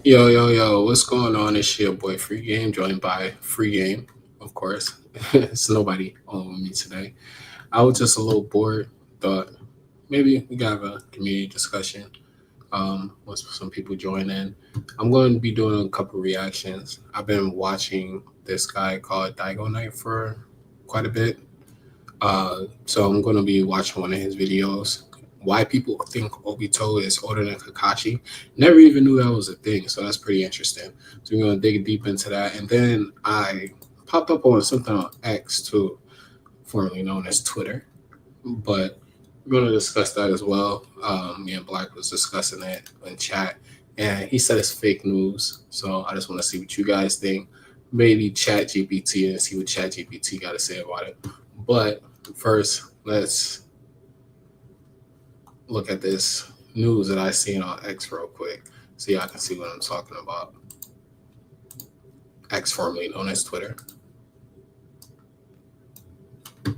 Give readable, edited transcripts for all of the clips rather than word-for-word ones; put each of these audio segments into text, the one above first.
Yo, what's going on? It's your boy Free Game, joined by Free Game, of course. It's nobody on with me today. I was just a little bored, thought maybe we could have a community discussion. Once some people join in. I'm going to be doing a couple reactions. I've been watching this guy called Daigo Knight for quite a bit. So I'm going to be watching one of his videos. Why people think Obito is older than Kakashi. Never even knew that was a thing. So that's pretty interesting. So we're going to dig deep into that. And then I popped up on something on X too, formerly known as Twitter. But we're going to discuss that as well. Me and Black was discussing it in chat. And he said it's fake news. So I just want to see what you guys think. Maybe Chat GPT and see what Chat GPT got to say about it. But first, let's look at this news that I seen on X real quick so y'all can see what I'm talking about. X, formerly known as Twitter. All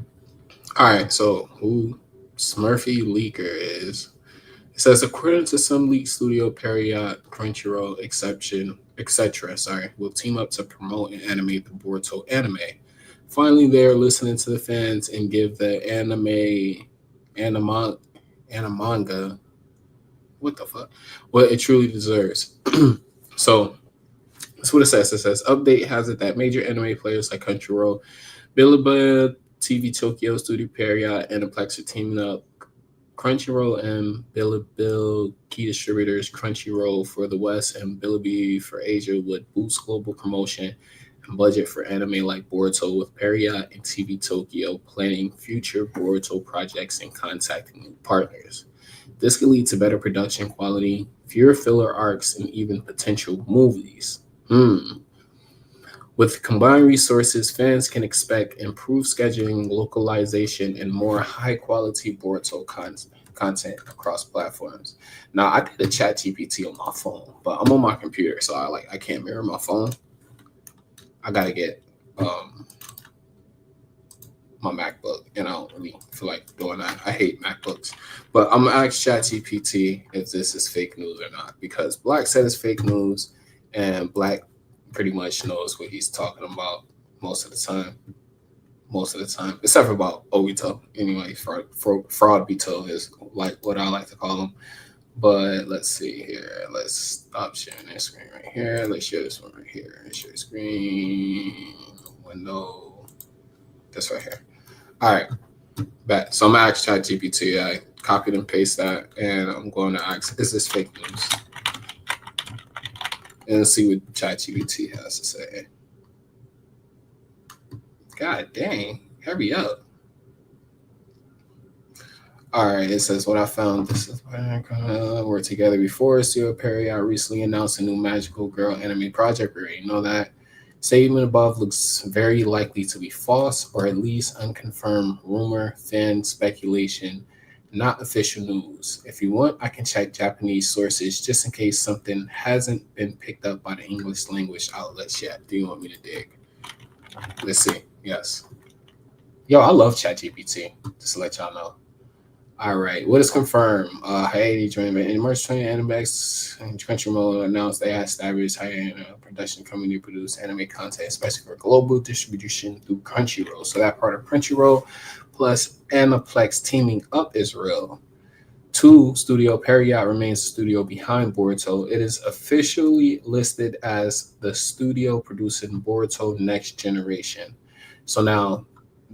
right, so who Smurfy Leaker is? It says according to some leak studio, Period, Crunchyroll, Exception, etc. Will team up to promote and animate the Boruto anime. Finally, they're listening to the fans and give the anima, animanga, what the fuck, what it truly deserves. So that's what it says. It says update has it that major anime players like Crunchyroll, Bilibili, TV Tokyo, Studio Period, and Aniplex are teaming up. Crunchyroll and Bilibili key distributors, Crunchyroll for the West and Bilibili for Asia, would boost global promotion and budget for anime like Boruto, with Period and TV Tokyo planning future Boruto projects and contacting new partners. This could lead to better production quality, fewer filler arcs, and even potential movies. With combined resources, fans can expect improved scheduling, localization, and more high quality Boruto content across platforms. Now, I did a chat GPT on my phone, but I'm on my computer, so I can't mirror my phone. I gotta get my MacBook, and I don't really feel like doing that. I hate MacBooks. But I'm gonna ask ChatGPT if this is fake news or not, because Black said it's fake news, and Black pretty much knows what he's talking about most of the time. Most of the time, except for about Obito. Anyway, fraud Bito is like what I like to call him. But let's see here. Let's stop sharing this screen right here. Let's share this one right here. Share screen window. This right here. All right, bet. So I'm gonna ask ChatGPT. I copied and paste that, and I'm going to ask, "Is this fake news?" And see what ChatGPT has to say. God dang, hurry up! All right, it says what I found. This is we're together before. Studio Period recently announced a new magical girl anime project. We already know that. Statement above looks very likely to be false or at least unconfirmed rumor, fan speculation, not official news. If you want, I can check Japanese sources just in case something hasn't been picked up by the English language outlets yet. Do you want me to dig? Let's see. Yes. Yo, I love ChatGPT. Just to let y'all know. All right, what is confirmed? Haiti joined in March 20, Animex and Crunchyroll announced they had established hiring a production company to produce anime content, especially for global distribution through Crunchyroll. So that part of Crunchyroll plus Aniplex teaming up is real. Two, Studio Period remains the studio behind Boruto. It is officially listed as the studio producing Boruto Next Generation. So now,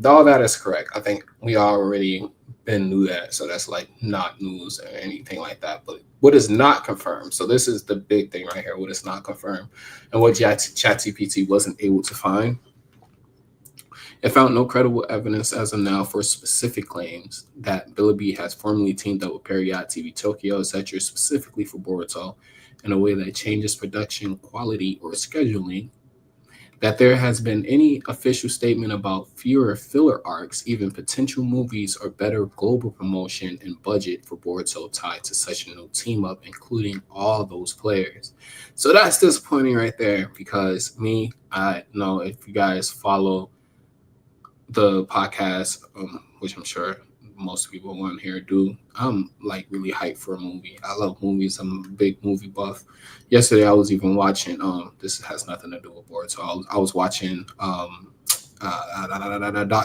all that is correct. I think we already been knew that, so that's like not news or anything like that. But what is not confirmed? So this is the big thing right here. What is not confirmed, and what ChatGPT wasn't able to find. It found no credible evidence as of now for specific claims that Bilibili has formally teamed up with Period TV Tokyo, etc., specifically for Boruto in a way that changes production quality or scheduling, that there has been any official statement about fewer filler arcs, even potential movies, or better global promotion and budget for Boruto tied to such a new team up, including all those players. So that's disappointing right there because I know if you guys follow the podcast, which I'm sure most people on here do. I'm like really hyped for a movie. I love movies. I'm a big movie buff. Yesterday I was even watching. This has nothing to do with Boruto. I was watching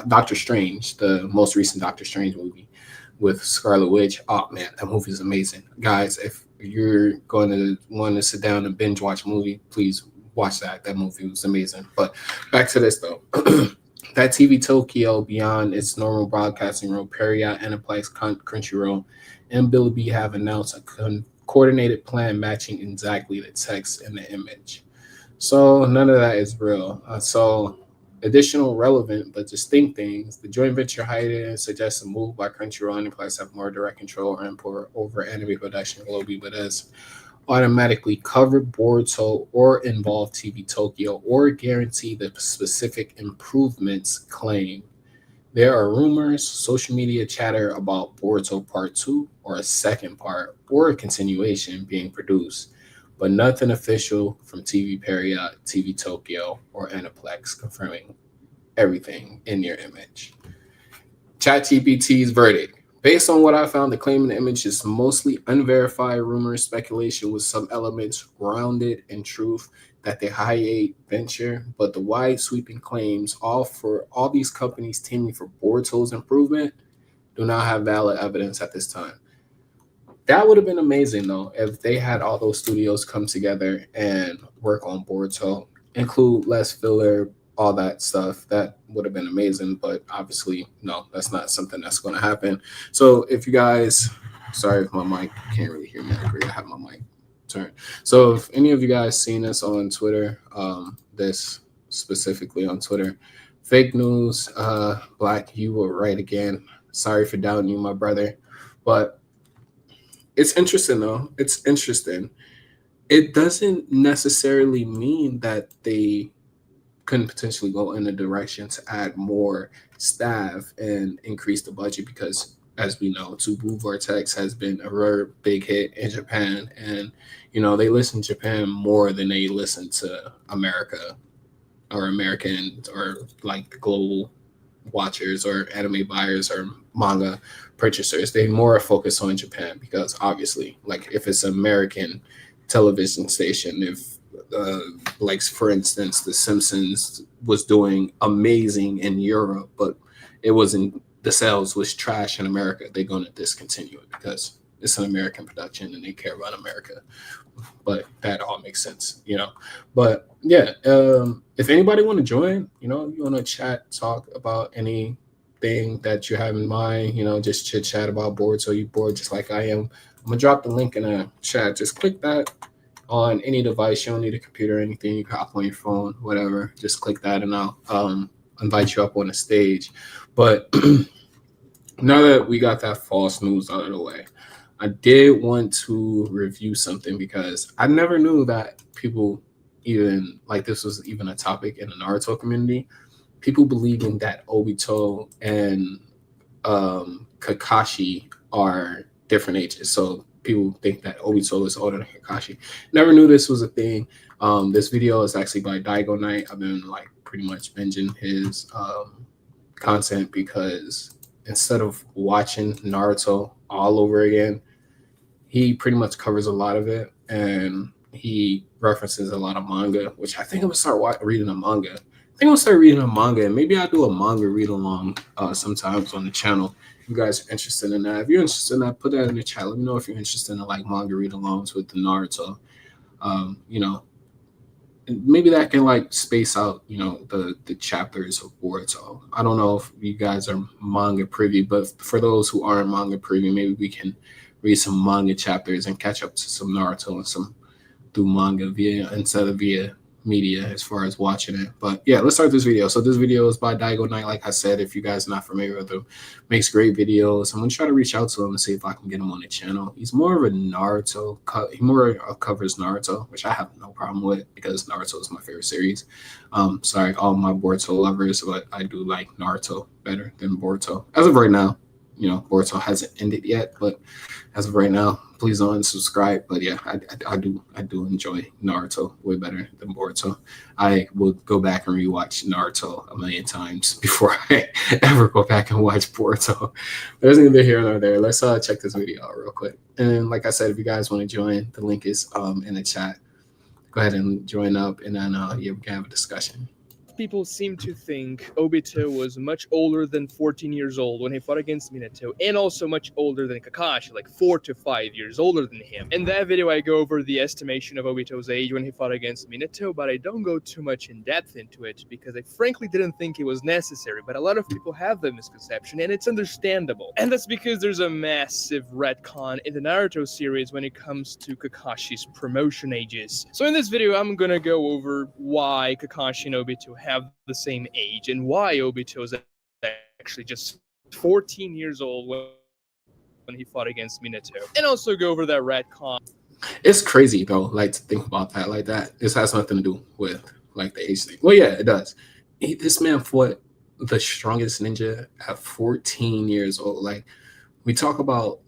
Doctor Strange, the most recent Doctor Strange movie with Scarlet Witch. Oh man, that movie is amazing, guys. If you're going to want to sit down and binge watch a movie, please watch that. That movie was amazing. But back to this though. That TV Tokyo, beyond its normal broadcasting role, Peria, Aniplex, Crunchyroll, and Bilibili have announced a coordinated plan matching exactly the text and the image. So none of that is real. So additional relevant but distinct things, the joint venture hiatus suggests a move by Crunchyroll and Aniplex have more direct control or import over anime production globally, but as automatically cover Boruto or involve TV Tokyo or guarantee the specific improvements claimed. There are rumors, social media chatter about Boruto Part 2 or a second part or a continuation being produced, but nothing official from TV Period, TV Tokyo, or Aniplex confirming everything in your image. ChatGPT's verdict. Based on what I found, the claim in the image is mostly unverified rumors, speculation with some elements grounded in truth that they high venture, but the wide sweeping claims all for all these companies teaming for Boruto's improvement do not have valid evidence at this time. That would have been amazing though if they had all those studios come together and work on Boruto, include less filler, all that stuff. That would have been amazing, but obviously, no, that's not something that's going to happen. So if you guys, sorry if my mic can't really hear me, I agree. I have my mic turned. So if any of you guys seen this on Twitter, this specifically on Twitter, fake news, Black, you were right again. Sorry for doubting you, my brother, but it's interesting though. It's interesting. It doesn't necessarily mean that they couldn't potentially go in a direction to add more staff and increase the budget because, as we know, Tubu Vortex has been a very big hit in Japan, and they listen to Japan more than they listen to America or Americans or like the global watchers or anime buyers or manga purchasers. They more focus on Japan because obviously, like if it's an American television station, if like for instance, The Simpsons was doing amazing in Europe, but it wasn't, the sales was trash in America, they're going to discontinue it because it's an American production and they care about America. But that all makes sense. But yeah, if anybody want to join, you want to chat, talk about anything that you have in mind, just chit chat about bored. So you bored just like I am. I'm gonna drop the link in the chat. Just click that on any device. You don't need a computer or anything. You can hop on your phone, whatever. Just click that and I'll invite you up on the stage. But now that we got that false news out of the way, I did want to review something because I never knew that people even, like this was even a topic in the Naruto community. People believing that Obito and Kakashi are different ages. So people think that Obito is older than Kakashi. Never knew this was a thing. This video is actually by Daigo Knight. I've been like pretty much binging his content because instead of watching Naruto all over again, he pretty much covers a lot of it, and he references a lot of manga, which I think I'm gonna start reading a manga. I think I'm gonna start reading a manga, and maybe I'll do a manga read along sometimes on the channel. If you guys are interested in that, if you're interested in that, put that in the chat. Let me know if you're interested in like manga read alongs with the Naruto. Maybe that can like space out, the chapters of Boruto. I don't know if you guys are manga privy, but for those who aren't manga privy, maybe we can read some manga chapters and catch up to some Naruto and some through manga instead of via media as far as watching it. But yeah, let's start this video. So this video is by Daigo Knight. Like I said, if you guys are not familiar with him, makes great videos. I'm gonna try to reach out to him and see if I can get him on the channel. He's more of a Naruto, he more covers Naruto, which I have no problem with because Naruto is my favorite series. Sorry, all my Boruto lovers, but I do like Naruto better than Boruto as of right now. Boruto hasn't ended yet, but as of right now, please don't unsubscribe. But yeah, I do enjoy Naruto way better than Boruto. I will go back and rewatch Naruto a million times before I ever go back and watch Boruto. There's neither here nor there. Let's check this video out real quick. And like I said, if you guys want to join, the link is in the chat. Go ahead and join up, and then yeah, we can have a discussion. People seem to think Obito was much older than 14 years old when he fought against Minato, and also much older than Kakashi, like 4 to 5 years older than him. In that video, I go over the estimation of Obito's age when he fought against Minato, but I don't go too much in depth into it because I frankly didn't think it was necessary, but a lot of people have that misconception, and it's understandable. And that's because there's a massive retcon in the Naruto series when it comes to Kakashi's promotion ages. So in this video, I'm gonna go over why Kakashi and Obito have the same age and why Obito is actually just 14 years old when he fought against Minato, and also go over that retcon. It's crazy though, like to think about that like that. This has nothing to do with like the age thing. Well, yeah, it does. This man fought the strongest ninja at 14 years old. Like we talk about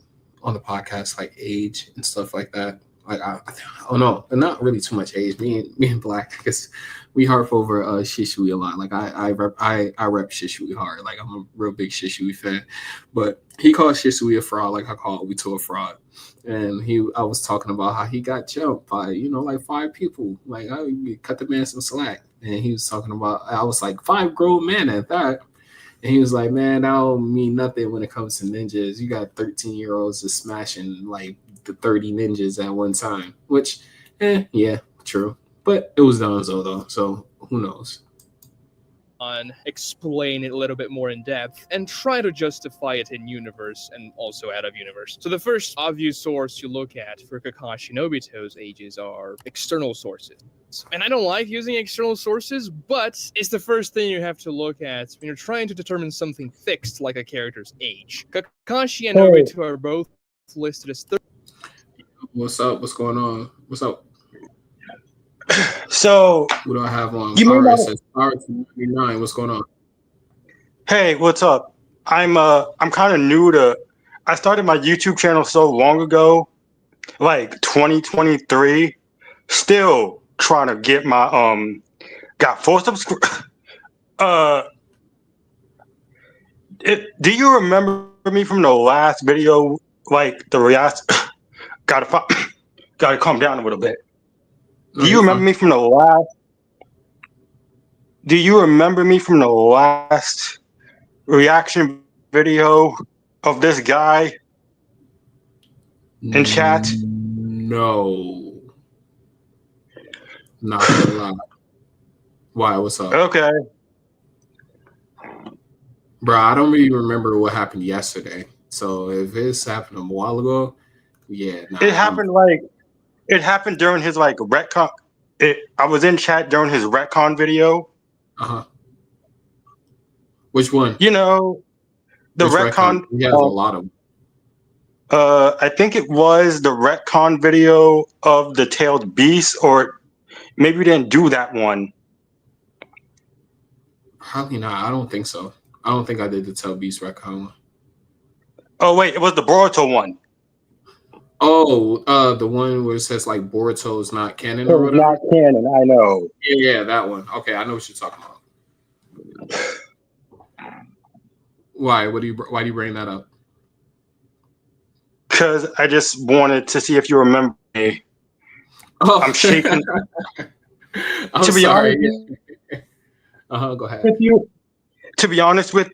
on the podcast, like age and stuff like that. Like I don't know, not really too much age. Me and Black, because we harp over Shishui a lot. Like I rep Shishui hard. Like I'm a real big Shishui fan. But he called Shishui a fraud, like I call Obito a fraud. And I was talking about how he got jumped by, like 5 people. Like I cut the man some slack. And he was talking about, I was like 5 grown men at that. And he was like, man, that don't mean nothing when it comes to ninjas. You got 13-year-olds just smashing like the 30 ninjas at one time, which, yeah, true. But it was Donzo though, so who knows? Explain it a little bit more in depth and try to justify it in universe and also out of universe. So the first obvious source you look at for Kakashi and Obito's ages are external sources. And I don't like using external sources, but it's the first thing you have to look at when you're trying to determine something fixed like a character's age. Kakashi and Obito are both listed as 30. What's up? What's going on? What's up? So what do I have on? Power says Power 299. What's going on? Hey, what's up? I'm kind of new to. I started my YouTube channel so long ago, like 2023. Still trying to get my got 4 subscribers. Do you remember me from the last video? Like the react. Gotta calm down a little bit. Do you remember me from the last? Do you remember me from the last reaction video of this guy in chat? No. Not gonna lie. Why? What's up? Okay. Bro, I don't really remember what happened yesterday. So if this happened a while ago, yeah. Nah, it happened during his like retcon. I was in chat during his retcon video. Which one? The retcon. He has a lot of them. I think it was the retcon video of the tailed beast, or maybe we didn't do that one. Probably not. I don't think so. I don't think I did the tailed beast retcon one. Oh wait, it was the Boruto one. Oh, the one where it says like Boruto is not canon or whatever. Not canon, I know. Yeah, that one. Okay, I know what you're talking about. Why? Why do you bring that up? Because I just wanted to see if you remember me. Oh. I'm shaking. I'm to be sorry. Honest, go ahead. To be honest with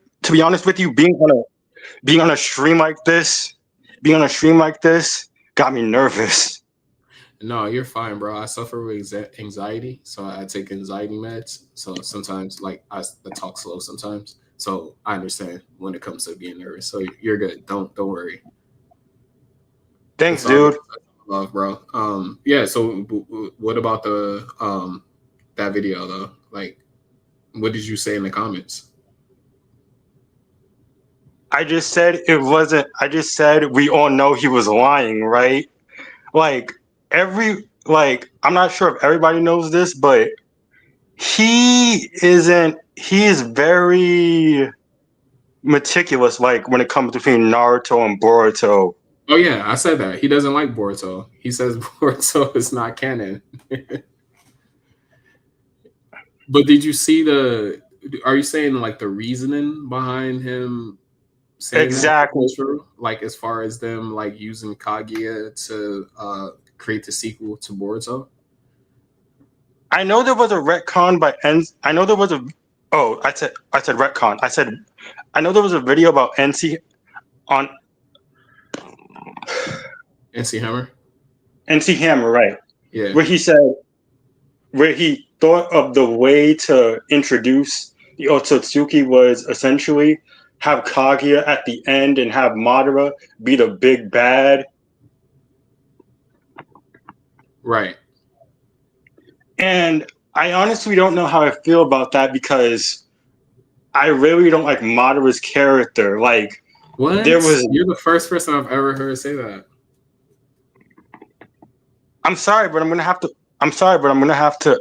you, being on a stream like this, got me nervous. No, you're fine, bro. I suffer with anxiety, so I take anxiety meds. So sometimes, like, I talk slow sometimes. So I understand when it comes to being nervous. So you're good. Don't worry. Thanks, dude. Love, bro. Yeah. So what about the that video though? Like, what did you say in the comments? I just said it wasn't. I just said we all know he was lying, right? I'm not sure if everybody knows this, but he isn't. He is very meticulous, like when it comes between Naruto and Boruto. Oh yeah, I said that. He doesn't like Boruto. He says Boruto is not canon. But did you see the? Are you saying like the reasoning behind him saying that Exactly. is true? Like as far as them like using Kaguya to create the sequel to Boruto? I know there was a retcon by I know there was a. Oh, I said retcon. I know there was a video about NC on NC Hammer? NC Hammer, right? Yeah. Where he said where he thought of the way to introduce the Otsutsuki was essentially have Kaguya at the end and have Madara be the big bad. Right. And I honestly don't know how I feel about that because I really don't like Madara's character. Like What? there was You're the first person I've ever heard say that. I'm sorry, but I'm gonna have to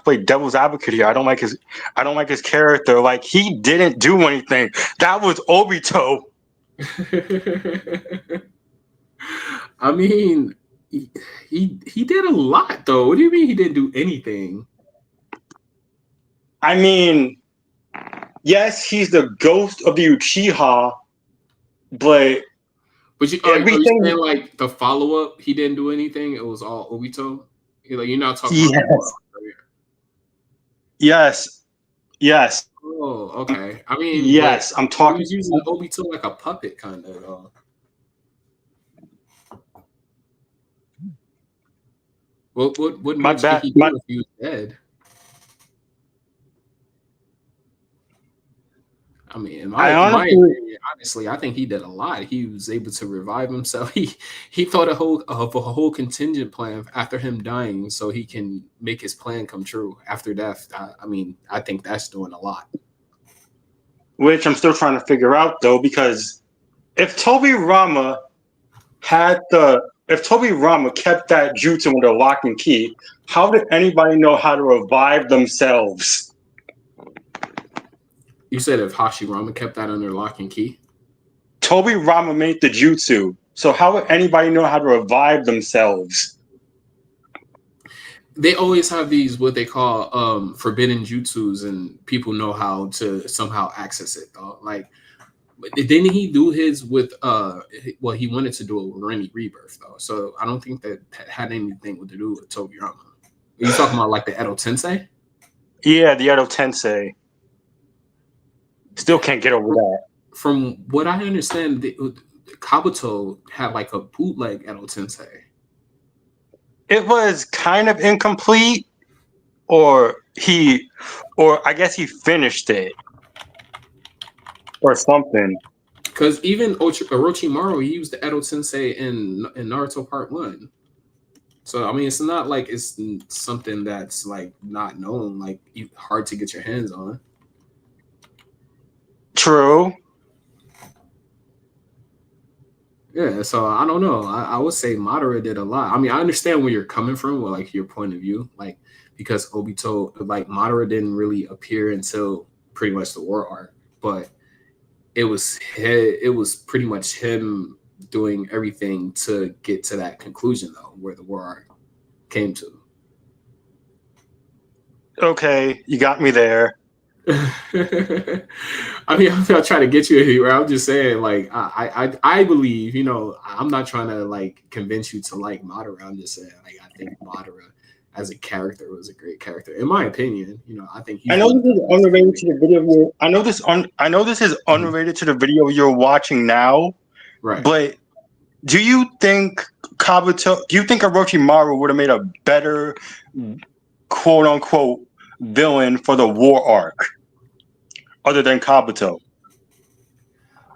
play devil's advocate here. I don't like his character. Like he didn't do anything. That was Obito. I mean, he did a lot though. What do you mean he didn't do anything? I mean, yes, he's the ghost of the Uchiha, but But are you everything. saying like the follow up? He didn't do anything. It was all Obito. You're not talking Yes, about. yes. Oh, okay. I mean, Yes, I'm but he talking. was using Obito like a puppet, kind of. What My much could bad. he do if he was dead? I mean, in my opinion, honestly, I think he did a lot. He was able to revive himself. He thought of a whole contingent plan after him dying, so he can make his plan come true after death. I mean, I think that's doing a lot. Which I'm still trying to figure out though, because if Toby Rama kept that jutsu under lock and key, how did anybody know how to revive themselves? You said if Hashirama kept that under lock and key? Toby Rama made the jutsu, so how would anybody know how to revive themselves? They always have these what they call forbidden jutsus, and people know how to somehow access it though. Like, didn't he do his with well, he wanted to do it with Renny Rebirth though, so I don't think that had anything to do with Toby Rama. Are you talking about like the Edo Tensei? Yeah, the Edo Tensei. Still can't get over that. From what I understand, Kabuto had like a bootleg Edo Tensei. It was kind of incomplete, or I guess he finished it, or something. Because even Orochimaru, he used the Edo Tensei in Naruto Part 1. So, I mean, it's not like it's something that's like not known, like hard to get your hands on. True. Yeah, so I don't know. I would say Madara did a lot. I mean, I understand where you're coming from, with like your point of view, like because Obito, like Madara didn't really appear until pretty much the war arc, but it was pretty much him doing everything to get to that conclusion though, where the war arc came to. Okay, you got me there. I mean, I'm not trying to get you here. I'm just saying, like, I believe, I'm not trying to like convince you to like Madara. I'm just saying, like, I think Madara as a character was a great character, in my opinion. I think he's. I know this is unrelated to the video. I know this is unrelated to the video you're watching now. Right. But do you think Orochimaru would have made a better quote unquote villain for the war arc other than Kabuto?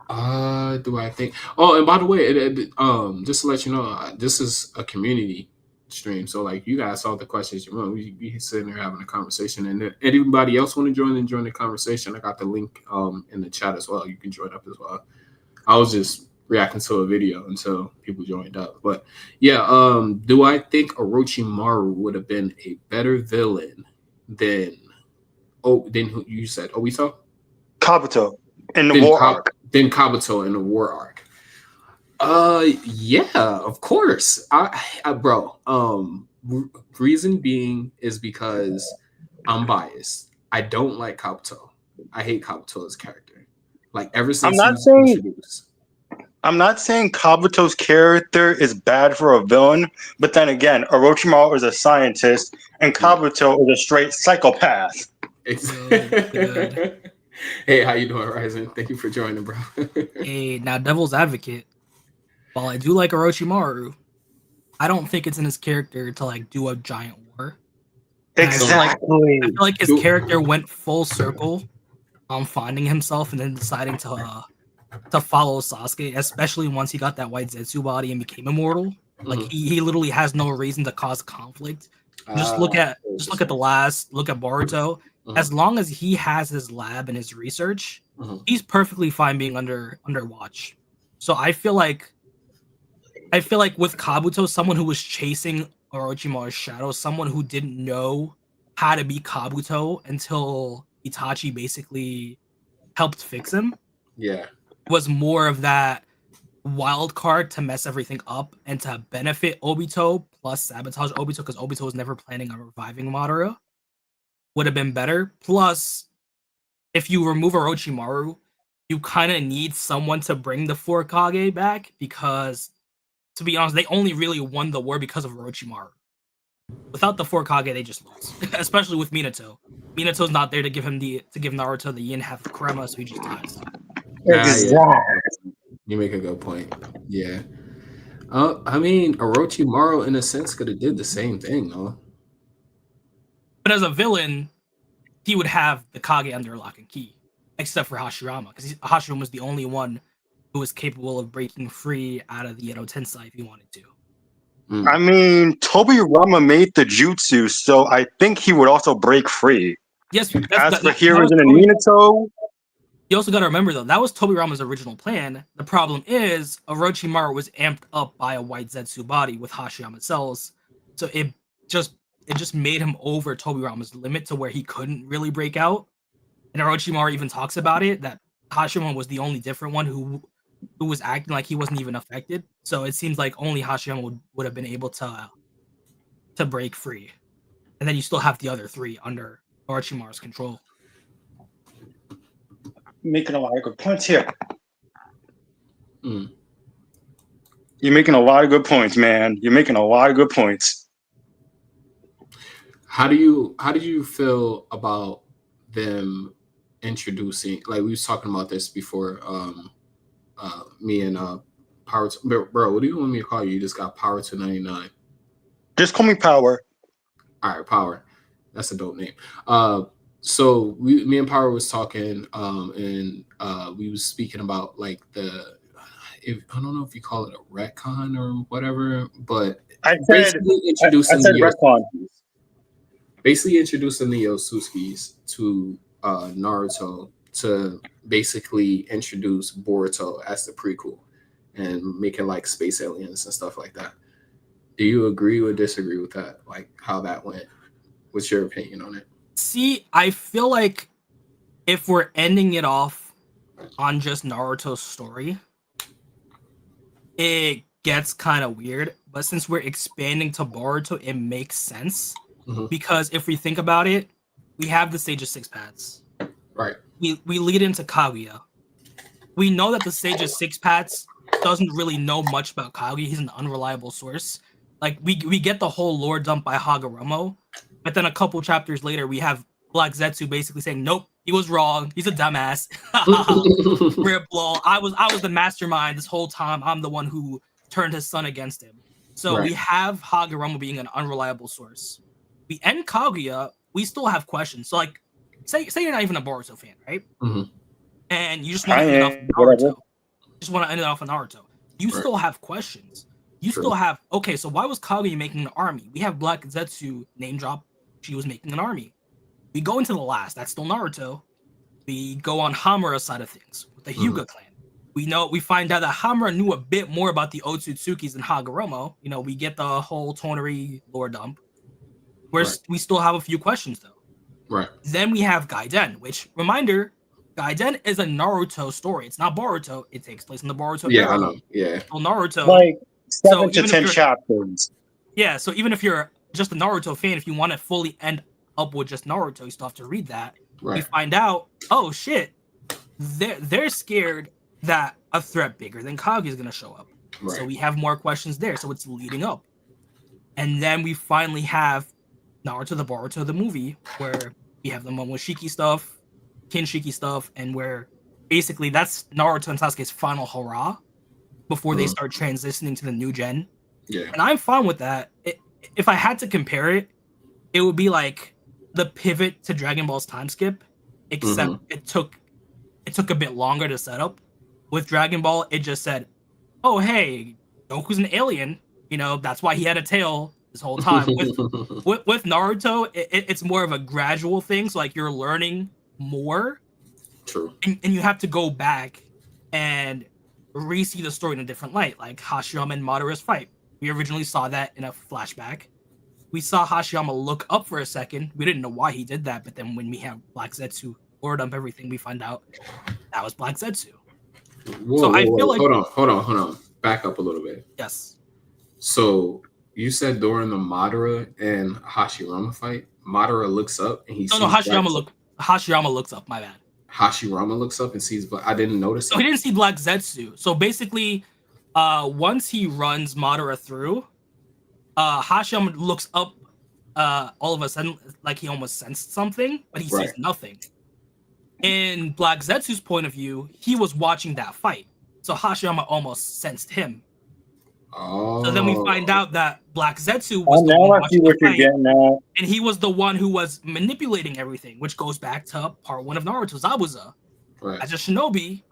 Do I think? Oh, and by the way, just to let you know, this is a community stream, so like you guys saw the questions you want. We sitting there having a conversation, and if anybody else want to join the conversation, I got the link in the chat as well. You can join up as well. I was just reacting to a video until people joined up, but yeah, do I think Orochimaru would have been a better villain than who you said Obito? Kabuto in the war arc. Then Kabuto in the war arc. Yeah, of course. Bro. Reason being is because I'm biased. I don't like Kabuto. I hate Kabuto's character. Like ever I'm since he not was saying introduced. I'm not saying Kabuto's character is bad for a villain, but then again, Orochimaru is a scientist and Yeah. Kabuto is a straight psychopath. Good. Hey, how you doing, Ryzen? Thank you for joining, bro. Hey, now devil's advocate. While I do like Orochimaru, I don't think it's in his character to like do a giant war. And Exactly. I feel like his Do- character went full circle on finding himself and then deciding to follow Sasuke, especially once he got that white Zetsu body and became immortal. Like Mhm. he literally has no reason to cause conflict. Just look Ah, at look at Boruto. Mhm. As long as he has his lab and his research, Mhm. he's perfectly fine being under watch. So I feel like with Kabuto, someone who was chasing Orochimaru's shadow, someone who didn't know how to be Kabuto until Itachi basically helped fix him, Yeah. was more of that wild card to mess everything up and to benefit Obito plus sabotage Obito because Obito was never planning on reviving Madara. Would have been better. Plus, if you remove Orochimaru, you kind of need someone to bring the four Kage back because, to be honest, they only really won the war because of Orochimaru. Without the four Kage, they just lose, especially with Minato. Minato's not there to give Naruto the yin half of Kurama, so he just dies. Yeah. Exactly. You make a good point. Yeah. I mean, Orochimaru, in a sense, could have did the same thing, though. But as a villain, he would have the Kage under lock and key, except for Hashirama, because Hashirama was the only one who was capable of breaking free out of the Edo Tensei if he wanted to. I mean, Tobirama made the jutsu, so I think he would also break free. Yes, As for that Hiruzen was and Toby. Minato, You also got to remember though, that was Tobirama's original plan. The problem is Orochimaru was amped up by a white Zetsu body with Hashirama cells, so it just made him over Tobirama's limit to where he couldn't really break out. And Orochimaru even talks about it that Hashirama was the only different one who was acting like he wasn't even affected. So it seems like only Hashirama would have been able to break free, and then you still have the other three under Orochimaru's control. making a lot of good points here. Mm. You're making a lot of good points, man. You're making a lot of good points. How did you feel about them introducing? Like we was talking about this before. Me and Power. Bro, what do you want me to call you? You just got Power to 99. Just call me Power. All right, Power. That's a dope name. So me and Power was talking, and we was speaking about like I don't know if you call it a retcon or whatever, but I basically introducing said the retcon. basically introducing the Yosuskis to Naruto to basically introduce Boruto as the prequel and make it like space aliens and stuff like that. Do you agree or disagree with that? Like how that went? What's your opinion on it? See, I feel like if we're ending it off on just Naruto's story, it gets kind of weird. But since we're expanding to Boruto, it makes sense. Mhm. Because if we think about it, we have the Sage of Six Paths. Right. We lead into Kaguya. We know that the Sage of Six Paths doesn't really know much about Kaguya. He's an unreliable source. Like we get the whole lore dump by Hagoromo, but then a couple chapters later we have Black Zetsu basically saying, "Nope, he was wrong. He's a dumbass." Rip lol. I was the mastermind this whole time. I'm the one who turned his son against him. So we Right. have Hagoromo being an unreliable source. We end Kaguya. We still have questions. So like, say you're not even a Boruto fan, right? Mhm. And you just want I to end it off am. on Whatever. Naruto. Just want to end it off on Naruto. You Right. still have questions. You True. still have okay. So why was Kaguya making an army? We have Black Zetsu name drop. She was making an army. We go into the last. That's still Naruto. We go on Hamura's side of things with the Hyuga clan. We find out that Hamura knew a bit more about the Otsutsukis than Hagoromo. You know, we get the whole Tonari lore dump. Right. We still have a few questions though. Right. Then we have Gaiden, which reminder, Gaiden is a Naruto story. It's not Boruto. It takes place in the Boruto Yeah, I era. know. Yeah. So Naruto. Like So 7 to even if 10 you're chapters. yeah, so even if you're just a Naruto fan, if you want to fully end up with just Naruto, you still have to read that. Right. You find out, oh shit, they're scared that a threat bigger than Kage is gonna show up. Right. So we have more questions there. So it's leading up, and then we finally have Naruto the Boruto the movie, where we have the Momoshiki stuff, Kinshiki stuff, and where basically that's Naruto and Sasuke's final hurrah before they start transitioning to the new gen. Yeah. And I'm fine with that. If I had to compare it, it would be like the pivot to Dragon Ball's time skip, except it took a bit longer to set up. With Dragon Ball, it just said, "Oh hey, Goku's an alien. You know that's why he had a tail this whole time." With Naruto, it's more of a gradual thing. So like you're learning more, True. and you have to go back and re-see the story in a different light. Like Hashirama and Madara's fight. We originally saw that in a flashback. We saw Hashirama look up for a second. We didn't know why he did that, but then when we have Black Zetsu lord up everything, we find out that was Black Zetsu. Whoa, I feel like hold on. Back up a little bit. yes. So you said during the Madara and Hashirama fight, Madara looks up and he sees Hashirama looks up. My bad. Hashirama looks up and sees, but I didn't notice. So he didn't see Black Zetsu. So basically, once he runs Madara through, Hashirama looks up. All of a sudden, like he almost sensed something, but he sees nothing. In Black Zetsu's point of view, he was watching that fight, so Hashirama almost sensed him. Oh. So then we find out that Black Zetsu was the now one I see watching what the you're fight, getting at. and he was the one who was manipulating everything, which goes back to part 1 of Naruto Zabuza. Right. As a shinobi,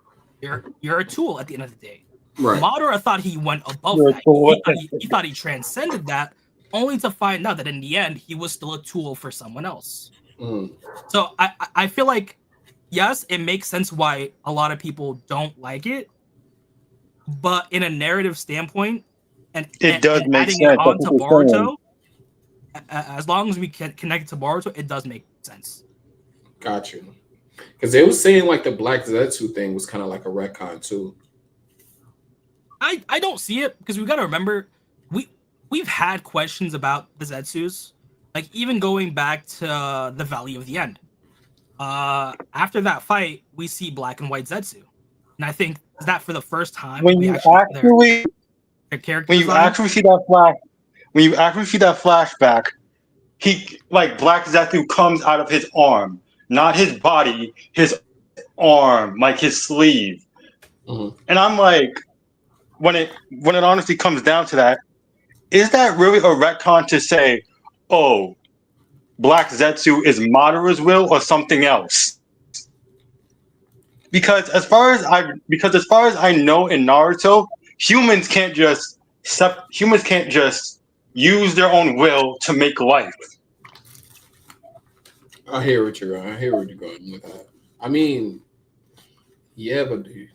you're a tool at the end of the day. Right. Madara thought he went above You're a that. tool. He thought he transcended that, only to find out that in the end he was still a tool for someone else. So I feel like yes, it makes sense why a lot of people don't like it, but in a narrative standpoint, and does make adding sense. it on That's to what you're saying. Boruto, as long as we can connect it to Boruto, it does make sense. Got you. Because they were saying like the Black Zetsu thing was kind of like a retcon too. I don't see it because we got to remember we've had questions about the Zetsus, like even going back to the Valley of the End. After that fight, we see black and white Zetsu, and I think that for the first time When we you actually their character when you design. actually see that flashback, he like Black Zetsu comes out of his arm, not his body, his arm, like his sleeve. And I'm like, when it honestly comes down to that, is that really a retcon to say, oh, Black Zetsu is Madara's will or something else? Because as far as I know in Naruto, humans can't just use their own will to make life. I hear what you're going with that. I mean, yeah, but dude.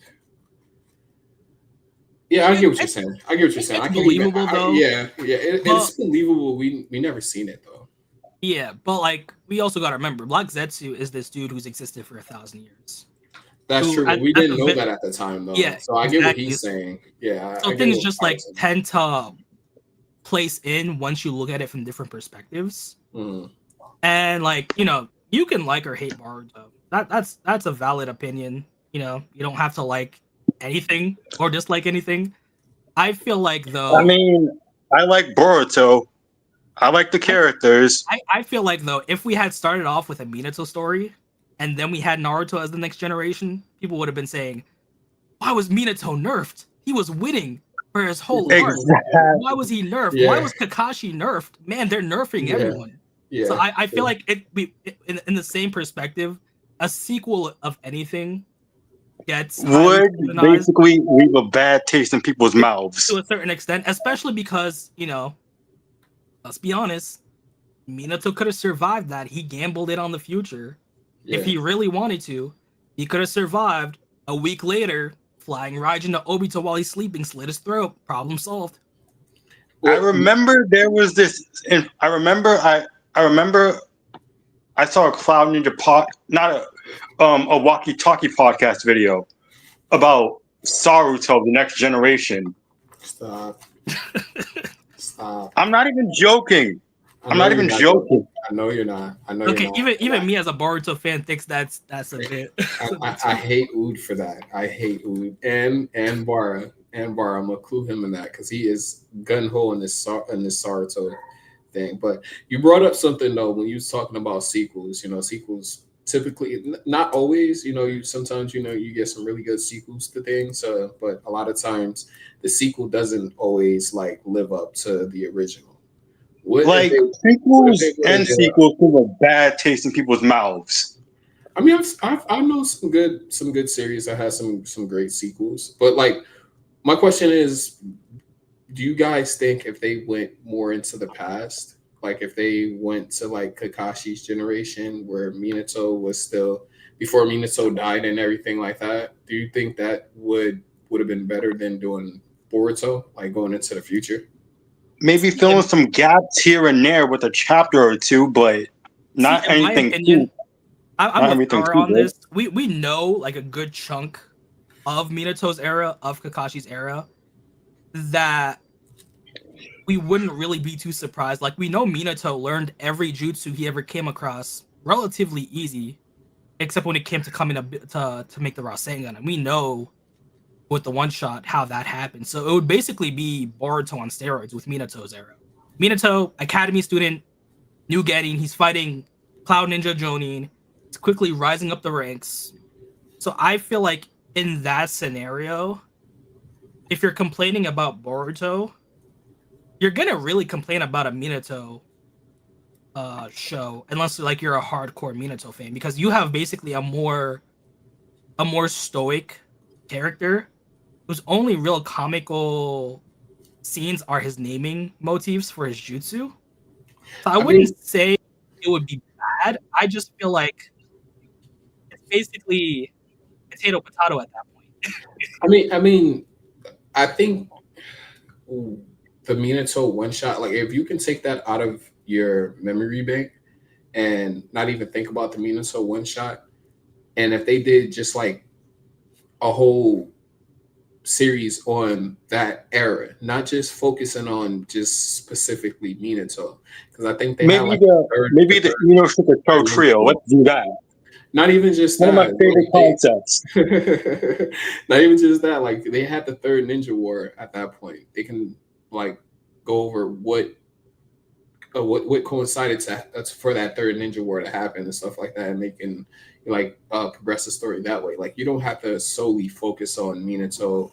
Yeah, I get what you're saying. It's believable though. It's believable. We never seen it though. Yeah, but like we also got to remember, Black Zetsu is this dude who's existed for 1,000 years. That's true. But we didn't know that at the time though. Yeah, so I get what he's saying. Yeah. So things just like tend to place in once you look at it from different perspectives. And like, you know, you can like or hate Boruto. That's a valid opinion. You know, you don't have to like anything or dislike anything. I feel like though, I mean, I like Boruto. I like the characters. I feel like though, if we had started off with a Minato story and then we had Naruto as the next generation, people would have been saying, why was Minato nerfed? He was winning for his whole life. Why was he nerfed? Yeah. Why was Kakashi nerfed? Man, they're nerfing everyone. Yeah. So I feel like it be in the same perspective, a sequel of anything would basically leave a bad taste in people's mouths to a certain extent, especially because, you know, let's be honest, Minato could have survived that. He gambled it on the future. If he really wanted to, he could have survived. A week later, flying Raijin to Obito while he's sleeping, slit his throat. Problem solved. I remember there was this. I remember I saw a Cloud Ninja not a walkie-talkie podcast video about Saruto, the next generation. Stop. Stop. I'm not even joking. I I'm know not you're even joking. I know you're not. I know Okay, you're not. even me as a Boruto fan thinks that's a bit. I hate Ood for that. I hate Ood and Bara. I'm gonna clue him in that because he is gun ho in this Saruto thing. But you brought up something though when you was talking about sequels. You know, sequels typically not always. You know, you sometimes you get some really good sequels to things. But a lot of times the sequel doesn't always like live up to the original. What Like if sequels they and did sequels leave a bad taste in people's mouths. I mean, I know some good series that has some great sequels, but like my question is, do you guys think if they went more into the past, like if they went to like Kakashi's generation where Minato was still before Minato died and everything like that, do you think that would have been better than doing Boruto, like going into the future? Maybe filling some gaps here and there with a chapter or two, but not in my anything opinion, too. I'm Not with everything Power too on good. this. We know like a good chunk of Minato's era, of Kakashi's era, that we wouldn't really be too surprised. Like we know Minato learned every jutsu he ever came across relatively easy, except when it came to coming to make the Rasengan, and we know with the one shot how that happened. So it would basically be Boruto on steroids with Minato's era. Minato, academy student, new getting, he's fighting Cloud Ninja Jonin. He's quickly rising up the ranks. So I feel like in that scenario, if you're complaining about Boruto, you're gonna really complain about a Minato show, unless like you're a hardcore Minato fan, because you have basically a more stoic character whose only real comical scenes are his naming motifs for his jutsu. So I I mean, wouldn't say it would be bad. I just feel like it's basically potato at that point. I think the Minato one shot, like if you can take that out of your memory bank and not even think about the Minato one shot, and if they did just like a whole series on that era, not just focusing on just specifically Minato, because I think they had Maybe like maybe the Ino trio. Let's do that. not even just One of my that. favorite concepts. Not even just that. Like they had the third Ninja War at that point. They can like go over what coincided for that third Ninja War to happen and stuff like that, and they can like progress the story that way. Like you don't have to solely focus on Minato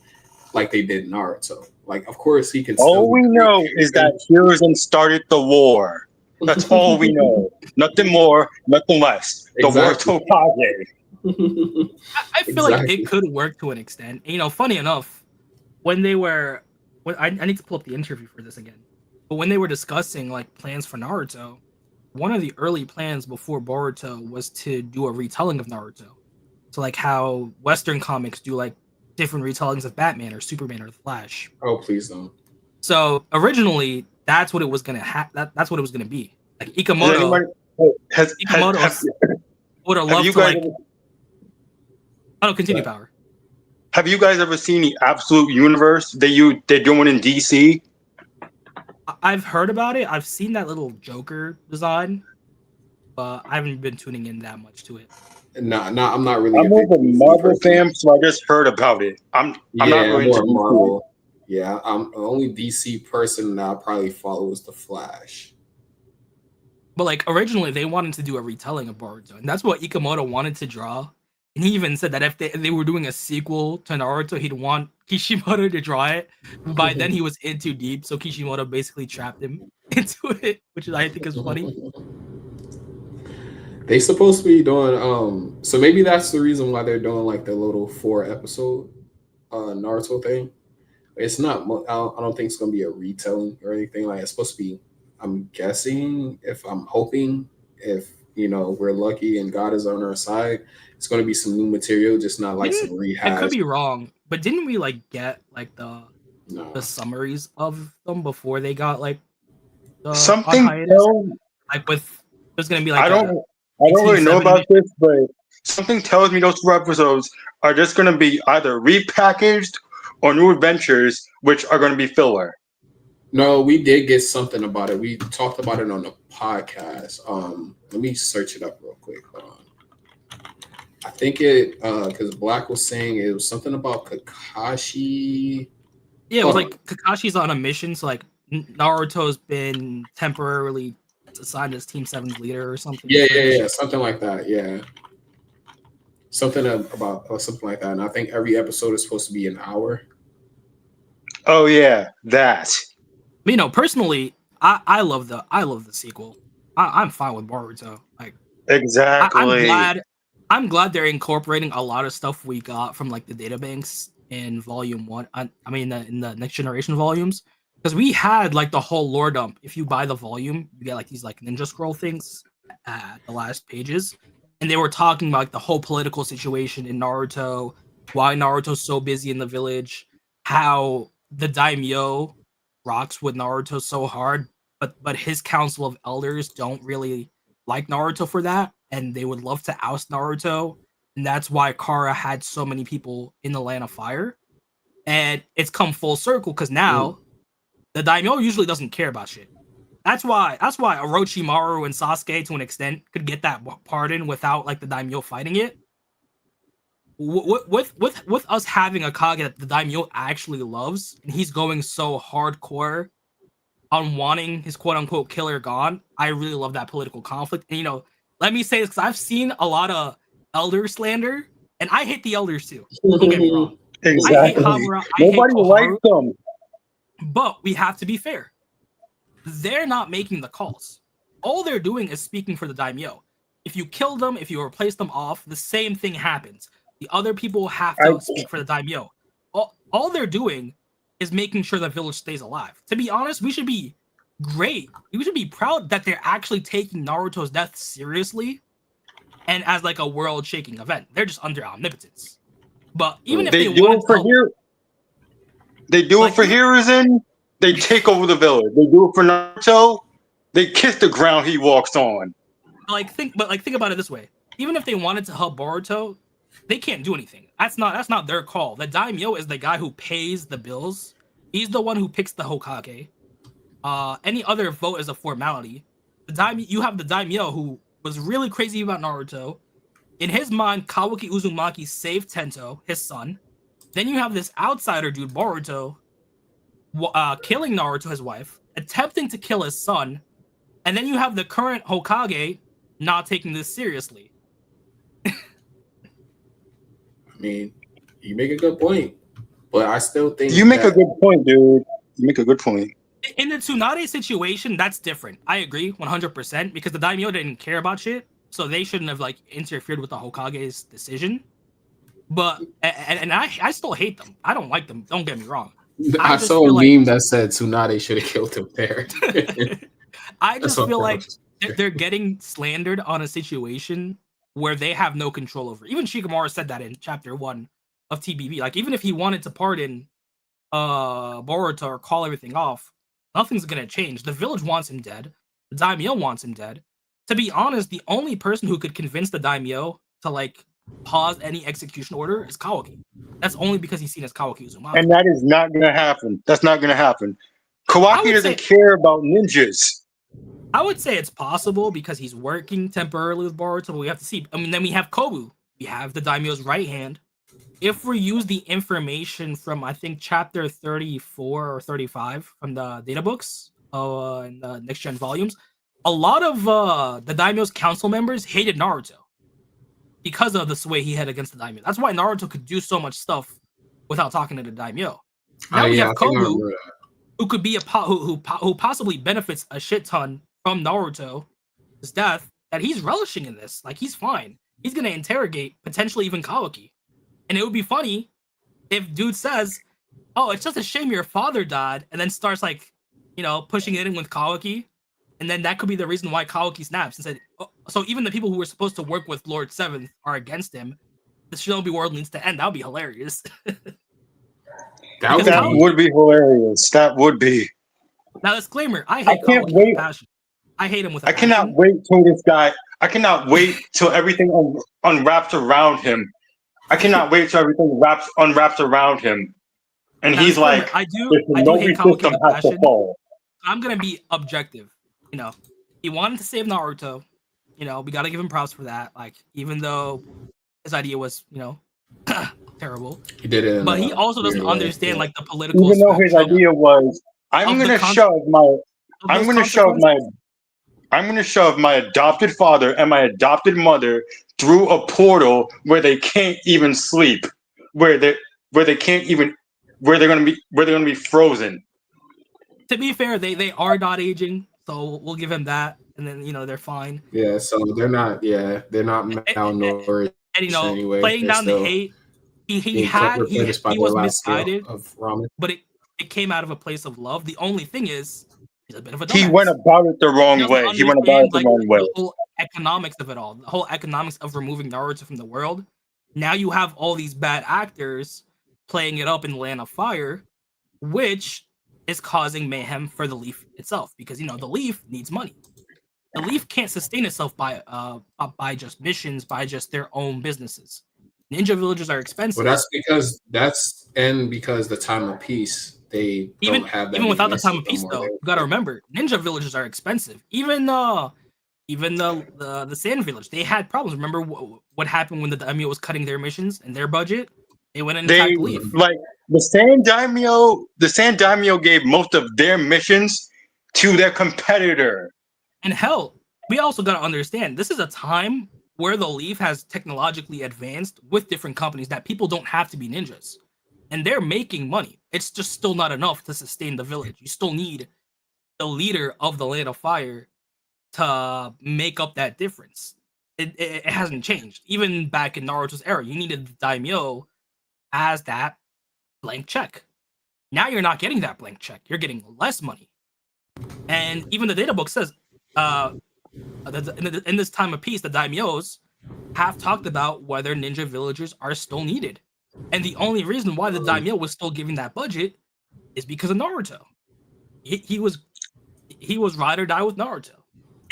like they did Naruto. Like of course he can still All we know is that Hiruzen started the war. That's all we know. Nothing more, nothing less. The Exactly. word Tokage. I feel like it could work to an extent. You know, funny enough, when I need to pull up the interview for this again. But when they were discussing like plans for Naruto, one of the early plans before Boruto was to do a retelling of Naruto. So like how Western comics do like different retellings of Batman or Superman or the Flash. Oh please don't. So originally that's what it was gonna that's what it was gonna be. Like Ikamoto would have loved to like. Oh, continue, Power. Have you guys ever seen the Absolute Universe they're doing in DC? I've heard about it. I've seen that little Joker design, but I haven't been tuning in that much to it. No, I'm not really. I'm more of a Marvel fan, so I just heard about it. I'm not really into Marvel. Yeah, I'm the only DC person that I probably follow is the Flash. But like originally, they wanted to do a retelling of Boruto, and that's what Ikamoto wanted to draw. And he even said that if they were doing a sequel to Naruto, he'd want Kishimoto to draw it. By then, he was in too deep, so Kishimoto basically trapped him into it, which I think is funny. They supposed to be doing so maybe that's the reason why they're doing like the little 4-episode Naruto thing. It's not I don't think it's gonna be a retelling or anything. Like it's supposed to be, I'm guessing, if I'm hoping, if we're lucky and God is on our side, it's gonna be some new material, just not like some rehash. I could be wrong, but didn't we like get like the summaries of them before they got like something on hiatus? Like with there's gonna be like I don't really know 1670 about this, but something tells me those 2 episodes are just going to be either repackaged or new adventures, which are going to be filler. No, we did get something about it. We talked about it on the podcast. Let me search it up real quick. Hold on. I think it because Black was saying it was something about Kakashi. Yeah, it was Hold like Kakashi's on a mission, so like Naruto's been temporarily assigned as Team 7's leader or something. Yeah, something like that. Yeah, something about something like that. And I think every episode is supposed to be an hour. Oh yeah, that. You know, personally, I love the sequel. I'm fine with Boruto. Like, Exactly. I'm glad they're incorporating a lot of stuff we got from like the databanks in volume 1. I mean, in the next generation volumes, because we had like the whole lore dump. If you buy the volume, you get like these like ninja scroll things at the last pages, and they were talking about like the whole political situation in Naruto, why Naruto's so busy in the village, how the daimyo rocks with Naruto so hard, but his council of elders don't really like Naruto for that, and they would love to oust Naruto, and that's why Kara had so many people in the Land of Fire. And it's come full circle because now the daimyo usually doesn't care about shit. That's why Orochimaru and Sasuke to an extent could get that pardon without like the daimyo fighting it. With us having a Kage that the daimyo actually loves, and he's going so hardcore on wanting his quote unquote killer gone. I really love that political conflict. And you know, let me say this because I've seen a lot of elder slander, and I hate the elders too. Don't get me wrong. Exactly. I hate Hamura. I hate Nobody likes Koharu. them. But we have to be fair. They're not making the calls. All they're doing is speaking for the daimyo. If you kill them, if you replace them off, the same thing happens. The other people have to speak for the daimyo. All they're doing is making sure the village stays alive. To be honest, we should be great. We should be proud that they're actually taking Naruto's death seriously and as like a world-shaking event. They're just under omnipotence. But even if they do wanted it for to help, here, they do like, it for Hiruzen. They take over the village. They do it for Naruto. They kiss the ground he walks on. think about it this way. Even if they wanted to help Boruto, they can't do anything. That's not their call. The daimyo is the guy who pays the bills. He's the one who picks the Hokage. Any other vote is a formality. You have the daimyo who was really crazy about Naruto. In his mind, Kawaki Uzumaki saved Tento, his son. Then you have this outsider dude, Boruto, killing Naruto, his wife, attempting to kill his son, and then you have the current Hokage not taking this seriously. I mean, you make a good point, but I still think You make a good point, dude. You make a good point. In the Tsunade situation, that's different. I agree 100% because the daimyo didn't care about shit, so they shouldn't have like interfered with the Hokage's decision. But and I still hate them. I don't like them. Don't get me wrong. I just saw a feel meme like that said Tsunade should have killed him there. I just what feel I like was- they're getting slandered on a situation where they have no control over. Even Shikamaru said that in chapter 1 of TBB. Like even if he wanted to pardon Boruto or call everything off, nothing's gonna change. The village wants him dead. The daimyo wants him dead. To be honest, the only person who could convince the daimyo to like pause any execution order is Kawaki. That's only because he's seen as Kawaki Uzumaki. And that is not going to happen. That's not going to happen. I Kawaki would doesn't say- care about ninjas. I would say it's possible because he's working temporarily with Boruto, but we have to see. I mean, then we have Kobu. We have the daimyo's right hand. If we use the information from, I think, chapter 34 or 35 from the data books in the next gen volumes, a lot of the daimyo's council members hated Naruto because of the sway he had against the daimyo. That's why Naruto could do so much stuff without talking to the daimyo. Now we have I think I Kobu, remember that. who could be who possibly benefits a shit ton from Naruto's death, that he's relishing in this. Like he's fine. He's gonna interrogate potentially even Kawaki, and it would be funny if dude says, "Oh, it's just a shame your father died," and then starts like, you know, pushing it in with Kawaki, and then that could be the reason why Kawaki snaps and said, oh, "So even the people who were supposed to work with Lord Seventh are against him. The Shinobi world needs to end." That would be hilarious. That That Kawaki- would be hilarious. That would be. Now, discllaimer: I hate can't Kawaki wait. with passion. I hate him with a I cannot passion. wait till this guy. I cannot wait till everything unwraps around him. I cannot wait till everything unwraps around him, and Now, he's disclaimer, like, I do "The hate Shinobi Kawaki system with a has to passion. fall." I'm gonna be objective. You know, he wanted to save Naruto. You know, we gotta give him props for that. Like, even though his idea was, terrible, He did it in but he a also doesn't weird way. understand Yeah. like the political Even though his spectrum idea was, "I'm of the gonna con- shove my, of I'm those gonna shove my, consequences. I'm gonna shove my adopted father and my adopted mother through a portal where they can't even sleep, where they can't even, where they're gonna be frozen." To be fair, they are not aging, so we'll give him that. And then they're fine. Yeah, so they're not. Yeah, they're not And, malnourished playing anyway. They're down the still hate, he being had replenished by he their was last scale misguided, of ramen. but it came out of a place of love. The only thing is, he's a bit of a He went dumbass. about it the He wrong doesn't way. He went about it understand the like wrong way. the whole economics of it all, the whole economics of removing Naruto from the world. Now you have all these bad actors playing it up in Land of Fire, which is causing mayhem for the Leaf itself, because the Leaf needs money. The Leaf can't sustain itself by just missions, by just their own businesses. Ninja villages are expensive. Well, because the time of peace, they don't have that even many without the time missions of no peace, more. though, you gotta remember, ninja villages are expensive. Even the Sand Village, they had problems. Remember what happened when the daimyo was cutting their missions and their budget? They went and They attacked Leaf. like the Sand Daimyo gave most of their missions to their competitor. And hell, we also gotta understand, this is a time where the Leaf has technologically advanced with different companies that people don't have to be ninjas. And they're making money. It's just still not enough to sustain the village. You still need the leader of the Land of Fire to make up that difference. It hasn't changed. Even back in Naruto's era, you needed the daimyo as that blank check. Now you're not getting that blank check. You're getting less money. And even the data book says, in this time of peace, the daimyos have talked about whether ninja villagers are still needed. And the only reason why the daimyo was still giving that budget is because of Naruto. He was ride or die with Naruto.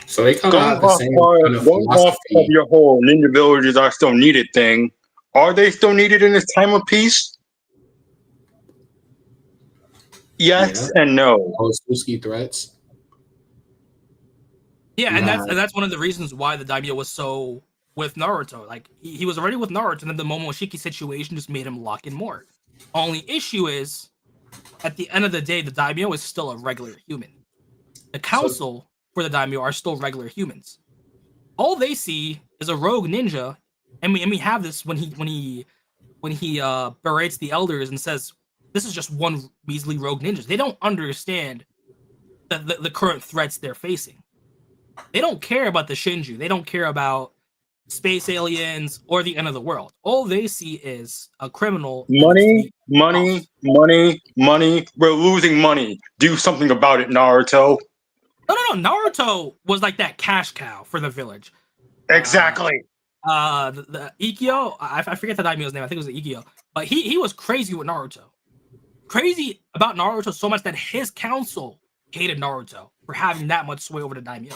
So they kind of Going have the same kind of off of philosophy. your whole ninja villages are still needed thing, are they still needed in this time of peace? Yes and no. Those Suski threats. Yeah, and Nah. that's one of the reasons why the daimyo was so with Naruto. Like he was already with Naruto, and then the Momoshiki situation just made him lock in more. Only issue is, at the end of the day, the daimyo is still a regular human. The council for the daimyo are still regular humans. All they see is a rogue ninja, and we have this when he berates the elders and says, "This is just one measly rogue ninja." They don't understand the current threats they're facing. They don't care about the Shinju. They don't care about space aliens or the end of the world. All they see is a criminal. Money. We're losing money. Do something about it, Naruto. No. Naruto was like that cash cow for the village. Exactly. The Ikkyo, I forget the daimyo's name. I think it was the Ikkyo, but he was crazy with Naruto. Crazy about Naruto so much that his council hated Naruto for having that much sway over the daimyo.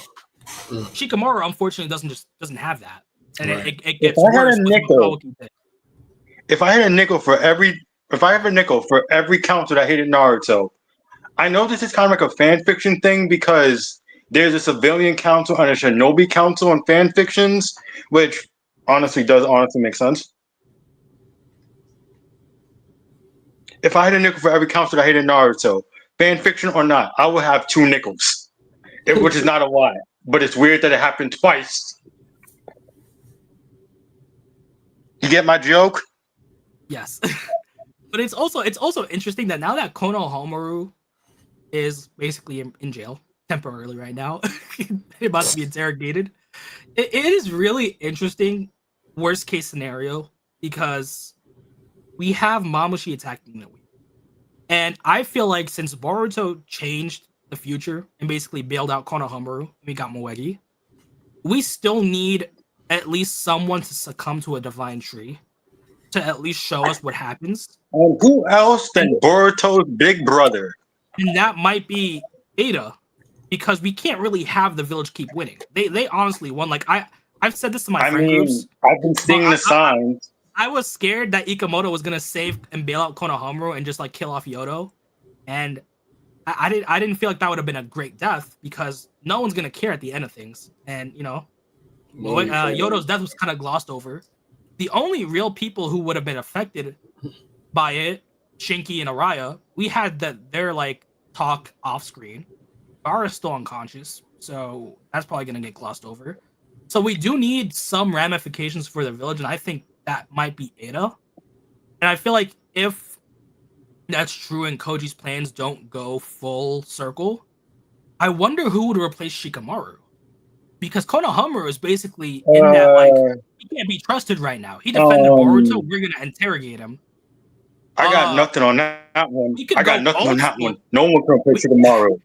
Shikamaru unfortunately doesn't have that, and Right. it gets worse. If I had a nickel for every council that hated Naruto, I know this is kind of like a fan fiction thing because there's a civilian council and a shinobi council in fan fictions, which honestly make sense. If I had a nickel for every council that hated Naruto, fan fiction or not, I would have 2 nickels, which is not a lie. But it's weird that it happened twice. You get my joke? Yes, but it's also interesting that now that Konohamaru is basically in jail temporarily right now, about to be interrogated. It is really interesting, worst case scenario, because we have Mamushi attacking Noe. And I feel like since Boruto changed the future and basically bailed out Konohamaru, we got Moegi, we still need at least someone to succumb to a divine tree to at least show us what happens. And who else than Boruto's big brother? And that might be Ada. because we can't really have the village keep winning. They honestly won. Like I've said this to my I friend mean, groups. I've been seeing the signs. I was scared that Ikamoto was gonna save and bail out Konohamaru and just like kill off Yodo, and I didn't feel like that would have been a great death because no one's gonna care at the end of things, and Yodo's death was kind of glossed over. The only real people who would have been affected by it, Shinki and Araya, we had their like talk off screen. Gaara's still unconscious, so that's probably gonna get glossed over. So we do need some ramifications for the village, and I think that might be Ada. And I feel like if that's true and Koji's plans don't go full circle, I wonder who would replace Shikamaru. Because Konohamaru is basically in that, like, he can't be trusted right now. He defended Boruto, we're going to interrogate him. I got nothing on that one. I got nothing on that one. No one can replace Shikamaru.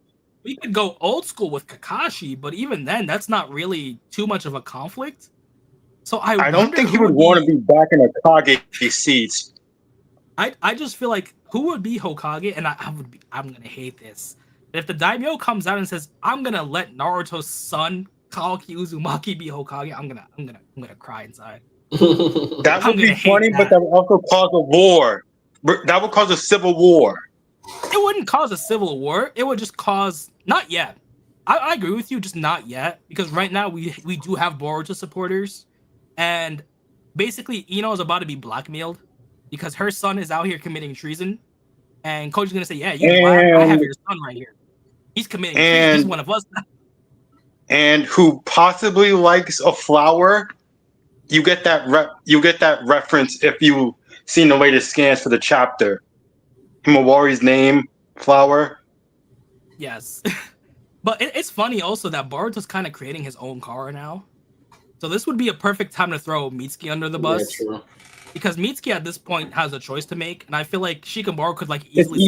We could go old school with Kakashi, but even then, that's not really too much of a conflict. So I don't think he would want to be back in a Kage seat. I just feel like who would be Hokage, and I'm gonna hate this. But if the daimyo comes out and says, I'm gonna let Naruto's son Kawaki Uzumaki be Hokage, I'm gonna cry inside. That would be funny, but that would also cause a war. That would cause a civil war. It wouldn't cause a civil war. It would just cause not yet. I agree with you, just not yet, because right now we do have Boruto supporters, and basically Ino is about to be blackmailed because her son is out here committing treason, and Koji's gonna say, "Yeah, I have your son right here. He's committing treason. He's one of us." And who possibly likes a flower? You get that reference if you seen the latest scans for the chapter. Himawari's name, flower. Yes. But it's funny also that Boruto's kind of creating his own car now. So this would be a perfect time to throw Mitsuki under the bus. Yeah, because Mitsuki at this point has a choice to make, and I feel like Shikamaru could like easily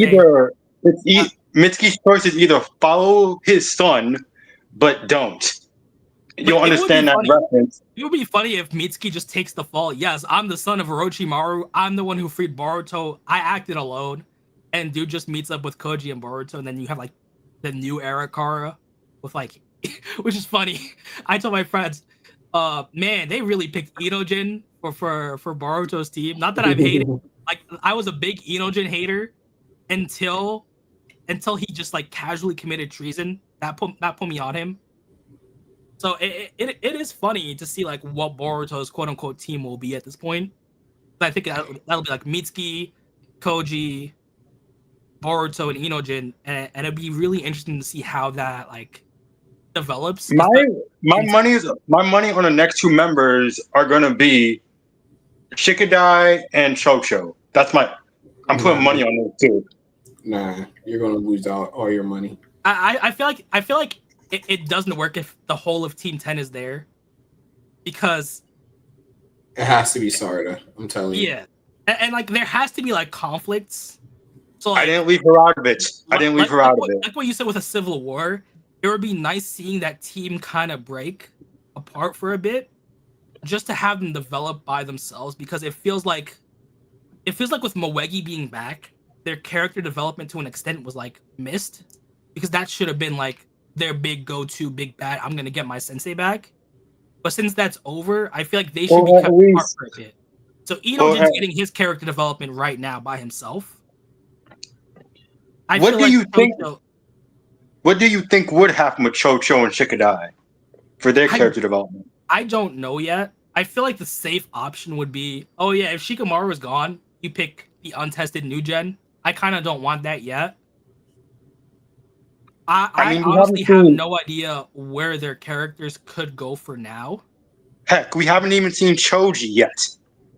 Mitsuki's choice is either follow his son, but don't. You'll understand that reference. It would be funny if Mitsuki just takes the fall. Yes, I'm the son of Orochimaru. I'm the one who freed Boruto. I acted alone. And dude just meets up with Koji and Boruto, and then you have like the new era Kara with like, which is funny. I told my friends, man, they really picked Inojin for Boruto's team. Not that I've hated, like I was a big Inojin hater until he just like casually committed treason. That put me on him. So it is funny to see like what Boruto's quote unquote team will be at this point. I think that'll be like Mitsuki, Koji, Boruto, and Inojin, and it'd be really interesting to see how that like develops. My money on the next two members are gonna be Shikadai and Chocho. I'm putting money on those two. Nah, you're gonna lose all your money. I feel like it doesn't work if the whole of Team 10 is there, because it has to be Sarda. I'm telling you. Yeah, and like there has to be like conflicts. So like, I didn't leave her out of it. Like what you said with a civil war, it would be nice seeing that team kind of break apart for a bit, just to have them develop by themselves, because it feels like with Moegi being back, their character development to an extent was like missed, because that should have been like their big go-to, big bad, I'm gonna get my sensei back. But since that's over, I feel like they should be cut apart for a bit. So Inojin's getting his character development right now by himself. What do you think would happen with Chocho and Shikadai for their character development? I don't know yet. I feel like the safe option would be, if Shikamaru is gone, you pick the untested new gen. I kind of don't want that yet. I honestly have no idea where their characters could go for now. Heck, we haven't even seen Choji yet.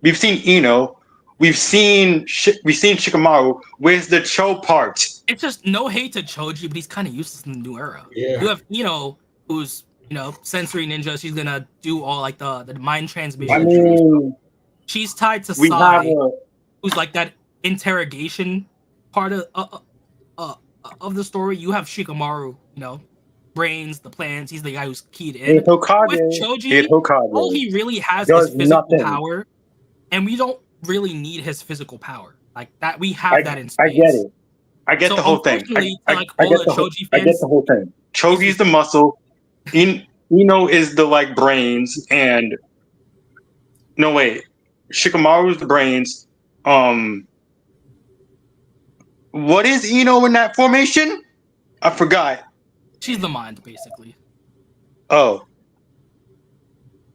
We've seen Ino. We've seen Shikamaru. Where's the Cho part? It's just no hate to Choji, but he's kind of useless in the new era. Yeah. You have Ino, who's sensory ninja. She's gonna do all like the mind transmission. She's tied to Sai, who's like that interrogation part of the story. You have Shikamaru, brains, the plans. He's the guy who's keyed in. With Choji, all he really has is physical power, and we don't really need his physical power like that. We have that in space. I get So the whole thing. unfortunately, I, to, like I all get the the whole. Choji I get fans, the whole thing. Choji's the muscle. Ino is the like brains, and no wait, Shikamaru's the brains. What is Ino in that formation? I forgot. she's the mind, basically. Oh,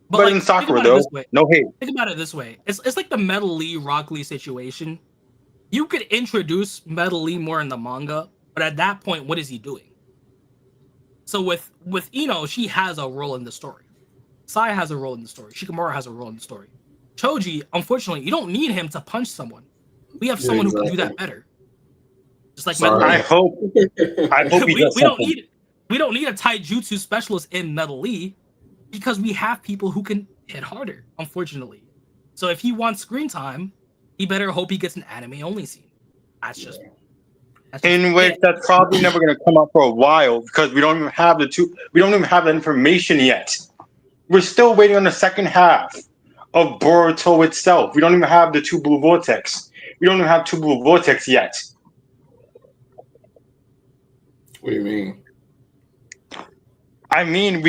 But better than like, think Sakura about it this though. way. No hate. Think about it this way. It's like the Metal Lee Rock Lee situation. You could introduce Metal Lee more in the manga, but at that point, what is he doing? So with Ino, she has a role in the story. Sai has a role in the story. Shikamaru has a role in the story. Choji, unfortunately, you don't need him to punch someone. We have Yeah, someone who can do exactly. that better. Just like Metal Sorry. I Lee. hope. I hope he does something. We don't need a taijutsu specialist in Metal Lee because we have people who can hit harder, unfortunately. So if he wants screen time, he better hope he gets an anime only scene. That's just In which it. that's probably never going to come up for a while because we don't even have the two. We don't even have the information yet. We're still waiting on the second half of Boruto itself. We don't even have the two blue vortex. We don't even have two blue vortex yet. What do you mean? I mean,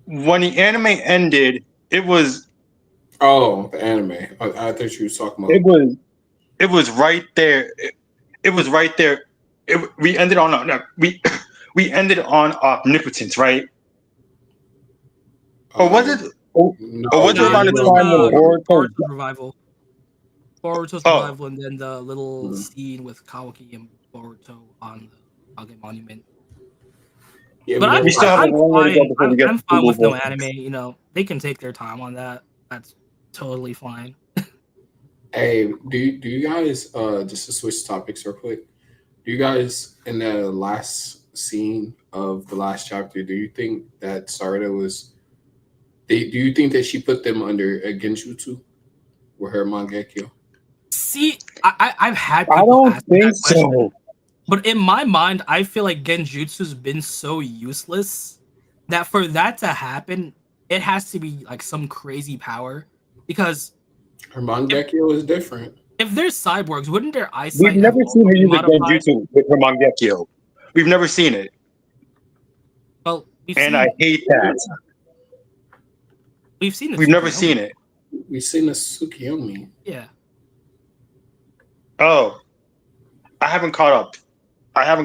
when the anime ended, it was Oh, the anime. I thought you were talking about. it was it was right there. It was right there. We ended on no, we ended on omnipotence, right? Or was it? No, Or was it Nah, around it the was time when Boruto? Boruto's revival. Boruto's Oh, revival, and then the little Mhm. scene with Kawaki and Boruto on the Kage Monument. Yeah, But we still have a I'm long way to go fine. before we get I'm to two fine blue with no vortex. anime. You know, they can take their time on that. That's totally fine. Hey, do you guys just to switch topics real quick? Do you guys in the last scene of the last chapter? Do you think that Sarada was? Do you think that she put them under a Genjutsu with her Mangekyo? See, I've had I people don't ask me think that question, so. but in my mind, I feel like Genjutsu's been so useless that for that to happen, it has to be like some crazy power. Because Her if Mangekyo is different. if they're cyborgs, wouldn't their We've eyesight have never seen also her been use a modified? genjutsu with her Mangekyo. We've never seen it, Well, and I hate that. we've seen the We've never Tsukuyomi. seen it. We've seen the Tsukiyomi. Yeah. Oh, I haven't caught up. I've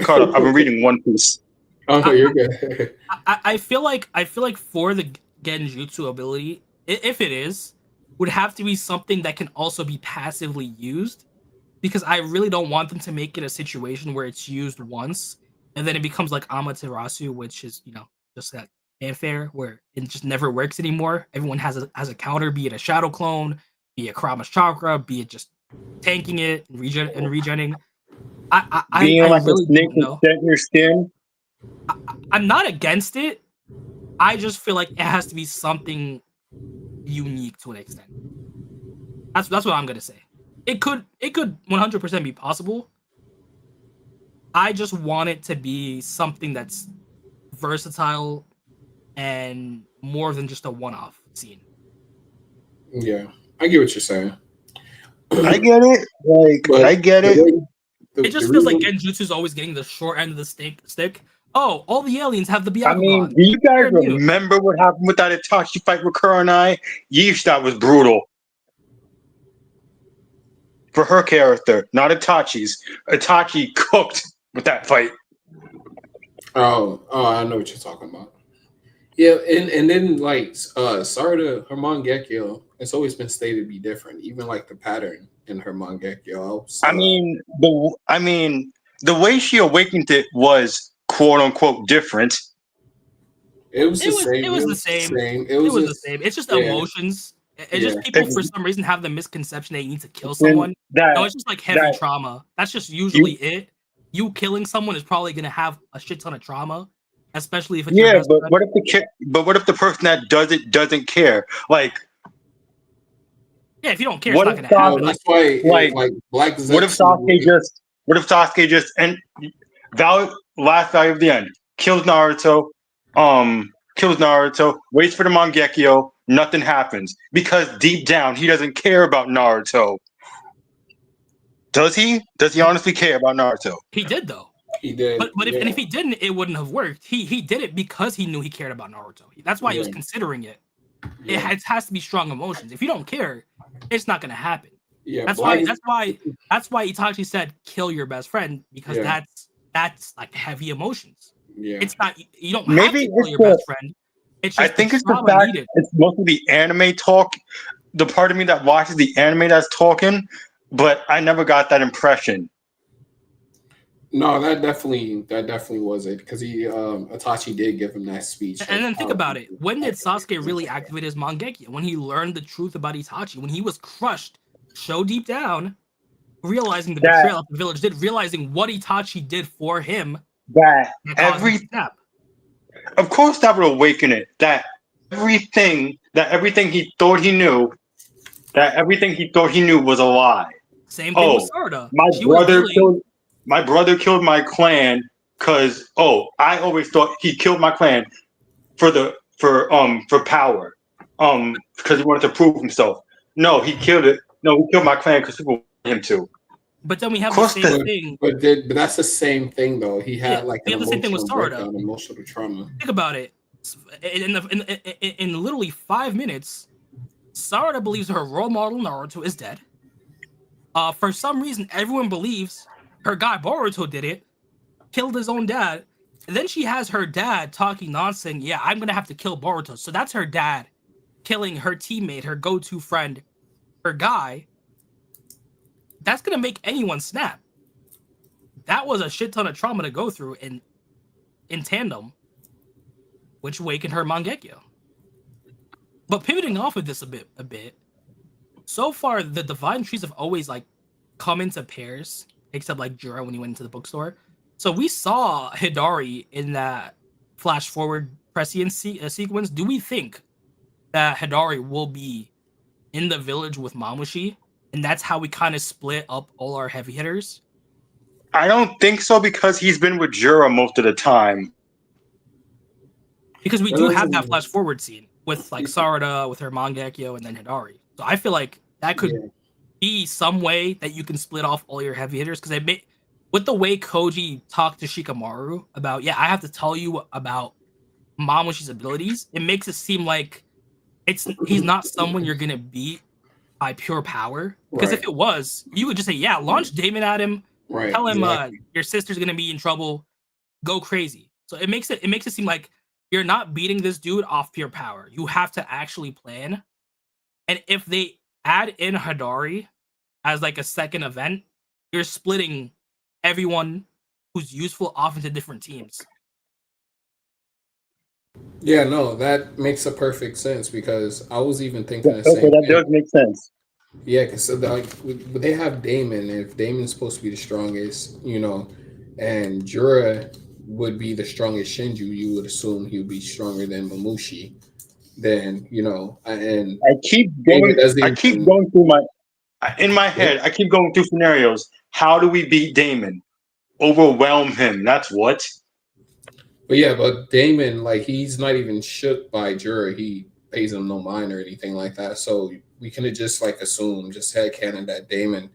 been reading One Piece. Oh, you're good. I feel like for the Genjutsu ability, if it is, would have to be something that can also be passively used, because I really don't want them to make it a situation where it's used once and then it becomes like Amaterasu, which is just that fanfare where it just never works anymore. Everyone has a counter, be it a shadow clone, be it Kurama's chakra, be it just tanking it and regenning. Being I like a really snake don't with know. scent in your skin. I'm not against it. I just feel like it has to be something unique to an extent. That's what I'm gonna say. It could 100% be possible. I just want it to be something that's versatile and more than just a one-off scene. Yeah, I get what you're saying. I get it. But I get the it. way It the just feels like reason Genjutsu is always getting the short end of the stick. Oh, all the aliens have the I mean, Byakugan. do you guys They're immune. remember what happened with that Itachi fight with Kurenai? Yeesh, that was brutal. For her character, not Itachi's. Itachi cooked with that fight. oh, I know what you're talking about. Yeah, and then like Sarda, her Mangekyo, it's always been stated to be different. Even like the pattern in her Mangekyo helps. I mean, the way she awakened it was quote unquote different. It was the same. It It was the was the same. same. It It was was the just same. It's just yeah, emotions. It's yeah. just people It's for some reason have the misconception they need to kill then someone. No, that it's just like heavy that trauma. That's just usually you it. You killing someone is probably gonna have a shit ton of trauma, especially if it's your yeah, best but friend. what if the person that does it doesn't care? Like Yeah, if you don't care, it's what not if gonna No, happen. Sasuke Like that's why like like Black what if Zetsu. Sasuke just and last value of the end kills Naruto, waits for the Mangekyo, nothing happens because deep down he doesn't care about Naruto. Does he? Does he honestly care about Naruto? He did though. He did. But if he didn't, it wouldn't have worked. He did it because he knew he cared about Naruto. That's why he was considering it. Yeah. It has to be strong emotions. If you don't care, it's not gonna happen. Yeah, That's why Itachi said kill your best friend, because that's like heavy emotions. Yeah. It's not, you don't Maybe have to kill it's your the- best friend. It's just I think it's the trauma fact needed. it's mostly the anime talk. The part of me that watches the anime that's talking, but I never got that impression. No, that definitely was it, because he Itachi did give him that speech. And then think about it. When did Sasuke really activate his Mangekyo? When he learned the truth about Itachi, when he was crushed so deep down, realizing the betrayal of the village did, realizing what Itachi did for him. That caused him to snap. Of course, that would awaken it. That everything he thought he knew, was a lie. Same thing with Sarada. My brother killed my clan because I always thought he killed my clan for power, because he wanted to prove himself. No, he killed it. No, he killed my clan because people wanted him to. But then we have the same thing. But that's the same thing, though. He had like an emotional breakdown, emotional trauma. Think about it. In literally 5 minutes, Sarada believes her role model Naruto is dead. For some reason, everyone believes her guy Boruto did it, killed his own dad. And then she has her dad talking nonsense. Yeah, I'm gonna have to kill Boruto. So that's her dad killing her teammate, her go-to friend, her guy. That's gonna make anyone snap. That was a shit ton of trauma to go through in tandem, which awakened her Mangekyo. But pivoting off of this a bit, so far the divine trees have always like come into pairs, except like Jura when he went into the bookstore. So we saw Hidari in that flash forward prescient sequence. Do we think that Hidari will be in the village with Mamushi, and that's how we kind of split up all our heavy hitters? I don't think so, because he's been with Jura most of the time. Because we do have that flash forward scene with like Sarada, with her Mangekyo, and then Hidari. So I feel like that could be some way that you can split off all your heavy hitters. Because with the way Koji talked to Shikamaru about, I have to tell you about Mamushi's abilities, it makes it seem like he's not someone you're gonna beat by pure power. Because if it was, you would just say, launch Damon at him, tell him your sister's gonna be in trouble, go crazy. So it makes it seem like you're not beating this dude off pure power. You have to actually plan. And if they add in Hidari as like a second event, you're splitting everyone who's useful off into different teams. Yeah, no, that makes a perfect sense, because I was even thinking the same thing. That does make sense. Yeah, because like they have Damon, and if Damon's supposed to be the strongest, and Jura would be the strongest Shinju, you would assume he would be stronger than Mamushi. Then and I keep going through in my head. I keep going through scenarios. How do we beat Damon? Overwhelm him. That's what. But Damon, like, he's not even shook by Jura. He pays him no mind or anything like that. So we can just like assume, just headcanon, that Damon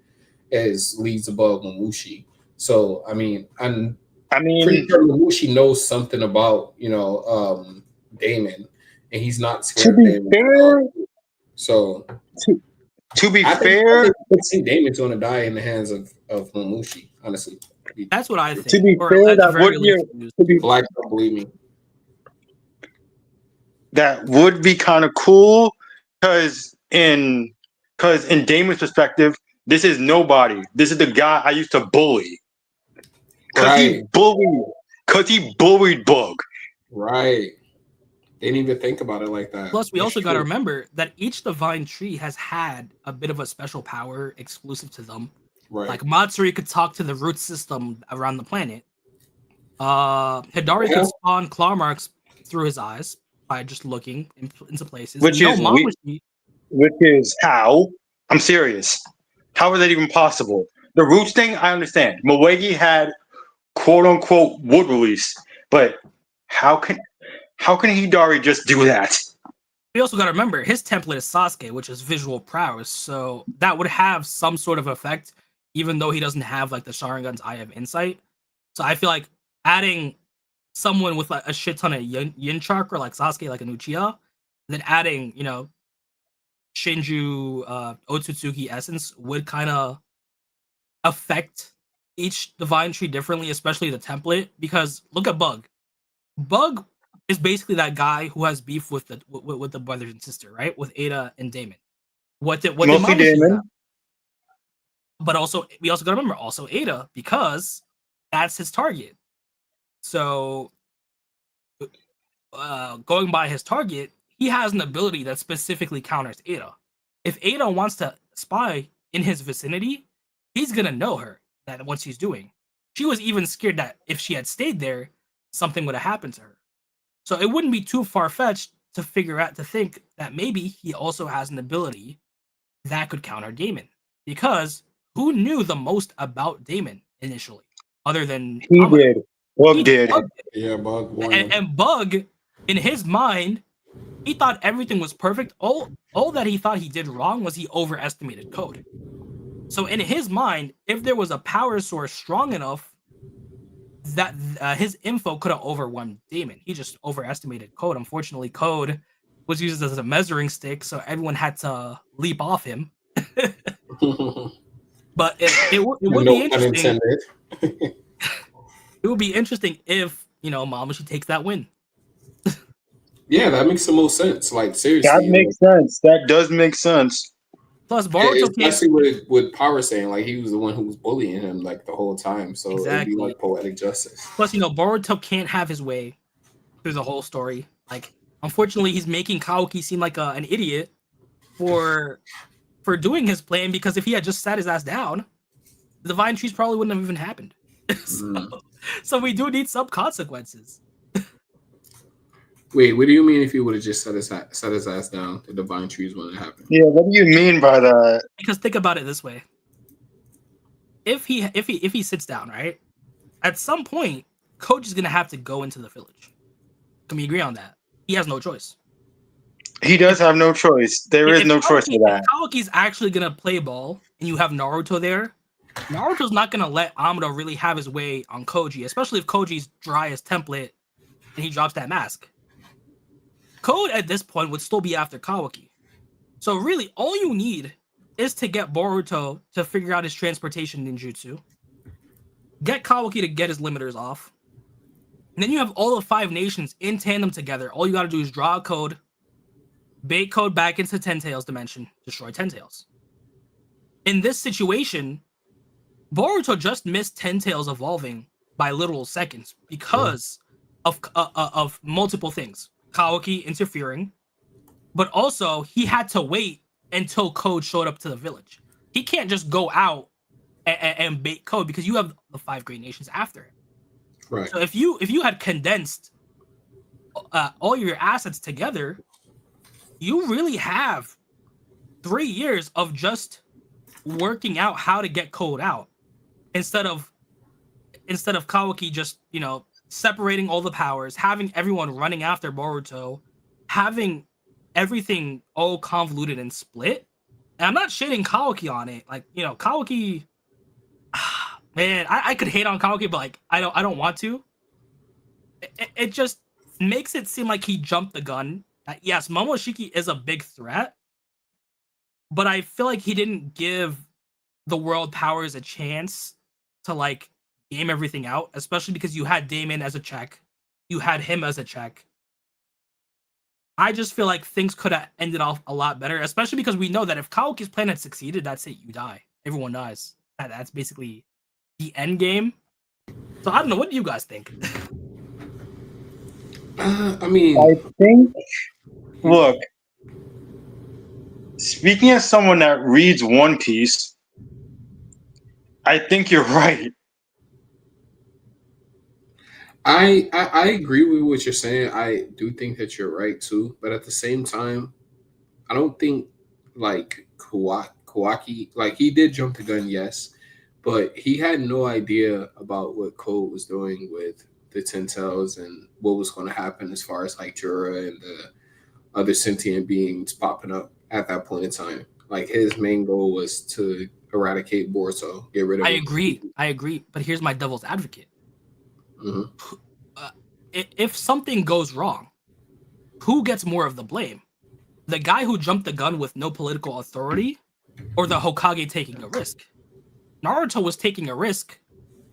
leads above Mamushi. So I mean, pretty sure Mamushi knows something about Damon, and he's not scared of Damon. Fair, so to be fair, I think Damon's going to die in the hands of Mamushi. Honestly, that's what I think. To be fair, Black, don't believe me. That would be kind of cool, because in Damon's perspective, this is nobody. This is the guy I used to bully. Because he bullied Bug. Right. They didn't even think about it like that. Plus, we also got to remember that each divine tree has had a bit of a special power exclusive to them. Right. Like Matsuri could talk to the root system around the planet. Hidari could spawn claw marks through his eyes by just looking into places. Which is how? I'm serious. How is that even possible? The roots thing, I understand. Moegi had quote unquote wood release, but how can Hidari just do that? We also got to remember his template is Sasuke, which is visual prowess, so that would have some sort of effect. even though he doesn't have like the Sharingan's Eye of Insight. So I feel like adding someone with like a shit ton of yin chakra, like Sasuke, like an Uchiha, then adding, Shinju Otsutsuki essence would kind of affect each divine tree differently, especially the template. Because look at Bug. Bug is basically that guy who has beef with the brother and sister, right? With Ada and Damon. What did Mostly Mamoshi Damon. have? But also, we also gotta remember also Ada, because that's his target. So going by his target, he has an ability that specifically counters Ada. If Ada wants to spy in his vicinity, he's gonna know her, that what she's doing. She was even scared that if she had stayed there, something would have happened to her. So it wouldn't be too far-fetched to think that maybe he also has an ability that could counter Damon. Because who knew the most about Damon initially, other than He Amado? did. Bug did. Bug did. Yeah, Bug warned him. And Bug, in his mind, he thought everything was perfect. All that he thought he did wrong was he overestimated Code. So in his mind, if there was a power source strong enough that his info could have overwhelmed Damon, he just overestimated Code. Unfortunately, Code was used as a measuring stick, so everyone had to leap off him. But it would be interesting. It would be interesting if Mamoshi takes that win. Yeah, that makes the most sense. Like seriously, That makes sense. That does make sense. Plus, Boruto especially with Power saying like he was the one who was bullying him like the whole time, so it'd be like poetic justice. Plus, Boruto can't have his way through the whole story. Like, unfortunately, he's making Kawaki seem like an idiot for doing his plan, because if he had just sat his ass down, the Divine Trees probably wouldn't have even happened. So we do need some consequences. Wait, what do you mean if he would have just set his ass down, the Divine Trees wouldn't happen? Yeah, what do you mean by that? Because think about it this way: if he sits down, right, at some point, Coach is gonna have to go into the village. Can we agree on that? He has no choice. He does have no choice. There is no choice for that. If Kawaki's actually gonna play ball, and you have Naruto there, Naruto's not gonna let Amado really have his way on Koji, especially if Koji's dry as template and he drops that mask. Code at this point would still be after Kawaki. So really, all you need is to get Boruto to figure out his transportation ninjutsu, get Kawaki to get his limiters off, and then you have all the 5 nations in tandem together. All you gotta do is draw a code, bait Code back into Ten Tails dimension, destroy Ten Tails. In this situation, Boruto just missed Ten Tails evolving by literal seconds because of multiple things. Kawaki interfering, but also he had to wait until Code showed up to the village. He can't just go out and bait Code, because you have the 5 great nations after it. Right. So if you had condensed all your assets together, you really have 3 years of just working out how to get Code out, instead of Kawaki just separating all the powers, having everyone running after Boruto, having everything all convoluted and split. And I'm not shading Kawaki on it. Like, Kawaki, man, I could hate on Kawaki, but like I don't want to. It just makes it seem like he jumped the gun. Yes, Momoshiki is a big threat, but I feel like he didn't give the world powers a chance to like game everything out, especially because you had Damon as a check, you had him as a check. I just feel like things could have ended off a lot better, especially because we know that if Kawaki's plan had succeeded, that's it, you die. Everyone dies. That's basically the end game. So I don't know, what do you guys think? I think, look, speaking as someone that reads One Piece, I think you're right. I agree with what you're saying. I do think that you're right too, but at the same time, I don't think like Kawaki, like he did jump the gun, yes, but he had no idea about what Code was doing with the Ten Tails and what was going to happen as far as like Jura and the other sentient beings popping up at that point in time. Like his main goal was to eradicate Boruto, get rid of him. I agree. But here's my devil's advocate. Mhm. If something goes wrong, who gets more of the blame? The guy who jumped the gun with no political authority, or the Hokage taking a risk? Naruto was taking a risk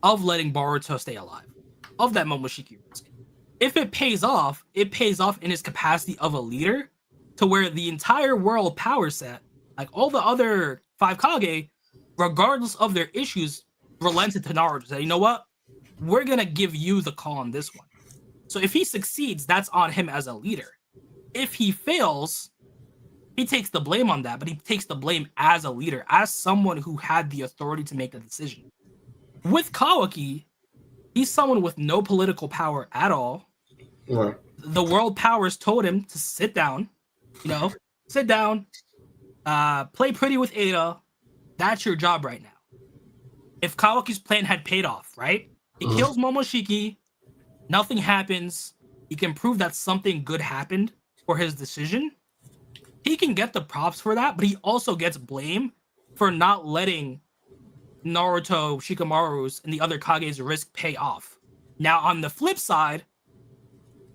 of letting Boruto stay alive, of that Momoshiki risk. If it pays off in his capacity of a leader, to where the entire world power set, like all the other 5 Kage, regardless of their issues, relented to Naruto. Said, you know what? We're gonna give you the call on this one. So if he succeeds, that's on him as a leader. If he fails, he takes the blame on that, but he takes the blame as a leader, as someone who had the authority to make the decision. With Kawaki, he's someone with no political power at all. Right. The world powers told him to sit down, sit down, play pretty with Ada. That's your job right now. If Kawaki's plan had paid off, right? He kills Momoshiki, nothing happens. He can prove that something good happened for his decision. He can get the props for that, but he also gets blame for not letting Naruto, Shikamaru's, and the other Kage's risk pay off. Now, on the flip side,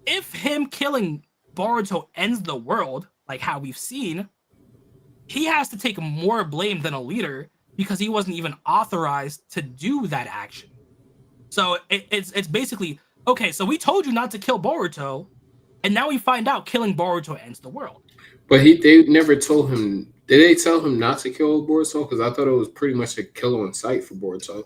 if him killing Boruto ends the world, like how we've seen, he has to take more blame than a leader because he wasn't even authorized to do that action. So it's basically, okay, so we told you not to kill Boruto, and now we find out killing Boruto ends the world. But they never told him. Did they tell him not to kill Boruto? Because I thought it was pretty much a kill on sight for Boruto.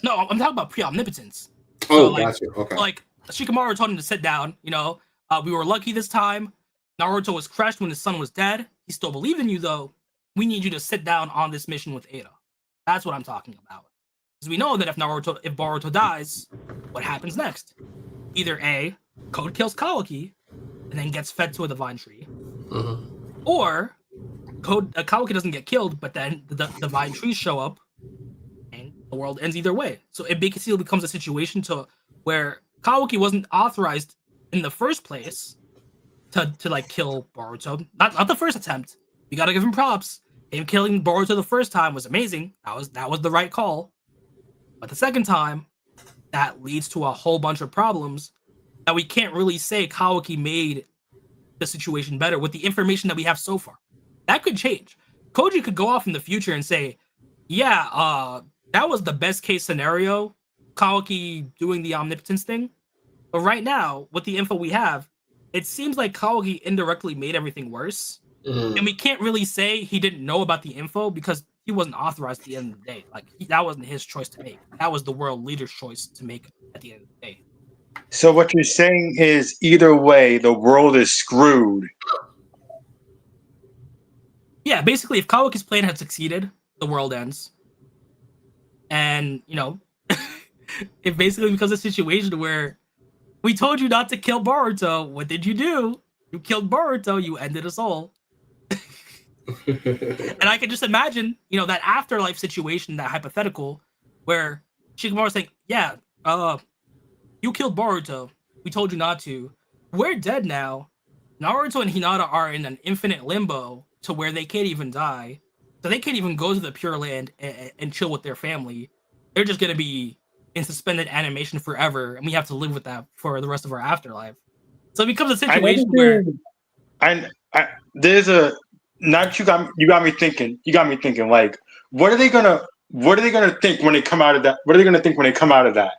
No, I'm talking about pre-omnipotence. Oh, gotcha. Okay. Like Shikamaru told him to sit down. We were lucky this time. Naruto was crushed when his son was dead. He still believed in you, though. We need you to sit down on this mission with Ada. That's what I'm talking about. Because we know that if Boruto dies, what happens next? Either A, Code kills Kawaki, and then gets fed to a divine tree, or Kawaki doesn't get killed, but then the divine trees show up, and the world ends either way. So it basically becomes a situation to where Kawaki wasn't authorized in the first place to like kill Boruto. Not the first attempt. We gotta give him props. Him killing Boruto the first time was amazing. That was the right call. But the second time, that leads to a whole bunch of problems that we can't really say Kawaki made the situation better with the information that we have so far. That could change. Koji could go off in the future and say, yeah, that was the best case scenario, Kawaki doing the omnipotence thing. But right now, with the info we have, it seems like Kawaki indirectly made everything worse. And we can't really say he didn't know about the info because he wasn't authorized at the end of the day. That wasn't his choice to make. That was the world leader's choice to make at the end of the day. So what you're saying is either way, the world is screwed. Yeah, basically, if Kawaki's plan had succeeded, the world ends. And, it basically becomes a situation where we told you not to kill Boruto. What did you do? You killed Boruto. You ended us all. And I can just imagine, that afterlife situation, that hypothetical, where Shikamaru's saying, yeah, you killed Boruto. We told you not to. We're dead now. Naruto and Hinata are in an infinite limbo to where they can't even die. So they can't even go to the Pure Land and chill with their family. They're just going to be in suspended animation forever, and we have to live with that for the rest of our afterlife. So it becomes a situation where... You got me thinking. Like, what are they gonna think when they come out of that? What are they gonna think when they come out of that?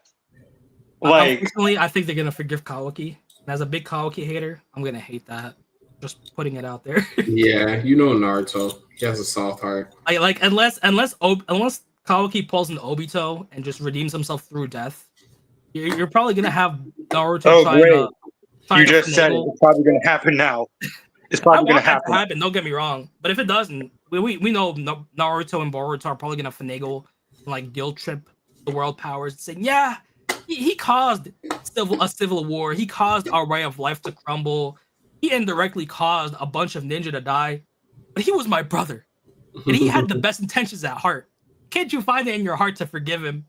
Like, personally, I think they're gonna forgive Kawaki. And as a big Kawaki hater, I'm gonna hate that. Just putting it out there. Yeah, Naruto. He has a soft heart. Unless Kawaki pulls an Obito and just redeems himself through death, you're probably gonna have Naruto you just said it's probably gonna happen now. It's probably going to happen. Don't get me wrong, but if it doesn't, we know Naruto and Boruto are probably going to finagle, like guilt trip the world powers, saying, "Yeah, he caused a civil war. He caused our way of life to crumble. He indirectly caused a bunch of ninja to die, but he was my brother, and he had the best intentions at heart. Can't you find it in your heart to forgive him?"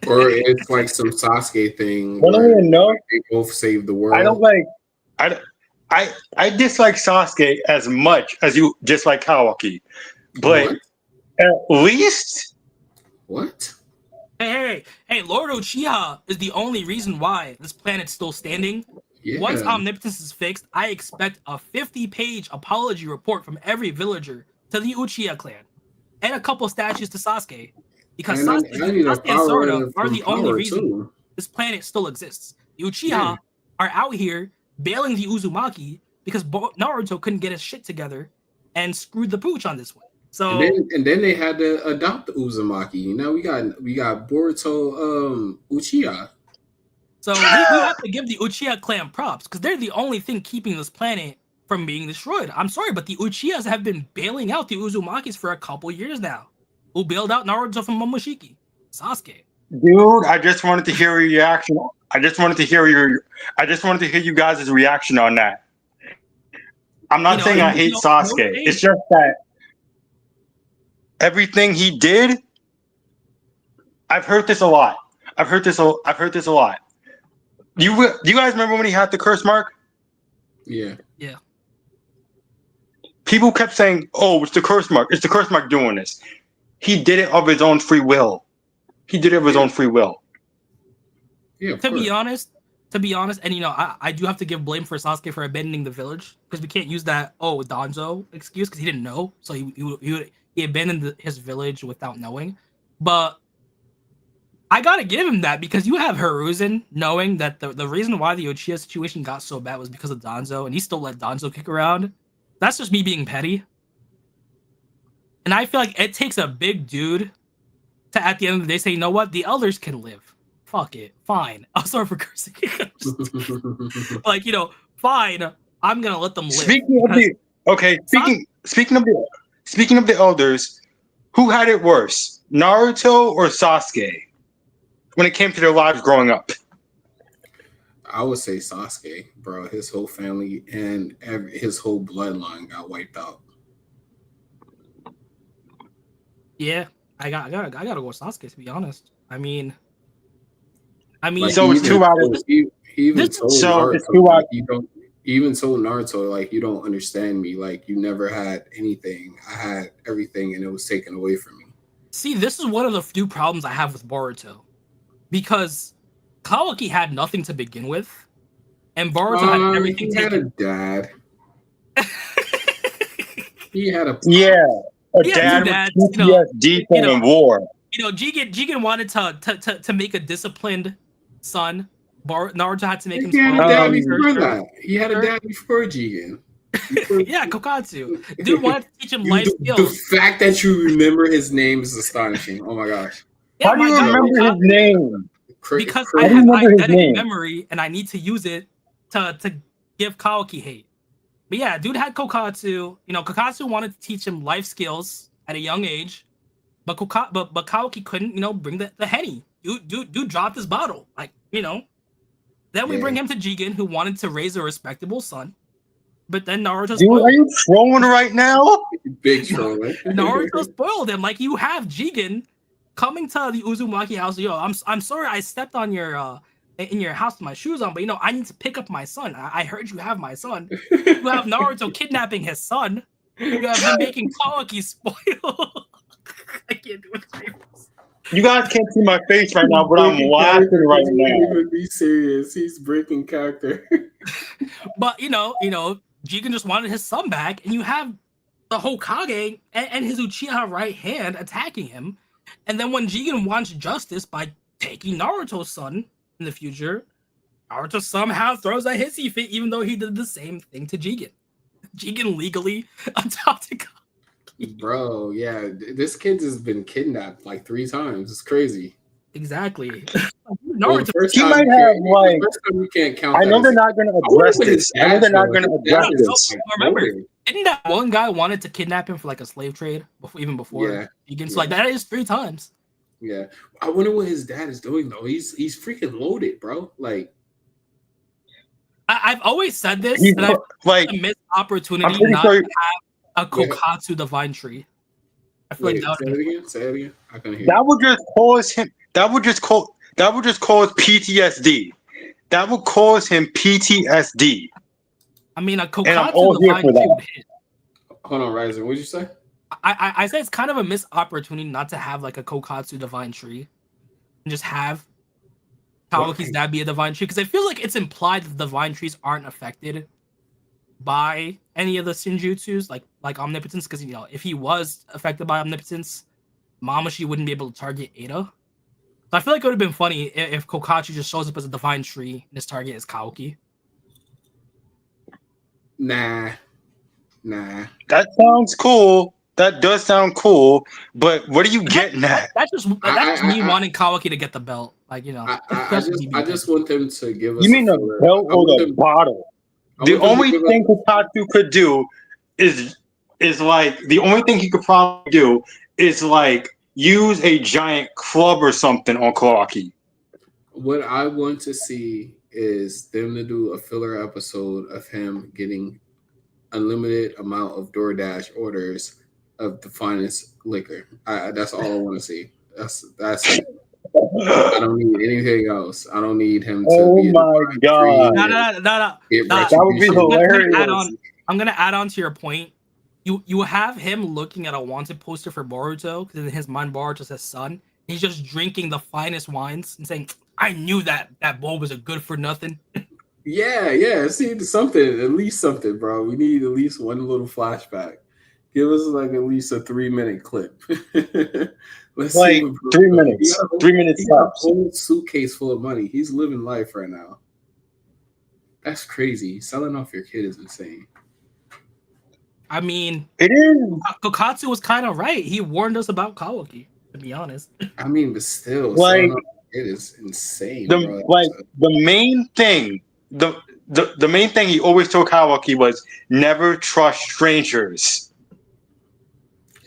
Or it's like some Sasuke thing. I don't even know. They both saved the world. I dislike Sasuke as much as you dislike Kawaki. but What? at least Hey, Lord Uchiha is the only reason why this planet's still standing. Yeah. Once omnipotence is fixed, I expect a 50-page apology report from every villager to the Uchiha clan, and a couple statues to Sasuke, because And I need a Sasuke and power Sarada are from the only power reason too. this planet still exists. The Uchiha Yeah. are out here bailing the Uzumaki because Naruto couldn't get his shit together and screwed the pooch on this one. So And then they had to adopt the Uzumaki. You know, we got Boruto Uchiha. So we have to give the Uchiha clan props because they're the only thing keeping this planet from being destroyed. I'm sorry, but the Uchihas have been bailing out the Uzumakis for a couple years now. Who bailed out Naruto from Momoshiki? Sasuke. dude, I just wanted to hear your reaction. I just wanted to hear you guys' reaction on that. I'm not saying I hate Sasuke. It's just that everything he did, I've heard this a lot. I've heard this a lot. Do you guys remember when he had the curse mark? Yeah. People kept saying, "Oh, it's the curse mark. It's the curse mark doing this." He did it of his own free will. Yeah, To be honest, and I do have to give blame for Sasuke for abandoning the village because we can't use that Danzo excuse because he didn't know, so he abandoned his village without knowing. But I gotta give him that because you have Hiruzen knowing that the reason why the Uchiha situation got so bad was because of Danzo, and he still let Danzo kick around. That's just me being petty. And I feel like it takes a big dude to, at the end of the day, say, you know what? The elders can live. Fuck it. Fine. I'm sorry for cursing. Like, fine. I'm gonna let them live. Speaking of the elders, who had it worse, Naruto or Sasuke, when it came to their lives growing up? I would say Sasuke, bro. His whole family and his whole bloodline got wiped out. Yeah, I gotta go with Sasuke, to be honest. I mean, Like, so it's 2 out of. He even told So it's Naruto, 2 out. like, you don't. He even told Naruto, like, you don't understand me. Like, you never had anything. I had everything, and it was taken away from me. See, this is one of the few problems I have with Boruto, because Kawaki had nothing to begin with, and Boruto had everything He had a taken. dad. He had a A dad with PTSD from war. Jigen wanted to make a disciplined son. Naruto had to make him. He had a dad before that. He had a dad before Jigen. Yeah, Kokatsu. Dude wanted to teach him life skills. The fact that you remember his name is astonishing. Oh my gosh. Yeah, How do you remember his name? Because I have eidetic memory and I need to use it to give Kawaki hate. But yeah, dude had Kokatsu. Kokatsu wanted to teach him life skills at a young age, but Kawaki couldn't, bring the henny. Dude dropped his bottle. Then we bring him to Jigen, who wanted to raise a respectable son. But then Naruto spoiled him. Are you trolling right now? Big trolling. Naruto spoiled him. Like, you have Jigen coming to the Uzumaki house. Yo, I'm sorry I stepped on your in your house with my shoes on, but I need to pick up my son. I heard you have my son. You have Naruto kidnapping his son. You have him making Kawaki spoil. I can't do it. You guys can't see my face right now, but I'm laughing right now. Be serious. He's breaking character. But Jigen just wanted his son back, and you have the Hokage and his Uchiha right hand attacking him. And then when Jigen wants justice by taking Naruto's son in the future, Naruto somehow throws a hissy fit, even though he did the same thing to Jigen. Jigen legally adopted Kawaki. Bro, yeah, this kid has been kidnapped like 3 times. It's crazy. Exactly. Naruto, he might have like. You can't count. I know they're not going to address this. I know they're not going to address this. Remember, didn't that one guy wanted to kidnap him for like a slave trade even before? Yeah. So like that is 3 times. Yeah, I wonder what his dad is doing though. He's freaking loaded, bro. Like, I've always said this, and I've like a missed opportunity not to have a Kokatsu divine tree. I feel like say it again. I couldn't hear. That would just cause him. That would just cause PTSD. That would cause him PTSD. I mean, a Kokatsu divine tree would hit. Hold on, Ryzen. What'd you say? I say it's kind of a missed opportunity not to have like a Kokatsu divine tree and just have Kawaki's dad be a divine tree, because I feel like it's implied that the divine trees aren't affected by any of the Shinjutsus, like omnipotence, because if he was affected by omnipotence, Mamashi wouldn't be able to target Ada. So I feel like it would have been funny if Kokatsu just shows up as a divine tree and his target is Kawaki. Nah. That sounds cool. That does sound cool, but what are you getting at? That's just me wanting Kawaki to get the belt. Like, I just want them to give us. You mean the belt or the bottle? The only thing Kokatsu could do is like the only thing he could probably do is like use a giant club or something on Kawaki. What I want to see is them to do a filler episode of him getting unlimited amount of DoorDash orders of the finest liquor. That's all I want to see. That's it. I don't need anything else. I don't need him to. Oh my god! No. That would be hilarious. I'm gonna add on to your point. You have him looking at a wanted poster for Boruto, because in his mind Boruto's his son. He's just drinking the finest wines and saying, "I knew that boy was a good for nothing." Yeah. See, something, at least something, bro. We need at least one little flashback. Give us like at least a 3-minute clip. Let's like see 3 minutes. 3 minutes. He got a whole suitcase full of money. He's living life right now. That's crazy. Selling off your kid is insane. I mean, it is. Kokatsu was kind of right. He warned us about Kawaki, to be honest. I mean, but still, like it is insane. The main thing, the main thing he always told Kawaki was never trust strangers.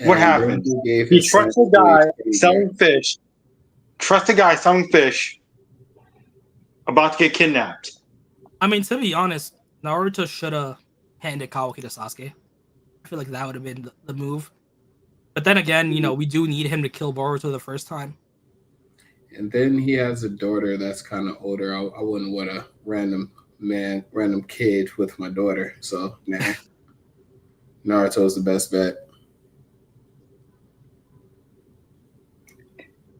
And what happened? He trusts a guy selling fish. Trust a guy selling fish. About to get kidnapped. I mean, to be honest, Naruto should have handed Kawaki to Sasuke. I feel like that would have been the move. But then again, we do need him to kill Boruto the first time. And then he has a daughter that's kind of older. I wouldn't want a random kid with my daughter. So, nah. Naruto's the best bet.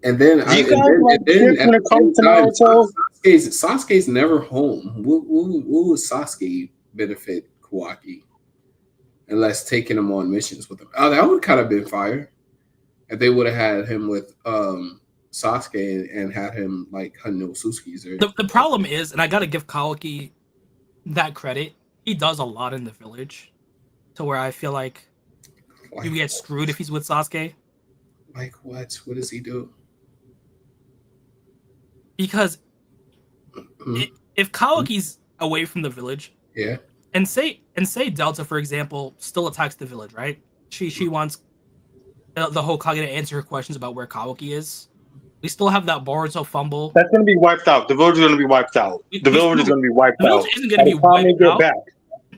And then when it comes to Naruto, Sasuke's never home. What would Sasuke benefit Kawaki? Unless taking him on missions with him. Oh, that would kind of been fire. If they would have had him with Sasuke and had him like hunting Otsutsuki's. The problem is, and I gotta give Kawaki that credit, he does a lot in the village. To where I feel like you get screwed if he's with Sasuke. Like what? What does he do? Because if Kawaki's away from the village, yeah, and say Delta, for example, still attacks the village, right? She wants the Hokage to answer her questions about where Kawaki is. We still have that Boruto fumble. That's going to be wiped out. The village is going to be wiped out. The village is going to be wiped out. Isn't going to be wiped out.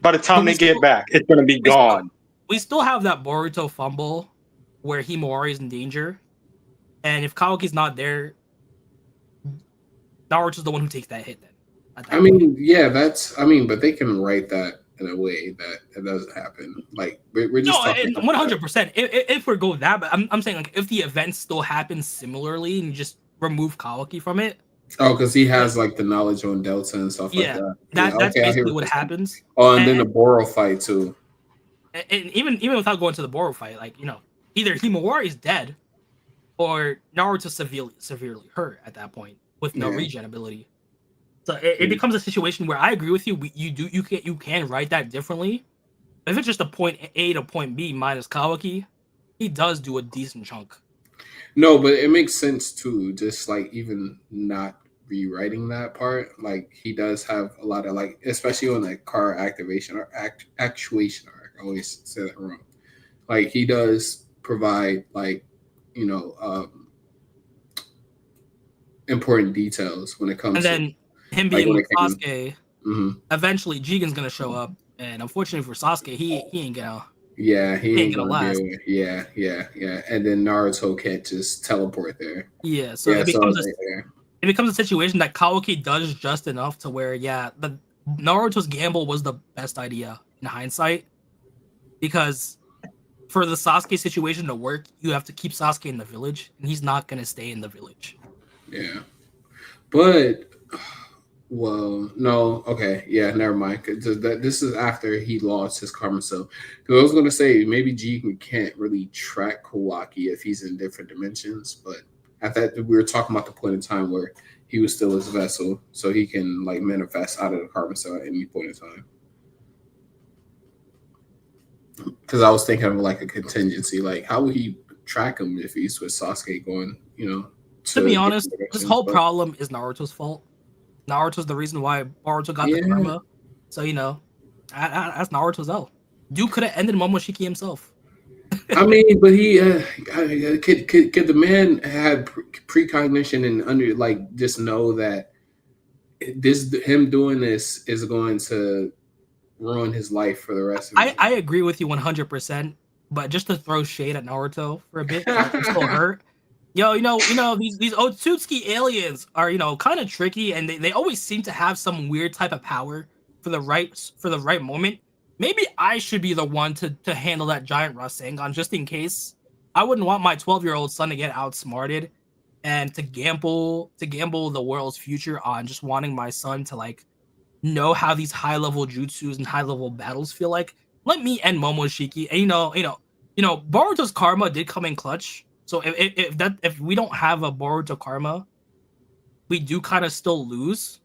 By the time they get back, it's going to be gone. We still have that Boruto fumble where Himawari is in danger, and if Kawaki's not there, Naruto's the one who takes that hit. Then, but they can write that in a way that it doesn't happen. Like we're just 100%. If we go that, but I'm saying like if the events still happen similarly and you just remove Kawaki from it. Oh, because he has like the knowledge on Delta and stuff like that. That's basically what happens. Oh, and then the Boro fight too. And even without going to the Boro fight, like either Himawari is dead, or Naruto's severely hurt at that point with no regen ability. So it becomes a situation where I agree with you. You can write that differently. If it's just a point A to point B minus Kawaki, he does do a decent chunk. No, but it makes sense too. Just like even not rewriting that part, like he does have a lot of like, especially on the car activation or actuation arc. I always say that wrong. Like he does provide like important details when it comes. And then him being with Sasuke, eventually Jigen's gonna show up, and unfortunately for Sasuke, he ain't gonna. Yeah, he ain't gonna last. Yeah. And then Naruto can't just teleport there. Yeah, so it becomes a situation that Kawaki does just enough to where the Naruto's gamble was the best idea in hindsight, because for the Sasuke situation to work, you have to keep Sasuke in the village, and he's not gonna stay in the village. Yeah, but well, no, okay, yeah, never mind. 'Cause this is after he lost his karma cell. Because I was gonna say maybe Jigen can't really track Kawaki if he's in different dimensions, but at that we were talking about the point in time where he was still his vessel, so he can like manifest out of the karma cell at any point in time. Because I was thinking of like a contingency, like how would he track him if he's with Sasuke going, To be honest, different this directions, whole but- problem is Naruto's fault. Naruto's the reason why Boruto got the Yeah. karma. So that's Naruto's L. Dude could have ended Momoshiki himself. I mean, but he could the man have precognition and under like just know that him doing this is going to ruin his life for the rest of his I agree with you 100%, but just to throw shade at Naruto for a bit, 'cause I'm still hurt. Yo, these Otsutsuki aliens are kind of tricky, and they always seem to have some weird type of power for the right moment. Maybe I should be the one to handle that giant Rasengan just in case. I wouldn't want my 12-year-old son to get outsmarted and to gamble the world's future on just wanting my son to like know how these high level jutsus and high level battles feel like. Let me end Momoshiki. And Boruto's karma did come in clutch. So if we don't have a Boruto karma, we do kind of still lose.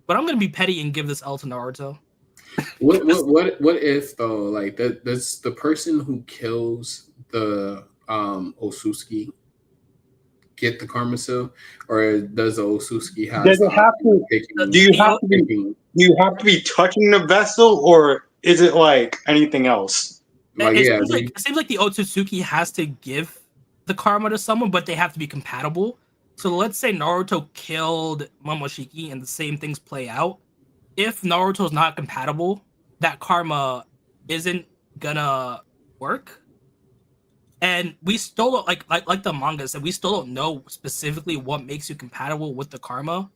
But I'm gonna be petty and give this L to Naruto. What if though, like that's the person who kills the Otsutsuki get the karma cell, or does the Otsutsuki have? Does it have to? Do you have to be touching the vessel, or is it like anything else? It seems like the Otsutsuki has to give the karma to someone, but they have to be compatible. So let's say Naruto killed Momoshiki and the same things play out. If Naruto's not compatible, that karma isn't gonna work. And we still don't like the manga said, we still don't know specifically what makes you compatible with the karma.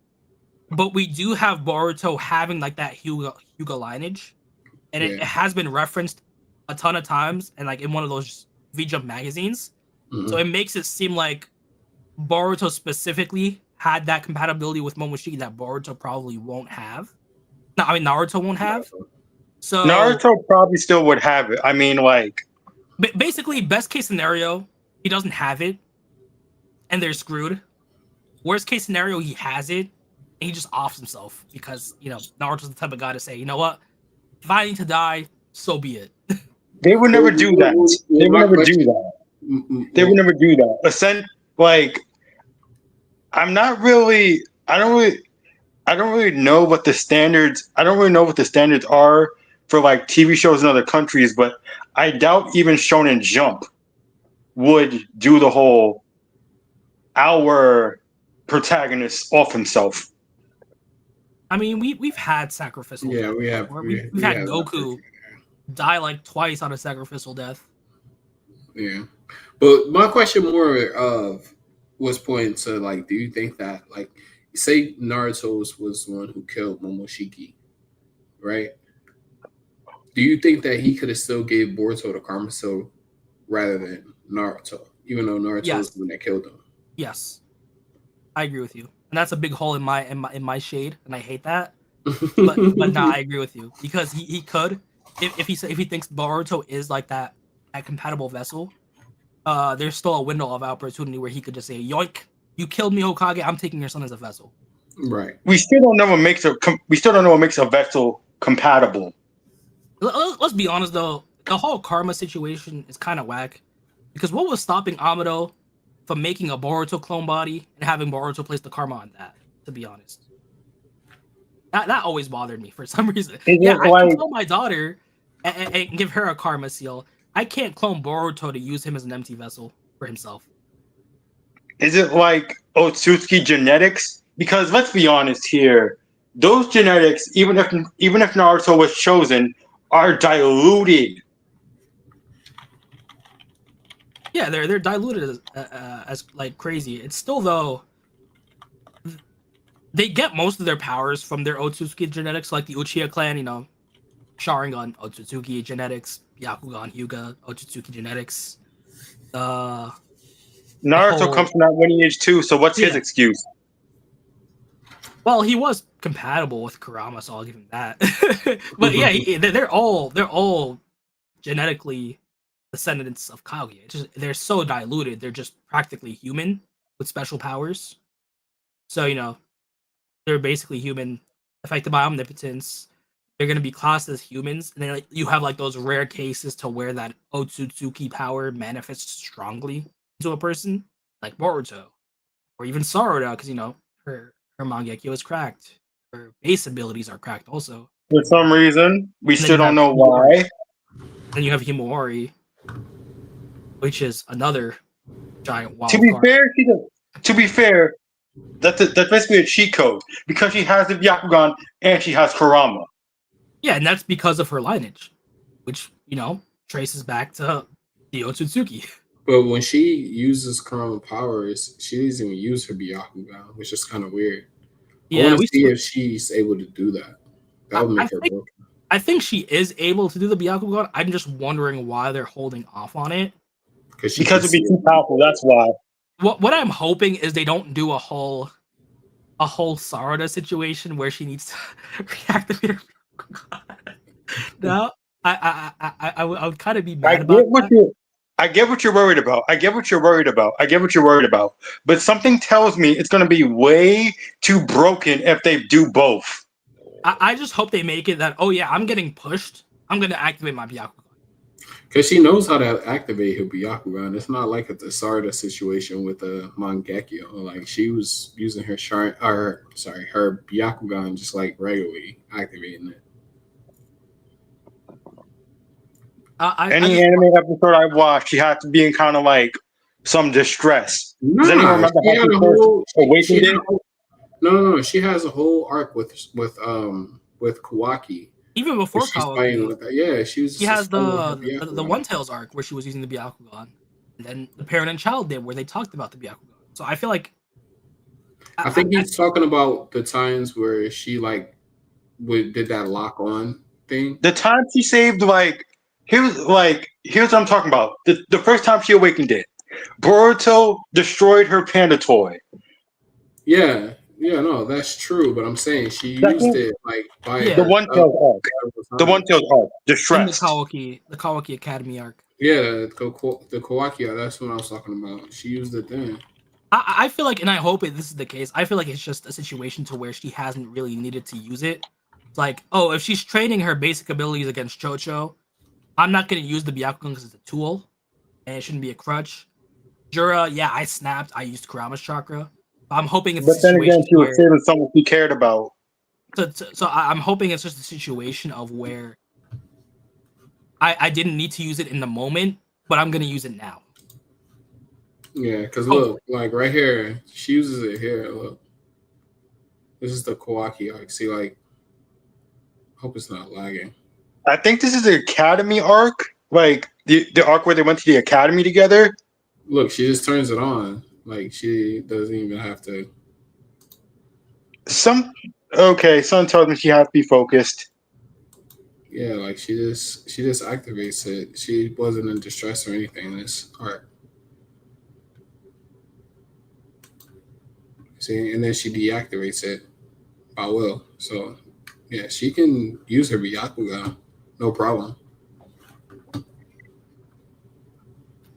But we do have Boruto having like that Hyuga lineage. And it has been referenced a ton of times and like in one of those V-Jump magazines. Mm-hmm. So it makes it seem like Boruto specifically had that compatibility with Momoshiki that Boruto probably won't have. No, I mean Naruto won't have. So Naruto probably still would have it. I mean, like basically, best case scenario, he doesn't have it, and they're screwed. Worst case scenario, he has it, and he just offs himself because Naruto's the type of guy to say, you know what, if I need to die, so be it. They would never do that. They would never do that. They would never do that. I don't really know what the standards. I don't really know what the standards are for like TV shows in other countries, but I doubt even Shonen Jump would do the whole our protagonist off himself. I mean, we've had sacrificial. Yeah, death we have. We've had Goku die like twice on a sacrificial death. Yeah, but my question more was pointing to like, do you think that like, say Naruto was the one who killed Momoshiki, right? Do you think that he could have still gave Boruto the karma cell rather than Naruto, even though Naruto was the one that killed him? Yes, I agree with you, and that's a big hole in my shade, and I hate that. But no, I agree with you because he could if he thinks Boruto is like that compatible vessel. There's still a window of opportunity where he could just say, "Yoink, you killed me, Hokage. I'm taking your son as a vessel." Right. We still don't know what makes a vessel compatible. Let's be honest though, the whole karma situation is kind of whack. Because what was stopping Amado from making a Boruto clone body and having Boruto place the karma on that? To be honest, that always bothered me for some reason. I can clone my daughter and give her a karma seal. I can't clone Boruto to use him as an empty vessel for himself. Is it like Otsutsuki genetics? Because let's be honest here, those genetics, even if Naruto was chosen, are diluted. Yeah, they're diluted as like crazy. It's still though they get most of their powers from their Otsutsuki genetics, like the Uchiha clan. Sharingan Otsutsuki genetics, Byakugan Hyuga Otsutsuki genetics. The Naruto whole comes from that lineage too, so what's his Yeah. excuse? Well, he was compatible with Kurama, so I'll give him that. But yeah, they're all genetically descendants of Kaguya. It's just they're so diluted; they're just practically human with special powers. So they're basically human, affected by omnipotence. They're gonna be classed as humans, and then you have like those rare cases to where that Otsutsuki power manifests strongly into a person, like Boruto, or even Sarada, because her Mangekyo is cracked. Her base abilities are cracked also. For some reason, we And then still you don't have know Himawari. why. Then you have Himawari, which is another giant To wild be card. fair, to be fair, that's basically a cheat code because she has the Byakugan and she has Kurama. Yeah, and that's because of her lineage, which traces back to the Otsutsuki. But when she uses Kurama powers, she doesn't even use her Byakugan, which is kind of weird. I Yeah, want to see if she's able to do that. That would I make her think broken. I think she is able to do the Byakugan. I'm just wondering why they're holding off on it. Because Because it'd be too powerful, that's why. What I'm hoping is they don't do a whole Sarada situation where she needs to reactivate her Byakugan. No, I would kind of be mad about that. I get what you're worried about. I get what you're worried about. I get what you're worried about. But something tells me it's going to be way too broken if they do both. I just hope they make it that, oh yeah, I'm getting pushed. I'm going to activate my Byakugan. Because she knows how to activate her Byakugan. It's not like a Sarda situation with a Mangekyo. Like she was using her her Byakugan just like regularly activating it. Any anime episode I watched, she had to be in kind of like some distress. Does anyone remember how she first awakened it? No. She has a whole arc with Kawaki. Even before she's fighting with that. Yeah, she has the One Tails arc where she was using the Byakugan, and then the parent and child did where they talked about the Byakugan. So I feel like I think he's talking about the times where she did that lock on thing. The time she saved here's what I'm talking about. The first time she awakened it, Boruto destroyed her panda toy. Yeah, no, that's true. But I'm saying she used it by the One Tails arc. The One Tails arc, distressed. The Kawaki Academy arc. Yeah, the Kawaki. That's what I was talking about. She used it then. I feel like, and I hope this is the case. I feel like it's just a situation to where she hasn't really needed to use it. It's like, oh, if she's training her basic abilities against Chocho, I'm not going to use the Byakugan because it's a tool, and it shouldn't be a crutch. Jura, yeah, I snapped. I used Kurama's Chakra. I'm hoping it's but then again, she was saving someone she cared about. So I'm hoping it's just a situation of where I didn't need to use it in the moment, but I'm going to use it now. Yeah, because look, right here, she uses it here. Look, this is the Kawaki arc. See, hope it's not lagging. I think this is the Academy arc, the arc where they went to the Academy together. Look, she just turns it on. She doesn't even have to. Someone tells me she has to be focused. Yeah, she just activates it. She wasn't in distress or anything in this arc. See, and then she deactivates it by will. So, yeah, she can use her Byakugan, no problem.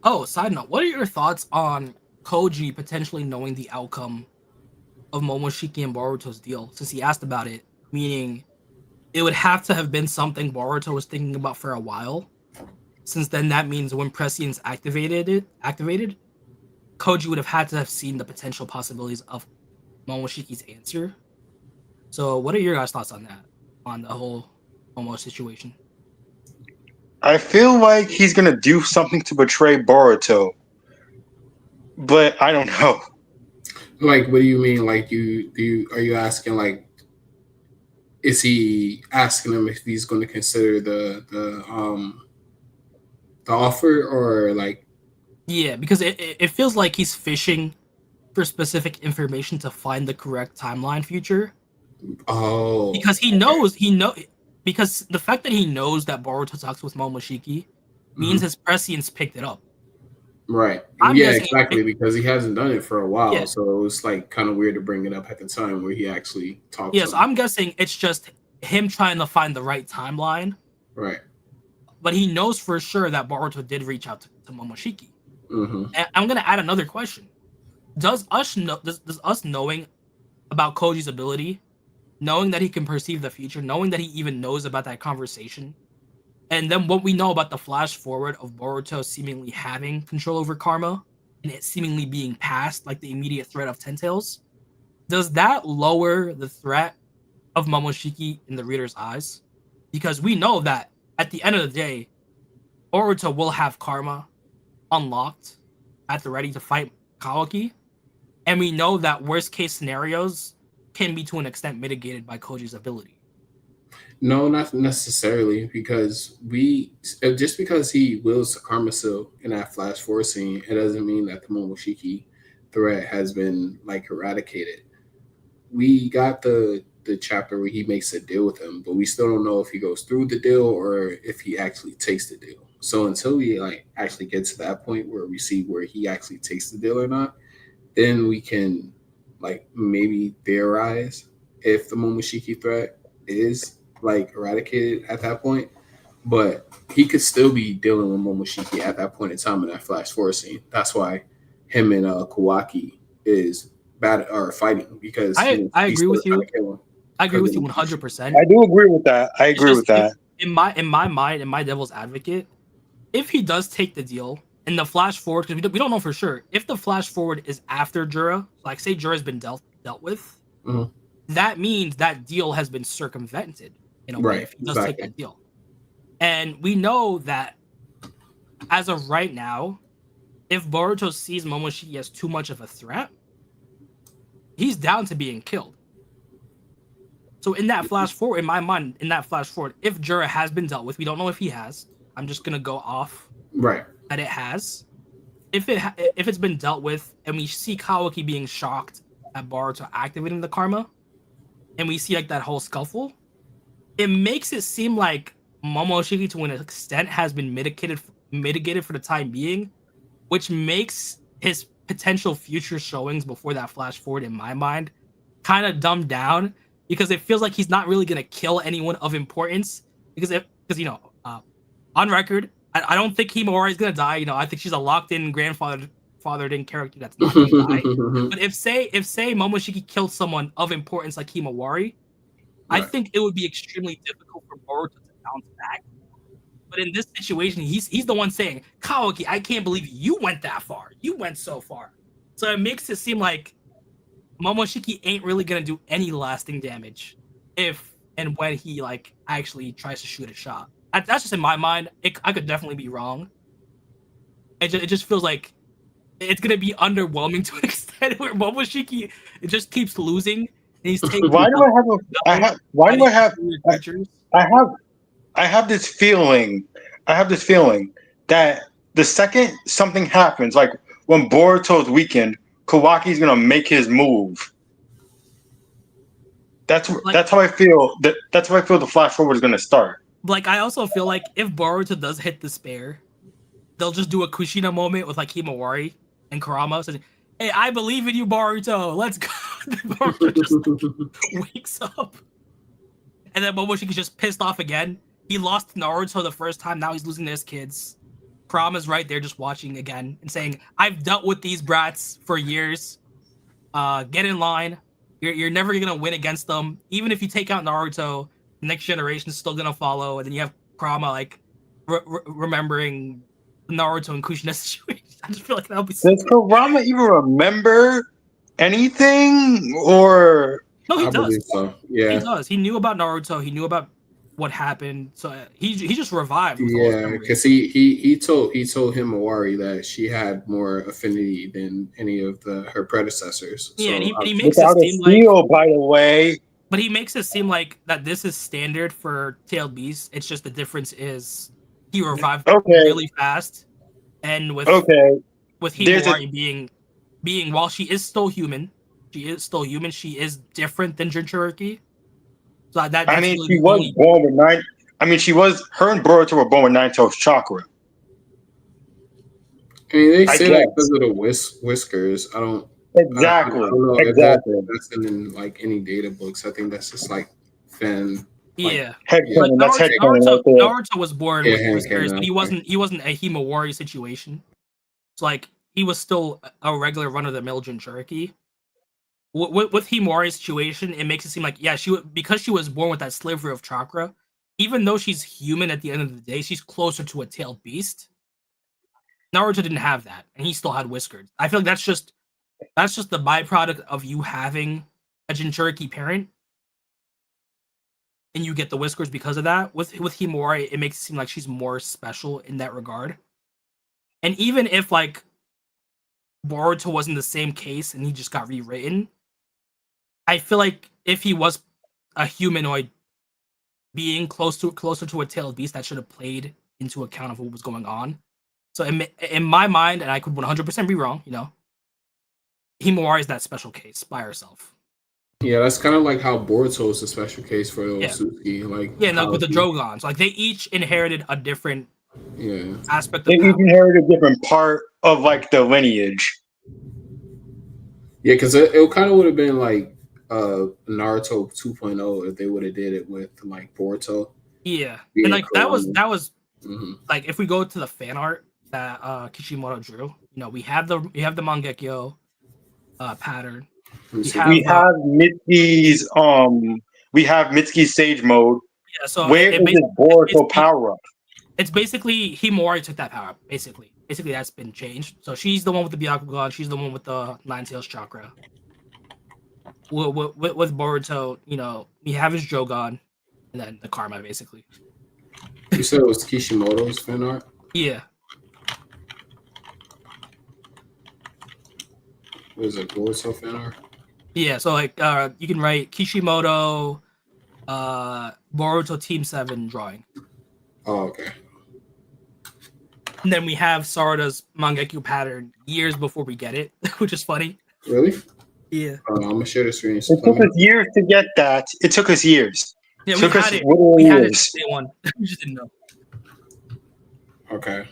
Oh, side note, what are your thoughts on Koji potentially knowing the outcome of Momoshiki and Boruto's deal? Since he asked about it, meaning it would have to have been something Boruto was thinking about for a while. Since then, that means when Prescience activated, Koji would have had to have seen the potential possibilities of Momoshiki's answer. So, what are your guys' thoughts on that? On the whole Momo situation? I feel like he's gonna do something to betray Boruto, but I don't know. What do you mean? Are you asking is he asking him if he's going to consider the offer or Yeah, because it feels like he's fishing for specific information to find the correct timeline future. Oh, Because he because the fact that he knows that Boruto talks with Momoshiki means his prescience picked it up. Right. I'm Yeah, guessing exactly, because he hasn't done it for a while. Yeah. So it was like kind of weird to bring it up at the time where he actually talked Yes, to him. I'm guessing it's just him trying to find the right timeline. Right. But he knows for sure that Boruto did reach out to Momoshiki. Mm-hmm. And I'm gonna add another question. Does us knowing about Koji's ability, knowing that he can perceive the future, knowing that he even knows about that conversation, and then what we know about the flash forward of Boruto seemingly having control over karma and it seemingly being past like the immediate threat of Ten Tails, does that lower the threat of Momoshiki in the reader's eyes? Because we know that at the end of the day, Boruto will have karma unlocked at the ready to fight Kawaki, and we know that worst case scenarios can be to an extent mitigated by Koji's ability. No, not necessarily, because just because he wills to Karma Seal in that flash forward scene, it doesn't mean that the Momoshiki threat has been like eradicated. We got the chapter where he makes a deal with him, but we still don't know if he goes through the deal or if he actually takes the deal. So until we like actually get to that point where we see where he actually takes the deal or not, then we can like maybe theorize if the Momoshiki threat is like eradicated at that point. But he could still be dealing with Momoshiki at that point in time in that flash forward scene. That's why him and Kawaki is bad or fighting, because I agree he's still with you. trying to kill him. I agree with you 100%. I do agree with that. I agree with that. In my mind, in my devil's advocate, if he does take the deal in the flash forward, because we don't know for sure, if the flash forward is after Jura, like say Jura's been dealt with, Mhm. that means that deal has been circumvented in a way Right, if he does take exactly. that deal. And we know that as of right now, if Boruto sees Momoshiki as too much of a threat, he's down to being killed. So in that flash forward, in my mind, if Jura has been dealt with, we don't know if he has. I'm just gonna go off Right. that it has. If it's been dealt with, and we see Kawaki being shocked at Boruto activating the karma, and we see like that whole scuffle, it makes it seem like Momoshiki to an extent has been mitigated for the time being, which makes his potential future showings before that flash forward in my mind kind of dumbed down, because it feels like he's not really gonna kill anyone of importance, because on record, I don't think Himawari is gonna die. I think she's a locked-in grandfathered in character that's not gonna die. But if say Momoshiki killed someone of importance like Himawari, I Right. think it would be extremely difficult for Boruto to bounce back. But in this situation, he's the one saying, Kawaki, I can't believe you went that far. You went so far. So it makes it seem like Momoshiki ain't really gonna do any lasting damage if and when he like actually tries to shoot a shot. That's just in my mind. I could definitely be wrong. It just feels like it's gonna be underwhelming to an extent where Momoshiki it just keeps losing and he's taking. Why do I have? Why do I have? I have this feeling. I have this feeling that the second something happens, like when Boruto's weakened, Kawaki's gonna make his move. That's how I feel. That's how I feel the flash forward is gonna start. Like I also feel like if Boruto does hit despair, they'll just do a Kushina moment with like Himawari and Kurama saying, "Hey, I believe in you, Boruto. Let's go." Boruto just like, wakes up, and then Momoshiki's just pissed off again. He lost Naruto the first time. Now he's losing to his kids. Kurama's right there, just watching again and saying, "I've dealt with these brats for years. Get in line. You're never gonna win against them. Even if you take out Naruto, the next generation is still gonna follow." And then you have Kurama like remembering Naruto and Kushina situation. I just feel like that would be. Does Kurama even remember anything, or No, he I does. believe so. Yeah. He does. He knew about Naruto. He knew about what happened. So he just revived. With all his Yeah, memories. because he told Himawari that she had more affinity than any of her predecessors. Yeah, So and he makes it without a seem like. seal, by the way? But he makes it seem like that this is standard for tailed beasts. It's just the difference is he revived really fast, and with Himawari being while she is still human, she is different than Jinchuriki. So that's I mean, really she the was only. born with nine. I mean, her and Boruto were born with Nine-Tails chakra. I mean, they I say that because guess. of the whiskers. I Exactly. don't know if Exactly. that's in like any data books. I think that's just like fan, like Yeah, yeah, but Headcanon. That's Naruto, headcanon right there. Naruto was born yeah, with hand whiskers, but cannon. he wasn't a Himawari situation. It's like he was still a regular run of the mill Jinchuriki. With Himawari's situation, it makes it seem like because she was born with that sliver of chakra. Even though she's human at the end of the day, she's closer to a tailed beast. Naruto didn't have that, and he still had whiskers. I feel like that's just the byproduct of you having a Jinchuriki parent, and you get the whiskers because of that. With Himawari, it makes it seem like she's more special in that regard. And even if like Boruto wasn't the same case and he just got rewritten, I feel like if he was a humanoid being closer to a tailed beast, that should have played into account of what was going on. So in my mind, and I could 100% be wrong, Himawari is that special case by herself. Yeah, that's kind of like how Boruto is a special case for Yeah. Otsutsuki. Like Yeah, and like how with the Drogons, like they each inherited a different aspect They of each power. inherited a different part of like the lineage. Yeah, because it kind of would have been like Naruto 2.0 if they would have did it with like Boruto. Yeah, being and like that was Mhm. like if we go to the fan art that Kishimoto drew, we have the Mangekyo pattern. Let me see. We have Mitsuki's Sage Mode. Yeah, so Where is his Boruto power up? it's basically Himawari took that power up. Basically that's been changed. So she's the one with the Byakugan. She's the one with the Nine Tails chakra. With Boruto, we have his Jogan, and then the Karma, basically. You said it was Kishimoto's fan art? Yeah. Was it Boruto fan art? Yeah, so like you can write Kishimoto Boruto Team 7 drawing. Oh, okay. And then we have Sarada's Mangekyo pattern years before we get it, which is funny. Really? Yeah. I'm gonna share the screen. It took us years to get that. It took us years. Yeah, It we took had us it. literal We had it years. day one. We just didn't know. Okay.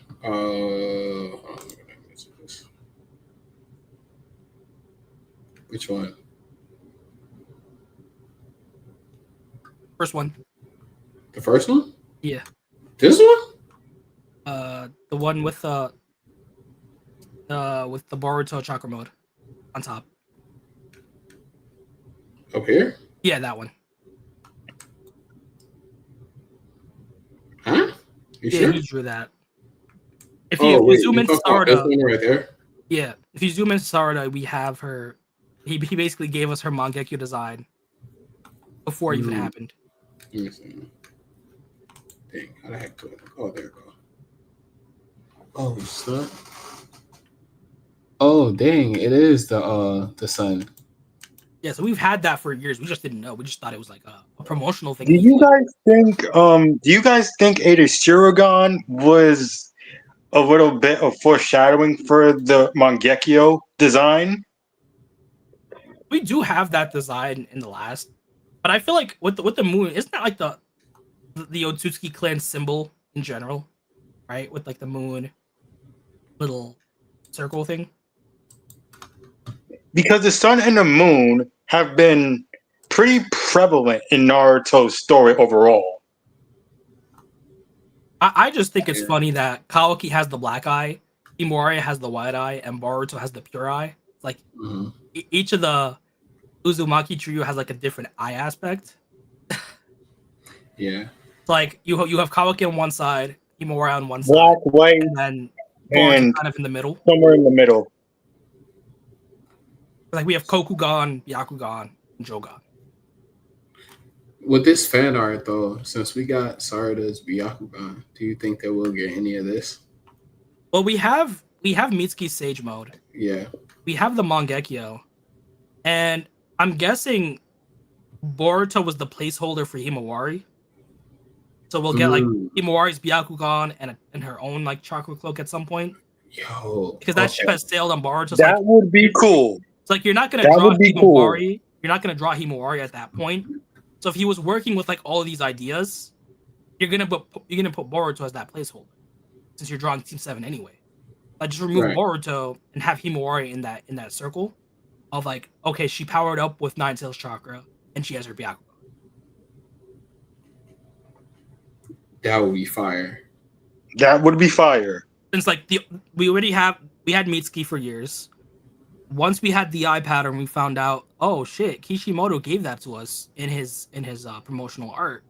Which one? First one. The first one? Yeah. This one? The one with the Boruto chakra mode on top. Up here? Yeah, that one. Huh? You Yeah, sure? he drew that. If Oh, you wait, zoom you into talking about this Sarada, one right there? yeah, if you zoom into Sarada, we have her. He basically gave us her Mangekyo design before it even happened. Let me see. Dang, how the heck do it? Oh, there it go. Oh, son. Oh, dang! It is the sun. Yeah, so we've had that for years. We just didn't know. We just thought it was like a promotional thing. Do you guys think Ada Shiragon was a little bit of foreshadowing for the Mangekyo design? We do have that design in the last, but I feel like with the moon, isn't that like the Otsutsuki clan symbol in general, right? With like the moon little circle thing. Because the sun and the moon have been pretty prevalent in Naruto's story overall. I just think it's funny that Kawaki has the black eye, Himawari has the white eye, and Boruto has the pure eye. It's like each of the Uzumaki trio has like a different eye aspect. Yeah. It's like you have Kawaki on one side, Himawari on one Black, side, white, and then Boruto and kind of in the middle. somewhere in the middle. Like we have Kokugan, Byakugan, and Jogan. With this fan art, though, since we got Sarada's Byakugan, do you think that we'll get any of this? Well, we have Mitsuki's Sage Mode. Yeah. We have the Mangekyo, and I'm guessing Boruto was the placeholder for Himawari. So we'll get like Himawari's Byakugan and her own like chakra cloak at some point. Yo, because that ship has sailed on Boruto. That would be cool. It's like you're not gonna draw Himawari. Cool. You're not gonna draw Himawari at that point. So if he was working with like all of these ideas, you're gonna put Boruto as that placeholder, since you're drawing Team 7 anyway. Like just remove Right. Boruto and have Himawari in that circle of like, okay, she powered up with Nine Tails Chakra and she has her Byakugan. That would be fire. That would be fire. Since like we had Mitsuki for years. Once we had the eye pattern, we found out, oh shit, Kishimoto gave that to us in his promotional art.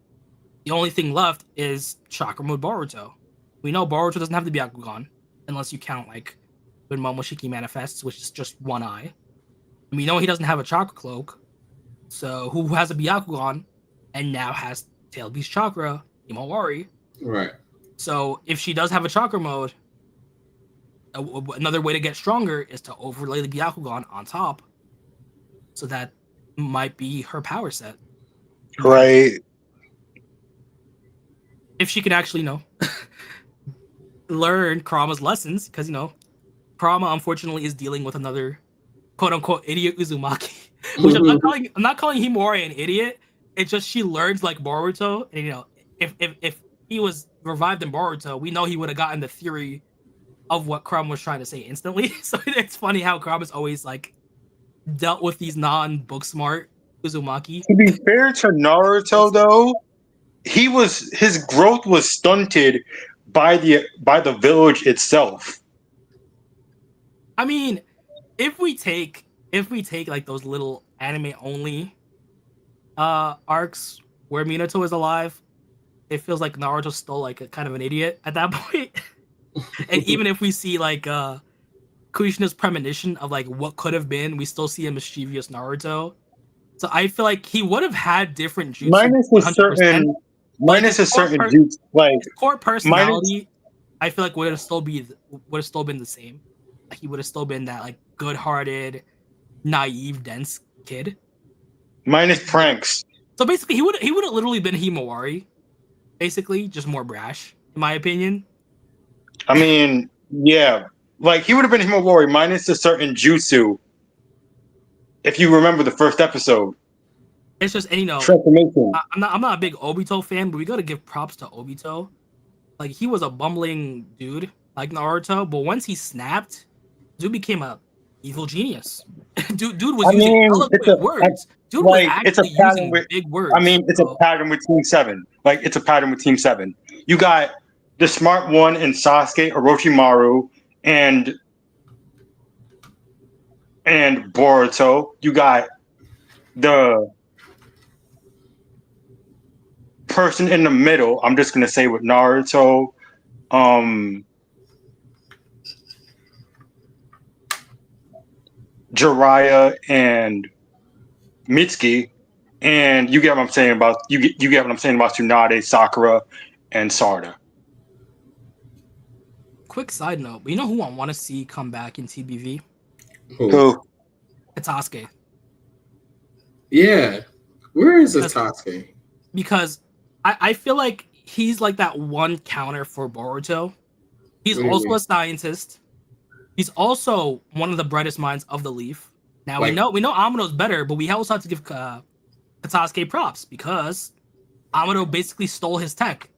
The only thing left is Chakra Mode Boruto. We know Boruto doesn't have the Byakugan, unless you count like when Momoshiki manifests, which is just one eye. And we know he doesn't have a Chakra Cloak. So who has a Byakugan and now has Tail Beast Chakra, Himawari. Right. So if she does have a Chakra Mode, another way to get stronger is to overlay the Byakugan on top. So that might be her power set. Right. If she can actually, learn Kurama's lessons, because, Kurama, unfortunately, is dealing with another quote-unquote idiot Uzumaki. Which I'm not calling Himawari an idiot. It's just she learns like Boruto. And, if he was revived in Boruto, we know he would have gotten the theory of what Kurama was trying to say instantly. So it's funny how Kurama's always like dealt with these non-book smart Uzumaki. To be fair to Naruto, though, his growth was stunted by the village itself. I mean, if we take like those little anime only arcs where Minato is alive, it feels like Naruto's still like a kind of an idiot at that point. And even if we see like Kushina's premonition of like what could have been, we still see a mischievous Naruto. So I feel like he would have had different jutsu. Minus a certain jutsu, like his core personality, I feel like would have still been the same. Like he would have still been that like good-hearted, naive, dense kid. Minus pranks. So basically, he would have literally been Himawari, basically just more brash, in my opinion. I mean, yeah, like he would have been Himawari minus a certain jutsu. If you remember the first episode, it's just, and transformation. I'm not a big Obito fan, but we gotta give props to Obito. Like he was a bumbling dude like Naruto, but once he snapped, dude became a evil genius. dude was using eloquent words. Dude was actually using big words. I mean, it's a pattern with Team 7. Like it's a pattern with Team 7. You got the smart one in Sasuke, Orochimaru, and Boruto. You got the person in the middle. I'm just gonna say with Naruto, Jiraiya and Mitsuki, and you get what I'm saying about you get what I'm saying about Tsunade, Sakura, and Sarda. Quick side note, but you know who I want to see come back in TBV? Who? Katasuke. Yeah. Where is Katasuke? Because I feel like he's like that one counter for Boruto. He's also a scientist. He's also one of the brightest minds of the Leaf. Now we know Amato's better, but we also have to give Katasuke props because Amato basically stole his tech.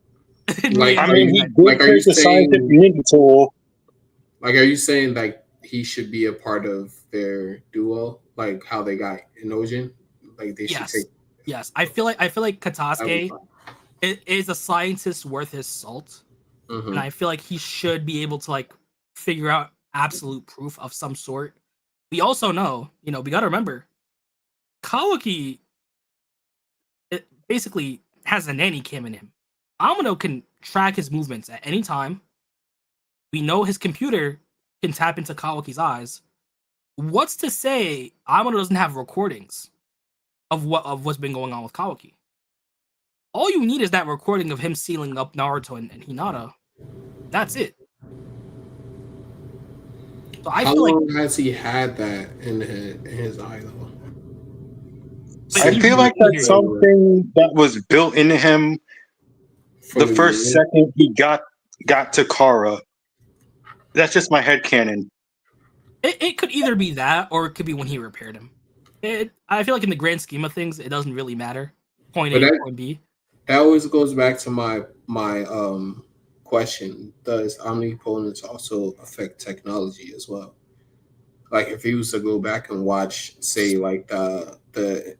Like, I mean, he did create the scientific ninja tool. Like, are you saying like he should be a part of their duo, like how they got Inojin? Like they should take. Yes, I feel like Katasuke is a scientist worth his salt, and I feel like he should be able to like figure out absolute proof of some sort. We also know, we got to remember, Kawaki basically has a nanny cam in him. Amano can track his movements at any time. We know his computer can tap into Kawaki's eyes. What's to say Amano doesn't have recordings of what's been going on with Kawaki? All you need is that recording of him sealing up Naruto and Hinata. That's it. So How long has he had that in his eye though? I feel like that's something that was built into him the first second he got to Kara. That's just my headcanon. It could either be that or it could be when he repaired him. I feel like in the grand scheme of things, it doesn't really matter. point But A, that, point B. that always goes back to my question: does omnipotence also affect technology as well? Like if you was to go back and watch, say, like the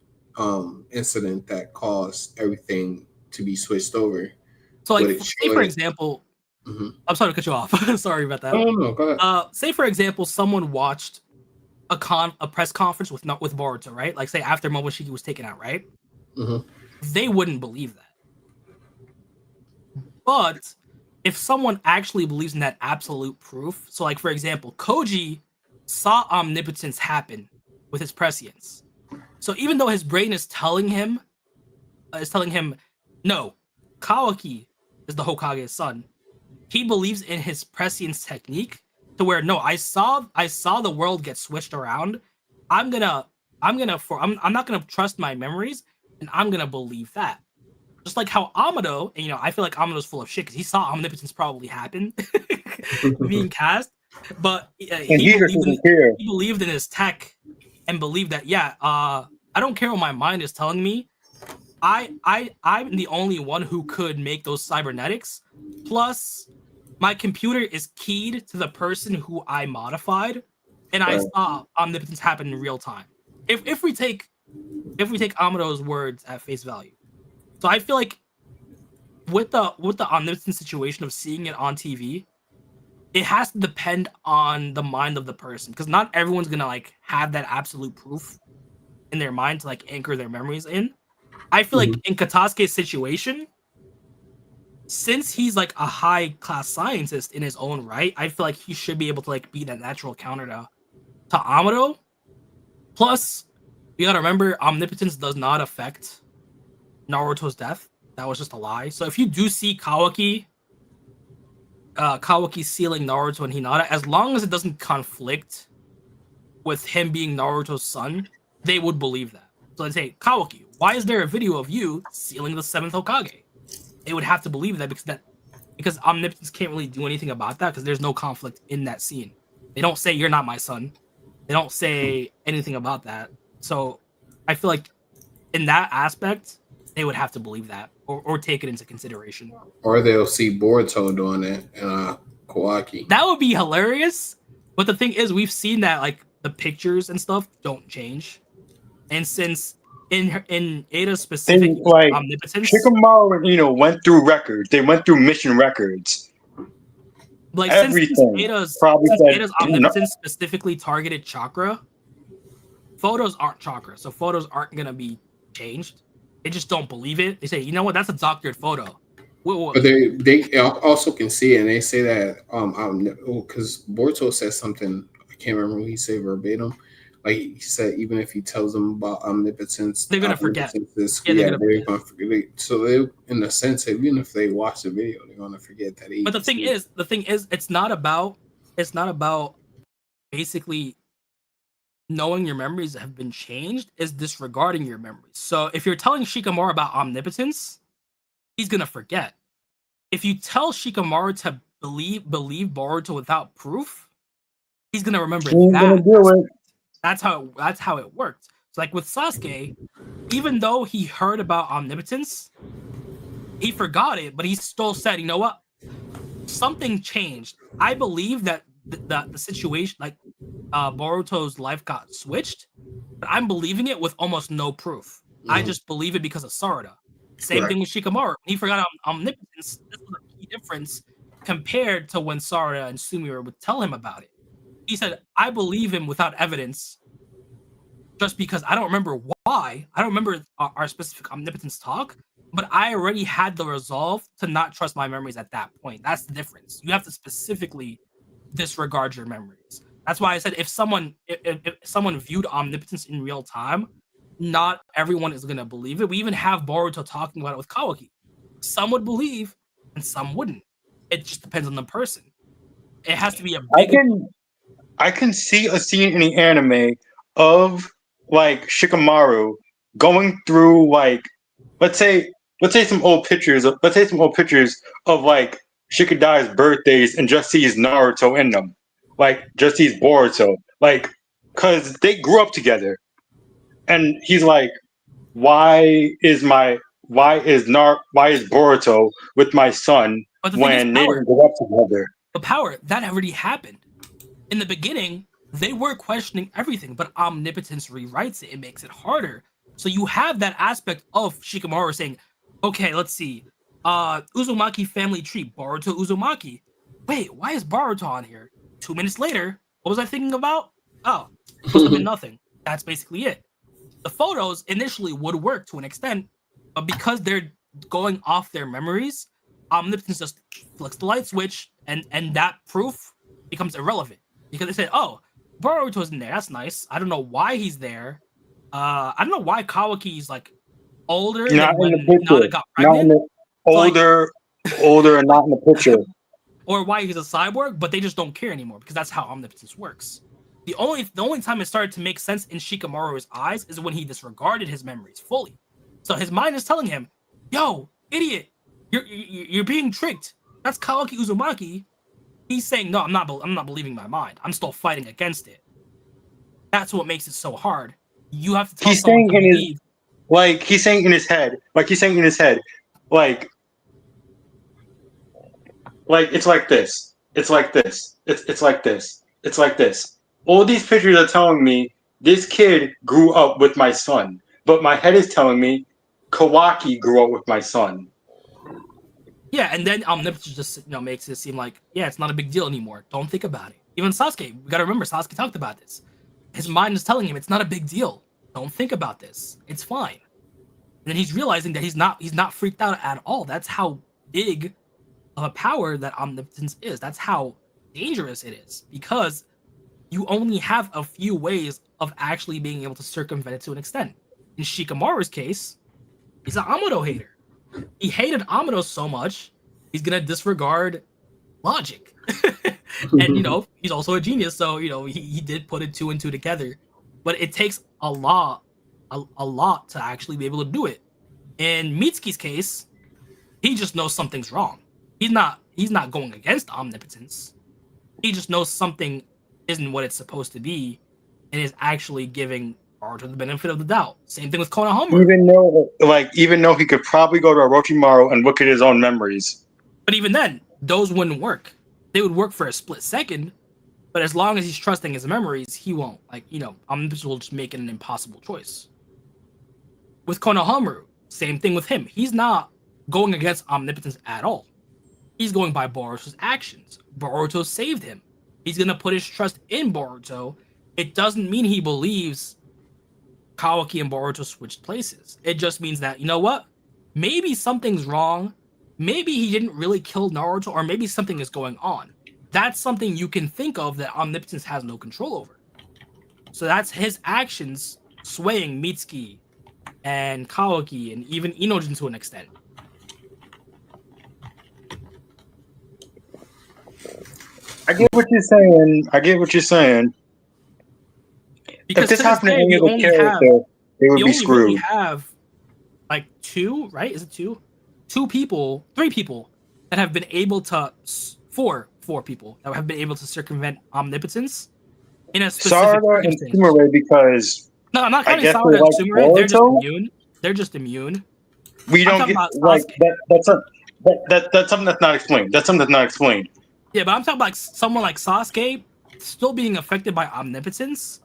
incident that caused everything to be switched over, So, like, would it say show for it? example, Mm-hmm. I'm sorry to cut you off. Sorry about that. Oh no, go ahead. Say for example, someone watched a press conference with Boruto, right? Like, say after Momoshiki was taken out, right? Mm-hmm. They wouldn't believe that. But if someone actually believes in that absolute proof, so like for example, Koji saw omnipotence happen with his prescience. So even though his brain is telling him, no, Kawaki is the Hokage's son, he believes in his prescience technique to where no, I saw the world get switched around. I'm gonna I'm not gonna trust my memories, and I'm gonna believe that. Just like how Amado, and I feel like Amado's full of shit because he saw omnipotence probably happen being cast, but And he just doesn't care. he believed in his tech and believed that I don't care what my mind is telling me. I'm the only one who could make those cybernetics. Plus, my computer is keyed to the person who I modified, and I Right. saw omnipotence happen in real time. If we take Amado's words at face value, so I feel like with the omnipotence situation of seeing it on TV, it has to depend on the mind of the person because not everyone's gonna like have that absolute proof in their mind to like anchor their memories in. I feel like Mhm. in Katasuke's situation, since he's like a high class scientist in his own right, I feel like he should be able to like be that natural counter to Amado. Plus, you gotta remember, omnipotence does not affect Naruto's death. That was just a lie. So if you do see Kawaki sealing Naruto and Hinata, as long as it doesn't conflict with him being Naruto's son, they would believe that. So they say, Kawaki, why is there a video of you sealing the seventh Hokage? They would have to believe that because omnipotence can't really do anything about that because there's no conflict in that scene. They don't say you're not my son. They don't say anything about that. So I feel like in that aspect, they would have to believe that or take it into consideration. Or they'll see Boruto doing it and Kawaki. That would be hilarious. But the thing is, we've seen that like the pictures and stuff don't change. And since in Ada's They specific like omnipotence, Shikamaru, went through records. They went through mission records. like since Everything. Probably said, Ada's "No." omnipotence specifically targeted chakra, photos aren't chakra, so photos aren't gonna be changed. They just don't believe it. They say, you know what, that's a doctored photo. But they also can see it, and they say that because Boruto says something, I can't remember what he said verbatim. Like he said, even if he tells them about omnipotence, They're gonna forget. omnipotence is Yeah, they're gonna they're forget. gonna forget. So they, in the sense, even if they watch the video, they're gonna forget that he. But the thing is, it's not about basically knowing your memories have been changed. Is disregarding your memories. So if you're telling Shikamaru about omnipotence, he's gonna forget. If you tell Shikamaru to believe Boruto without proof, he's gonna remember She ain't that. gonna do it. That's how it worked. So like with Sasuke, even though he heard about omnipotence, he forgot it, but he still said, you know what? Something changed. I believe that the situation, like Boruto's life got switched, but I'm believing it with almost no proof. I just believe it because of Sarada. Same thing with Shikamaru. He forgot omnipotence. This was a key difference compared to when Sarada and Sumire would tell him about it. He said, I believe him without evidence just because I don't remember why. I don't remember our specific omnipotence talk, but I already had the resolve to not trust my memories at that point. That's the difference. You have to specifically disregard your memories. That's why I said if someone viewed omnipotence in real time, not everyone is gonna believe it. We even have Boruto talking about it with Kawaki. Some would believe and some wouldn't. It just depends on the person. It has to be a big I can see a scene in the anime of like Shikamaru going through like let's say some old pictures of like Shikadai's birthdays and just sees Naruto in them. Like just sees Boruto. Like cause they grew up together. And he's like, why is my why is Boruto with my son But the thing is, when they power. didn't grow up together? The power that already happened in the beginning. They were questioning everything, but omnipotence rewrites it. It makes it harder. So you have that aspect of Shikamaru saying, "Okay, let's see. Uzumaki family tree, Boruto Uzumaki. Wait, why is Boruto on here?" 2 minutes later, what was I thinking about? Oh, must have been nothing. That's basically it. The photos initially would work to an extent, but because they're going off their memories, omnipotence just flicks the light switch, and that proof becomes irrelevant because they said, "Oh, Boruto's in there. That's nice. I don't know why he's there. I don't know why Kawaki's like older Not than in the when Hinata picture. got Not in pregnant, the so, like, older, and not in the picture. or why he's a cyborg, but they just don't care anymore because that's how omnipotence works." The only time it started to make sense in Shikamaru's eyes is when he disregarded his memories fully. So his mind is telling him, "Yo, idiot, you're being tricked. That's Kawaki Uzumaki." He's saying, "No, I'm not believing my mind. I'm still fighting against it." That's what makes it so hard. You have to tell He's someone saying to in his believe. he's saying in his head, like it's like this. It's like this. It's like this. It's like this. All these pictures are telling me this kid grew up with my son, but my head is telling me Kawaki grew up with my son. Yeah, and then omnipotence just makes it seem like, yeah, it's not a big deal anymore. Don't think about it. Even Sasuke, we gotta remember Sasuke talked about this. His mind is telling him it's not a big deal. Don't think about this. It's fine. And then he's realizing that he's not freaked out at all. That's how big of a power that omnipotence is. That's how dangerous it is because you only have a few ways of actually being able to circumvent it to an extent. In Shikamaru's case, he's an Amado hater. He hated Amado so much, he's gonna disregard logic. And he's also a genius, so he did put it two and two together. But it takes a lot to actually be able to do it. In Mitsuki's case, he just knows something's wrong. He's not going against omnipotence. He just knows something isn't what it's supposed to be, and is actually giving Naruto the benefit of the doubt. Same thing with Konohamaru. Even though he could probably go to Orochimaru and look at his own memories. But even then, those wouldn't work. They would work for a split second, but as long as he's trusting his memories, he won't. Omnipotence will just make it an impossible choice. With Konohamaru, same thing with him. He's not going against omnipotence at all. He's going by Boruto's actions. Boruto saved him. He's gonna put his trust in Boruto. It doesn't mean he believes Kawaki and Boruto switched places. It just means that, you know what? Maybe something's wrong. Maybe he didn't really kill Naruto, or maybe something is going on. That's something you can think of that omnipotence has no control over. So that's his actions swaying Mitsuki and Kawaki and even Inojin to an extent. I get what you're saying. Because if this to happened to day, any we other only character, they would be really screwed. have like two, right? Is it two? Three people that have been able to four people that have been able to circumvent omnipotence in a specific Sarada and circumstance. Sumire, because No, I'm not I counting guess Sarada they and like Sumire. They're just Boruto. immune. They're just immune. We I'm don't talking get about like Sasuke. that's something that's not explained. That's something that's not explained. Yeah, but I'm talking about someone like Sasuke still being affected by omnipotence,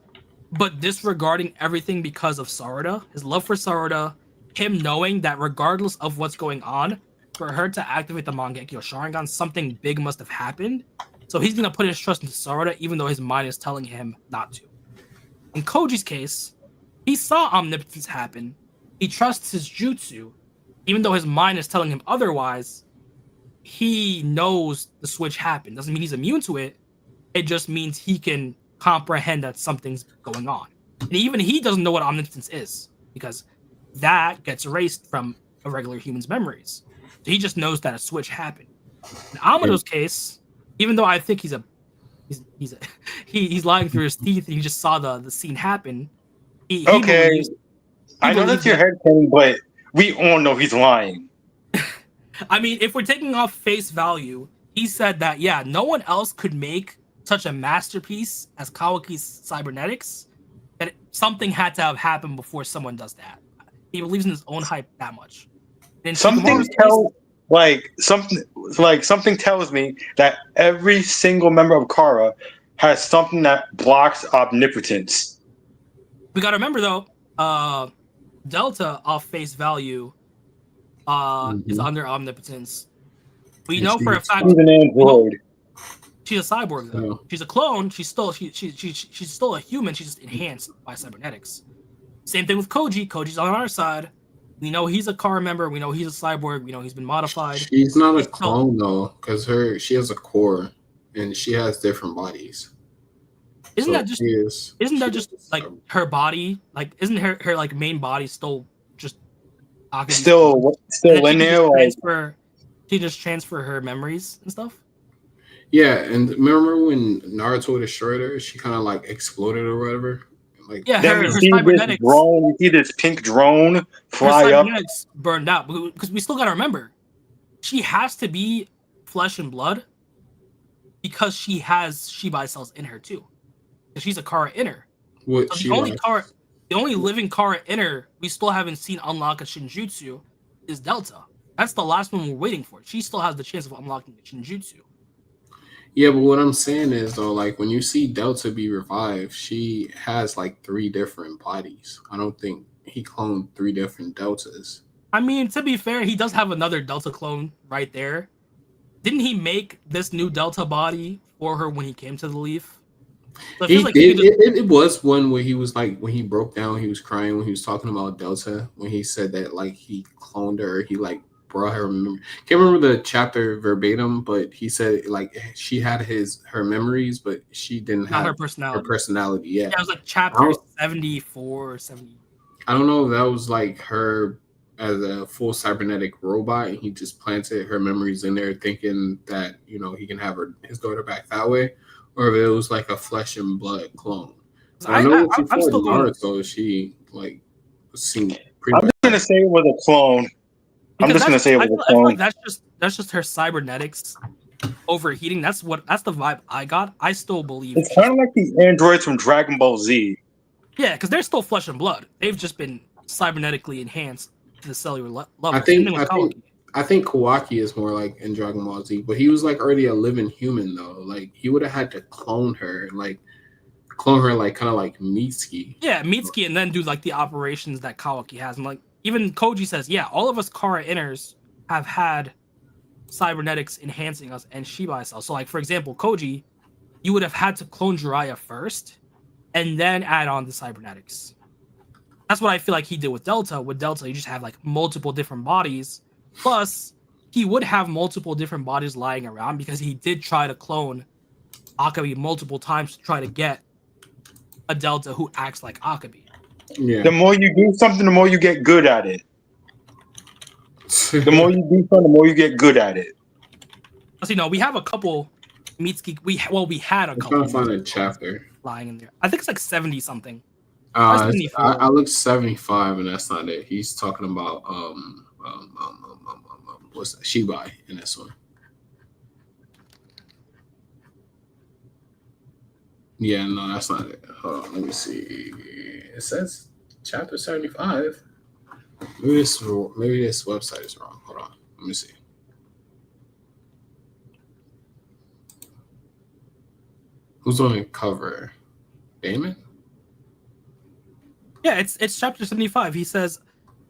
but disregarding everything because of Sarada, his love for Sarada, him knowing that regardless of what's going on, for her to activate the Mangekyo Sharingan, something big must have happened. So he's gonna put his trust into Sarada, even though his mind is telling him not to. In Koji's case, he saw omnipotence happen. He trusts his jutsu, even though his mind is telling him otherwise. He knows the switch happened. Doesn't mean he's immune to it. It just means he can comprehend that something's going on. And even he doesn't know what omnipotence is, because that gets erased from a regular human's memories. So he just knows that a switch happened. In Amado's case, even though I think he's lying through his teeth and he just saw the scene happen, he Okay, believes. I know that's your head thing, but we all know he's lying. I mean, if we're taking off face value, he said that, yeah, no one else could make such a masterpiece as Kawaki's cybernetics, that something had to have happened before someone does that. He believes in his own hype that much. In Something Shikamaru's case, something tells me that every single member of Kara has something that blocks omnipotence. we gotta remember though, Delta off face value is Mhm. under omnipotence. We And know for a she's fact She's an android. she's a cyborg though. so, She's a clone. She's still a human. She's just enhanced by cybernetics. Same thing with Koji. Koji's on our side. We know he's a Kara member. We know he's a cyborg. We know he's been modified. she's not a He's still, clone though, because she has a core and she has different bodies. isn't So that just she is. isn't She that just is like her body? Like isn't her like main body still just Akagi's clone? And Still then she in can there. just Like, transfer her memories and stuff. Yeah, and remember when Naruto destroyed her, she kind of like exploded or whatever. Like Yeah, then we her see this cybernetics. drone. We see this pink drone Her fly up. cybernetics burned out because we still gotta remember she has to be flesh and blood because she has Shibai cells in her too. Because she's a Kara inner. what So she like. the only living Kara inner we still haven't seen unlock a Shinjutsu is Delta. That's the last one we're waiting for. She still has the chance of unlocking a Shinjutsu. Yeah, but what I'm saying is though, like when you see Delta be revived, she has like 3 different bodies. I don't think he cloned 3 different Deltas. I mean, to be fair, he does have another Delta clone right there. Didn't he make this new Delta body for her when he came to the Leaf? So it He feels like did. he could just, It was one where he was like when he broke down, he was crying when he was talking about Delta. When he said that like he cloned her, he like brought her. Can't remember the chapter verbatim, but he said like she had her memories, but she didn't not have her her personality. personality. Yeah, Yeah, it was like I chapter don't, 74 or 70. I don't know if that was like her as a full cybernetic robot, and he just planted her memories in there, thinking that he can have his daughter back that way, or if it was like a flesh and blood clone. But I know when she I'm fought still going Naruto, she like seemed pretty I'm much. just gonna say it was a clone. I'm because just gonna say it was a I feel like clone. that's just her cybernetics overheating. That's the vibe I got. I still believe It's kind of like the androids from Dragon Ball Z. yeah, because they're still flesh and blood. They've just been cybernetically enhanced to the cellular I level. Same think thing with I think Kawaki. I think Kawaki is more like in Dragon Ball Z, but he was like already a living human though. Like he would have had to clone her, like kind of like Mitsuki. Yeah, Mitsuki, and then do like the operations that Kawaki has. And like even Koji says, yeah, all of us Kara inners have had cybernetics enhancing us and Shibai cells. So like for example, Koji, you would have had to clone Jiraiya first and then add on the cybernetics. That's what I feel like he did with Delta. With Delta, you just have like multiple different bodies. Plus, he would have multiple different bodies lying around because he did try to clone Akabi multiple times to try to get a Delta who acts like Akabi. Yeah. The more you do something, the more you get good at it. The more you do something, the more you get good at it. So we have a couple Mitsuki. We had a I'm couple. trying to find a chapter. Lying in there. I think it's like 70 something. I looked 75, and that's not it. He's talking about what's that? Shibai in this one. Yeah, no, that's not it. Hold on, let me see. It says chapter 75. Maybe this website is wrong. Hold on, let me see. Who's on the cover? Damon? Yeah, it's chapter 75. He says,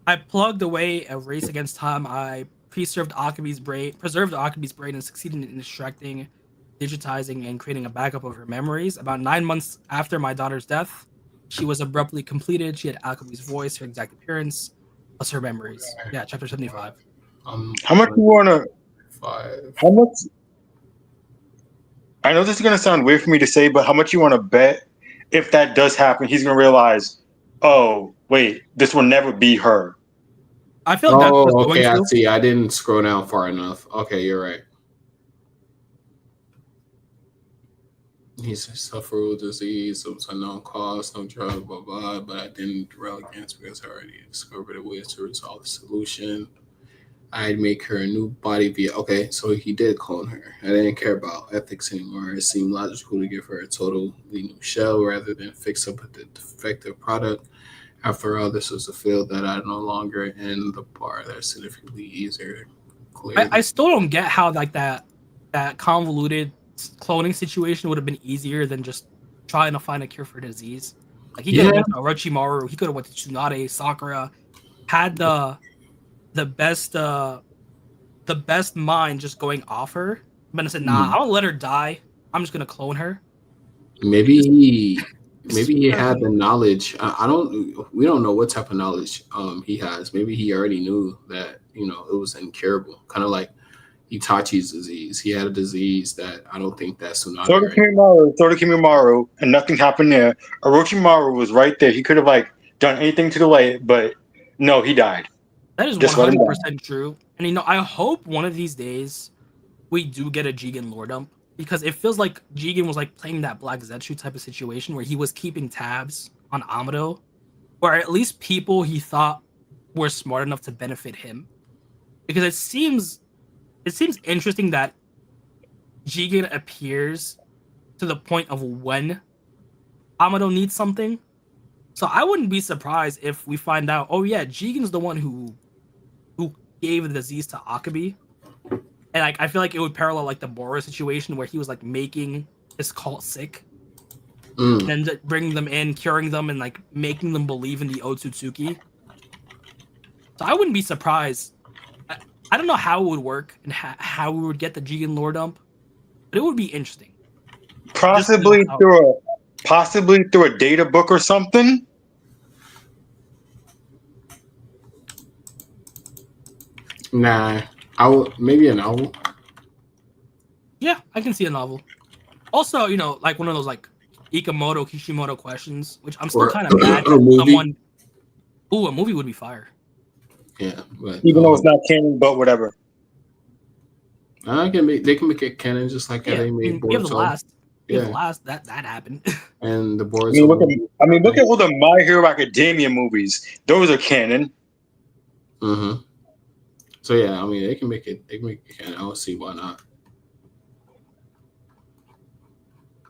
I plugged away a race against time. I preserved Akabi's brain and succeeded in extracting, digitizing, and creating a backup of her memories. About 9 months after my daughter's death, she was abruptly completed. She had Akabi's voice, her exact appearance, plus her memories. Yeah, chapter 75. How much you wanna? 5. How much? I know this is gonna sound weird for me to say, but how much you want to bet if that does happen, he's gonna realize, oh wait, this will never be her. I feel like that's what's Okay, I going to. see. I didn't scroll down far enough. Okay, you're right. He suffered with disease, it was unknown cause, no drug, blah blah. But I didn't rail against because I already discovered a way to resolve the solution. I'd make her a new body via. Okay, so he did clone her. I didn't care about ethics anymore. It seemed logical to give her a totally new shell rather than fix up a defective product. After all, this was a field that I no longer in the bar that's significantly easier. I still don't get how like that convoluted cloning situation would have been easier than just trying to find a cure for disease. Like he could have Yeah, went to Orochimaru, he could have went to Tsunade, Sakura, had the best the best mind just going off her. But I said, nah, I don't let her die. I'm just gonna clone her. maybe Just, maybe he had the knowledge. I don't. We don't know what type of knowledge he has. Maybe he already knew that it was incurable. Kind of like Itachi's disease. He had a disease that I don't think that Tsunade. Sort of Kimimaru, and nothing happened there. Orochimaru was right there. He could have like done anything to delay it, but no, he died. that is Just let him 100% true. And I hope one of these days we do get a Jigen lore dump because it feels like Jigen was like playing that Black Zetsu type of situation where he was keeping tabs on Amado, or at least people he thought were smart enough to benefit him. Because it seems interesting that Jigen appears to the point of when Amado needs something. So I wouldn't be surprised if we find out, oh yeah, Jigen's the one who gave the disease to Akabe. And like I feel like it would parallel like the Boruto situation where he was like making his cult sick Mm. and then bringing them in, curing them, and like making them believe in the Otsutsuki. So I wouldn't be surprised. I don't know how it would work and how we would get the Jigen lore dump, but it would be interesting. possibly through a data book or something. Nah, I will maybe a novel. Yeah, I can see a novel. Also, like one of those like Ikamoto Kishimoto questions, which I'm still Or kind of mad a that movie. someone. Ooh, a movie would be fire. Yeah, but Even though it's not canon, but whatever. they can make it canon just like how Yeah, they made we have the Boruto. last. We have the Yeah, last that happened. and the I Boruto. mean, look at movie. all the My Hero Academia movies. Those are canon. Mm-hmm. So yeah, I mean they can make it. They can make it canon. I don't see why not.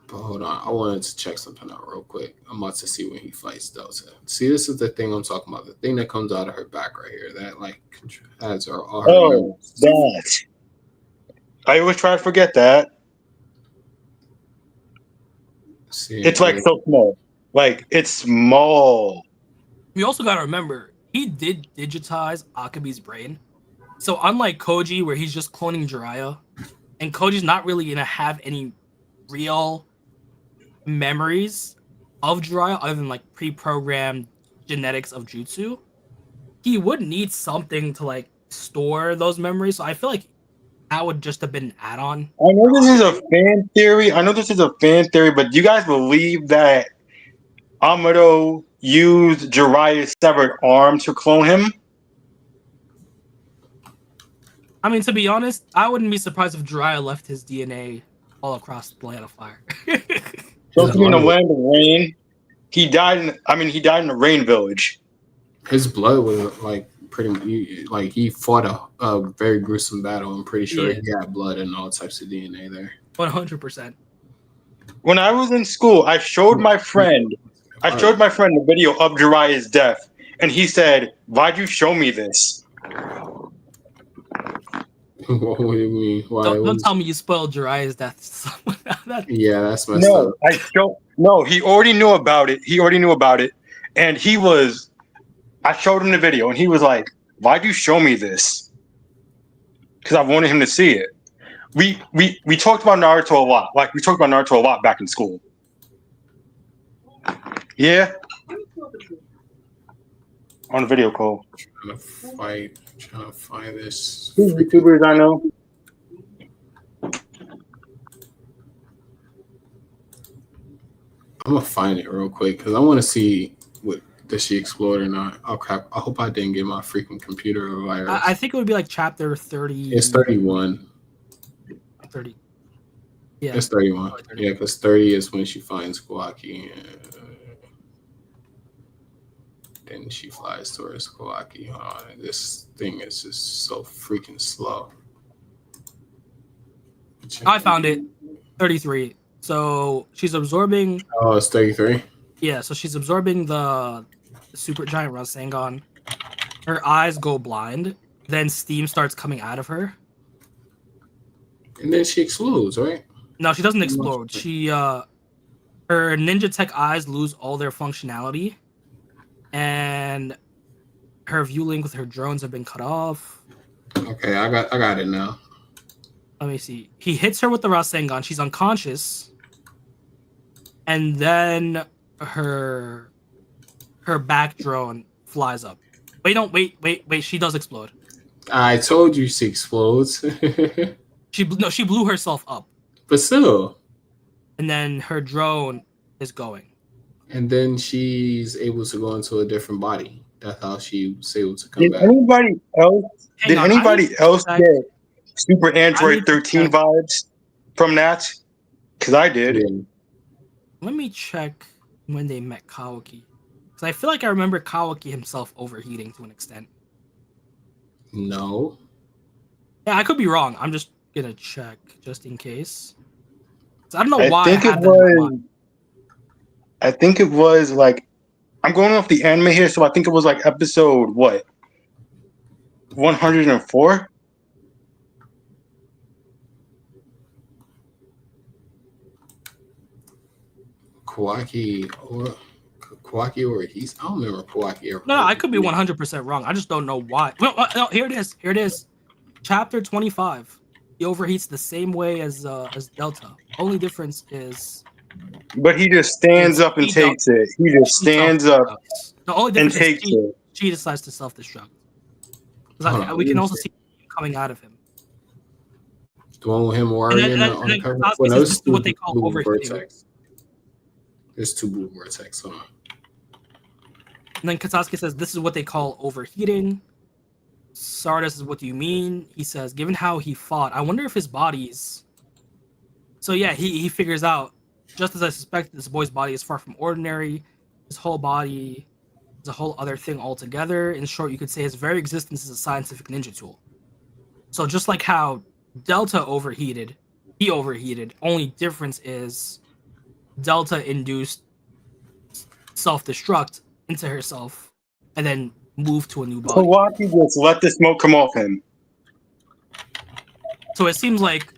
But hold on, I wanted to check something out real quick. I'm about to see when he fights Delta. See, this is the thing I'm talking about. The thing that comes out of her back right here. That like has all her. Oh, that. I always try to forget that. See, It's like so small. Like it's small. We also got to remember he did digitize Akabe's brain. So unlike Koji, where he's just cloning Jiraiya, and Koji's not really gonna have any real memories of Jiraiya other than like pre-programmed genetics of Jutsu, he would need something to like store those memories. So I feel like that would just have been an add-on. I know this is a fan theory. But do you guys believe that Amado used Jiraiya's severed arm to clone him? I mean, to be honest, I wouldn't be surprised if Jiraiya left his DNA all across the land of fire. So to be in the land of rain, he died in the rain village. His blood was like pretty. Like he fought a very gruesome battle. I'm pretty sure Yeah. he had blood and all types of DNA there. 100%. When I was in school, I showed my friend the video of Jiraiya's death, and he said, "Why'd you show me this?" What do you mean? Why? Don't tell me you spoiled Jiraiya's death to someone. Yeah, that's messed up. No, he already knew about it. And I showed him the video and he was like, "Why'd you show me this?" Because I wanted him to see it. We talked about Naruto a lot. Like we talked about Naruto a lot back in school. Yeah. On a video call. Trying to find this. Who's YouTubers I know? I'm gonna find it real quick because I want to see what does she explode or not. Oh crap! I hope I didn't get my freaking computer a virus. I think it would be like chapter 30. It's 31. 30. Yeah. It's 31. 30. Yeah, because 30 is when she finds Kawaki. Then she flies towards Kawaki. This thing is just so freaking slow. I found it. 33. So she's absorbing. Oh, it's 33. Yeah, so she's absorbing the Super Giant Rasengan. Her eyes go blind. Then steam starts coming out of her. And then she explodes, right? No, she doesn't explode. She her ninja tech eyes lose all their functionality, and her view link with her drones have been cut off. Okay, I got it now. Let me see. He hits her with the Rasengan. She's unconscious, and then her back drone flies up. Wait. She does explode. I told you she explodes. She blew herself up, But still. and then her drone is going. And then she's able to go into a different body. That's how she was able to come Did back. anybody else? Hang on, Anybody else get Super Android 13 check. vibes from that? Because I did. Yeah. Let me check when they met Kawaki. Because I feel like I remember Kawaki himself overheating to an extent. No. Yeah, I could be wrong. I'm just gonna check just in case. So I don't know I why think I it had that in mind. I think it was like, I'm going off the anime here, so I think it was like episode what? 104? Kawaki or he's I don't remember Kawaki ever. No, I could be 100% wrong. I just don't know why. No, here it is. Here it is. Chapter 25. He overheats the same way as Delta. Only difference is But he just stands up and takes it. He just stands up the only and difference takes is it. she decides to self-destruct. let We can me also see. see coming out of him. The one with Himawari on the cover. Kakashi Well, says there's this is two what they call blue overheating. vortex. There's two blue vortex. Hold on. And then Katsuki says, this is what they call overheating. Sardis is, what do you mean? He says, given how he fought, I wonder if his body's... So yeah, he figures out, just as I suspected, this boy's body is far from ordinary. His whole body is a whole other thing altogether. In short, you could say his very existence is a scientific ninja tool. So just like how Delta overheated, he overheated. Only difference is Delta induced self-destruct into herself and then move to a new body. Kawaki just let the smoke come off him. So it seems like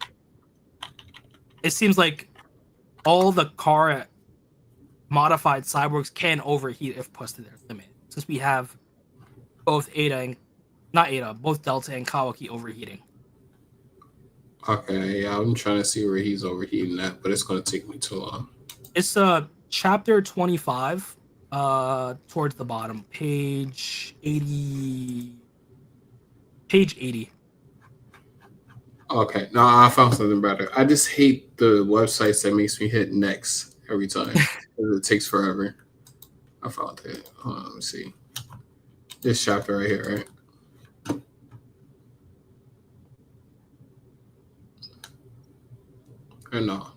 all the car modified cyborgs can overheat if pushed to their limit. Since we have both both Delta and Kawaki overheating. Okay, yeah, I'm trying to see where he's overheating at, but it's going to take me too long. It's chapter 25, towards the bottom, page 80. Page 80. Okay, no, I found something better. I just hate the websites that makes me hit next every time. It takes forever. I found it. Hold on, let me see. This chapter right here, right? Or no?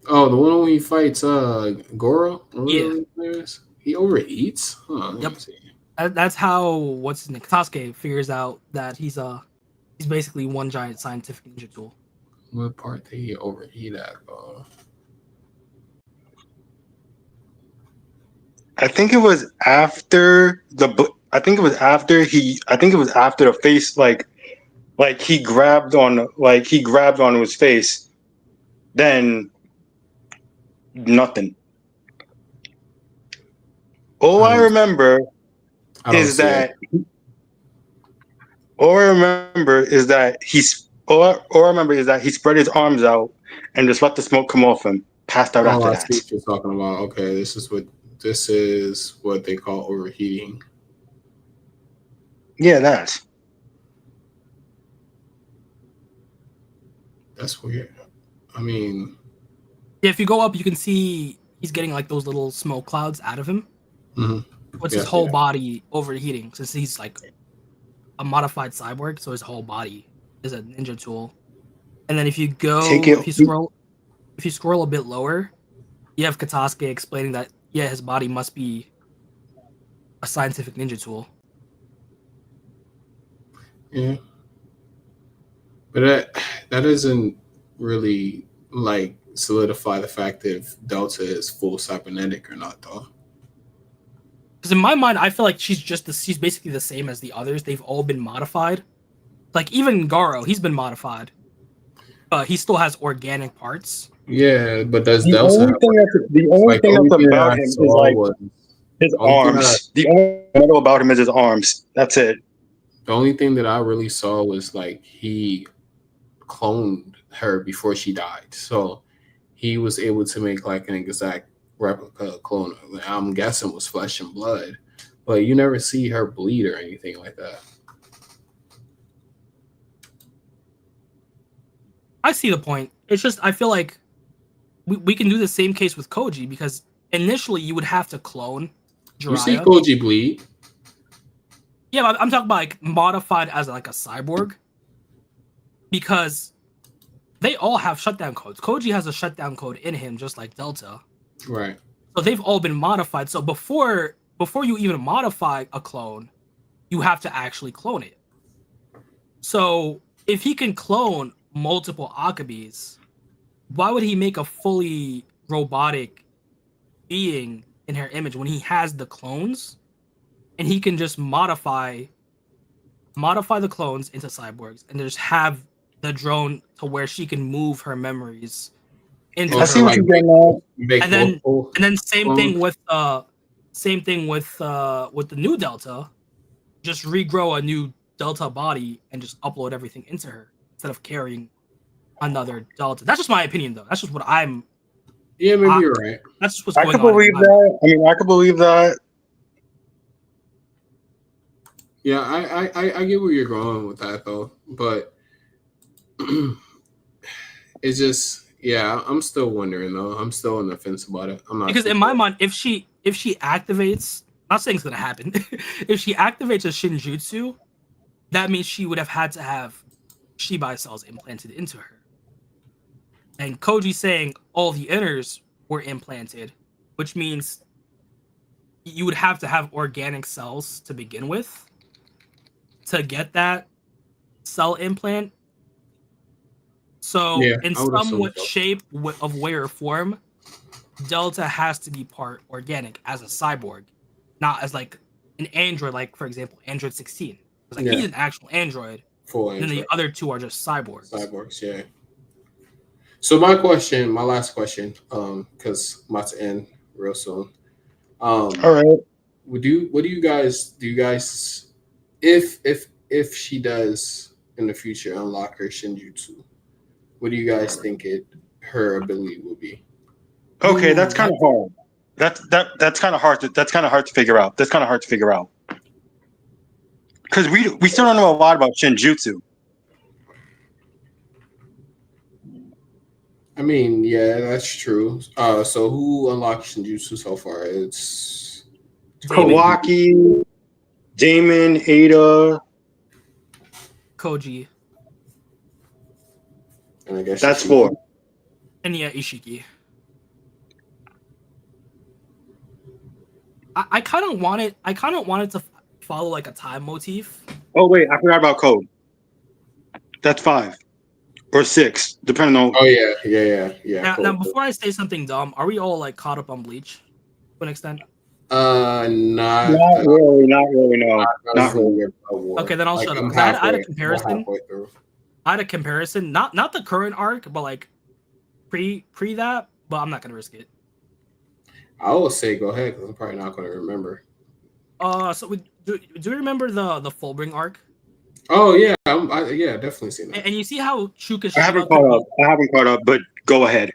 Oh, the one when he fights Goro? Yeah. He overeats? Huh, Yep. That's how Sasuke figures out that he's basically one giant scientific ninja tool. What part did he overeat at, bro? I think it was after the face, like he grabbed on his face, then nothing. All I remember is that he spread his arms out and just let the smoke come off him. Passed out after I that. see what you're talking about. Okay, this is what they call overheating. Yeah, That's weird. I mean, yeah, if you go up, you can see he's getting like those little smoke clouds out of him. What's his whole body overheating since he's like a modified cyborg, so his whole body is a ninja tool. And then if you scroll a bit lower, you have Katsuki explaining that his body must be a scientific ninja tool. Yeah, but that doesn't really like solidify the fact that if Delta is full cybernetic or not, though. Because in my mind, I feel like she's basically the same as the others. They've all been modified. Like even Garo, he's been modified, but he still has organic parts. Yeah, but does The Delta only have thing that's the only like thing the only that's thing that about I him is saw like was his only thing arms. The only metal about him is his arms. That's it. the only thing that I really saw was like he cloned her before she died. So he was able to make like an exact replica clone. I'm guessing was flesh and blood, but you never see her bleed or anything like that. I see the point. It's just I feel like we can do the same case with Koji because initially you would have to clone You see Jiraiya. Koji bleed. Yeah, but I'm talking about like modified as like a cyborg because they all have shutdown codes. Koji has a shutdown code in him, just like Delta. Right. So they've all been modified. So before you even modify a clone, you have to actually clone it. So if he can clone multiple Akabis, why would he make a fully robotic being in her image when he has the clones and he can just modify the clones into cyborgs and just have the drone to where she can move her memories into I her see what you're getting at. and then same thing with the new Delta, just regrow a new Delta body and just upload everything into her instead of carrying another Delta. That's just my opinion, though. That's just what I'm. Yeah, maybe you're right. That's just what's I going could on. believe that. I mean, I could believe that. Yeah, I get where you're going with that though, but it's just I'm still wondering though. I'm still on the fence about it. I'm not Because too in my sure. mind, if she activates, not saying it's gonna happen, if she activates a Shinjutsu, that means she would have had to have Shibai cells implanted into her. And Koji saying all the inners were implanted, which means you would have to have organic cells to begin with to get that cell implant. So Yeah, in I would assume somewhat so. shape of way or form, Delta has to be part organic as a cyborg, not as like an android, like for example, Android 16. It's like he's an actual android, Full and then the Android other two are just cyborgs. cyborgs. Yeah. So my last question, because I'm about to end real soon. All right. What do you guys if she does in the future unlock her Shinjutsu? What do you guys think her ability will be? Okay, that's kind of hard. That's kind of hard to figure out. That's kind of hard to figure out because we still don't know a lot about Shinjutsu. I mean, yeah, that's true. So who unlocked Shinjutsu so far? It's Kawaki, Damon, Ada. Koji, and I guess That's Ishiki. 4. and yeah, Ishiki. I kind of wanted to follow like a time motif. Oh wait, I forgot about Code. That's 5 or 6, depending on. Oh yeah. Now, before I say something dumb, are we all like caught up on Bleach to an extent? Not really. No, not really. Okay, then I'll shut up. I had a comparison. I had a comparison, not the current arc, but like pre that. But I'm not gonna risk it. I will say go ahead because I'm probably not going to remember. So do you remember the Fullbring arc? Oh yeah, yeah, definitely seen that. And you see how Chukashima. I haven't caught up, but go ahead.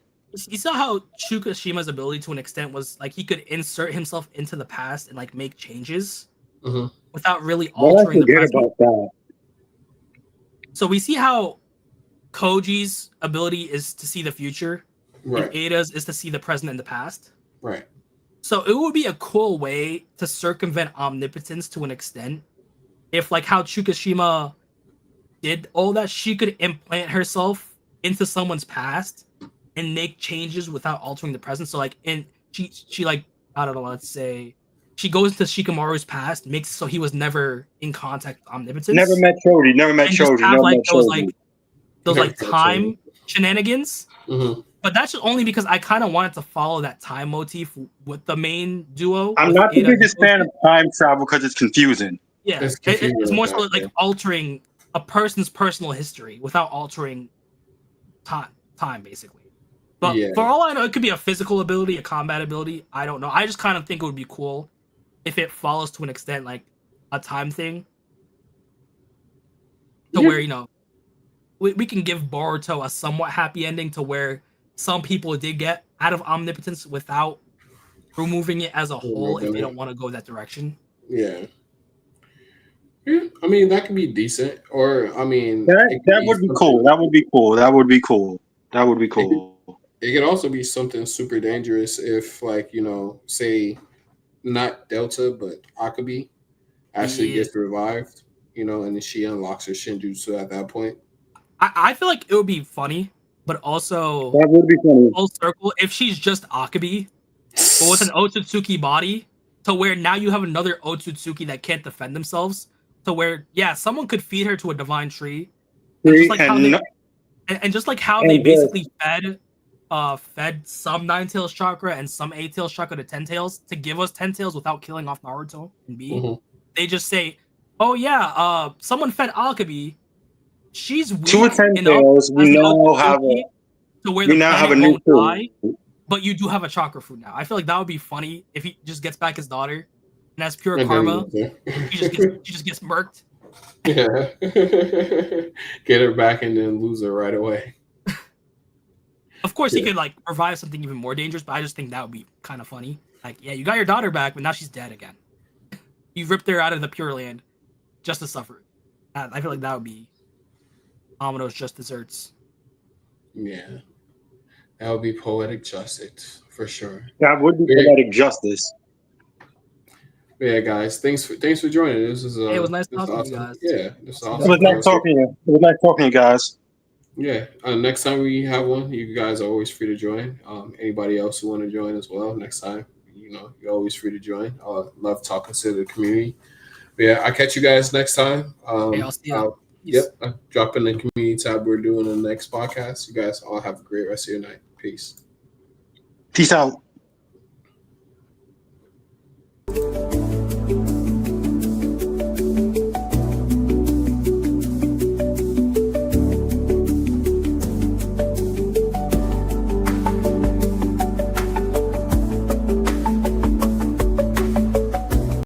You saw how Chukashima's ability to an extent was like he could insert himself into the past and like make changes without really altering the present. About that. So we see how Koji's ability is to see the future, Right. and Ada's is to see the present and the past. Right. So it would be a cool way to circumvent omnipotence to an extent. If like how Chukashima did all that, she could implant herself into someone's past and make changes without altering the present. So like she like, I don't know, let's say she goes into Shikamaru's past, makes so he was never in contact with omnipotence. Never met Choji. Those like time shenanigans. And But that's just only because I kind of wanted to follow that time motif with the main duo. I'm with not the Ada and biggest Hikoshi. fan of time travel because it's confusing. Yeah, It's confusing it's with more that, so like yeah. altering a person's personal history without altering time basically. But Yeah. for all I know, it could be a physical ability, a combat ability. I don't know. I just kind of think it would be cool if it follows to an extent like a time thing, to Yeah. where we can give Boruto a somewhat happy ending to where some people did get out of omnipotence without removing it as a whole if they don't want to go that direction. Yeah. Yeah, I mean that could be decent, or I mean That it could be would be something- cool. That would be cool. That would be cool. That would be cool. It could also be something super dangerous if, like, say not Delta but Akabi actually Yeah. gets revived, and then she unlocks her Shinjutsu at that point. I feel like it would be funny, but also That would be funny. full circle if she's just Akabi, but with an Otsutsuki body, to where now you have another Otsutsuki that can't defend themselves. To where, yeah, someone could feed her to a divine tree, and just like how they and just like how they basically fed some Nine Tails chakra and some Eight Tails chakra to Ten Tails to give us Ten Tails without killing off Naruto and B. Mhm. They just say, "Oh yeah, someone fed Akabi. She's weak 2 of 10 enough tails. as We an now have Otsutsuki to where we the now have a planet new won't die, crew. but you do have a chakra fruit now." I feel like that would be funny if he just gets back his daughter, and as pure And karma, then, she just gets murked. yeah, get her back and then lose her right away. Of course, he Yeah. could like revive something even more dangerous, but I just think that would be kind of funny. Like, yeah, you got your daughter back, but now she's dead again. You ripped her out of the Pure Land just to suffer. I feel like that would be Amato's just desserts. Yeah, that would be poetic justice for sure. That would be Yeah. poetic justice. But yeah, guys, thanks for joining. This is Hey, it was nice this is talking to you awesome. guys. Yeah, this is See you It awesome. was nice talking to you. It was nice talking to you guys. Yeah, next time we have one, you guys are always free to join. Anybody else who want to join as well, next time, you're always free to join. Love talking to the community. But yeah, I'll catch you guys next time. Hey, I'll see you. I'll drop in the community tab. We're doing the next podcast. You guys all have a great rest of your night. Peace. Peace out.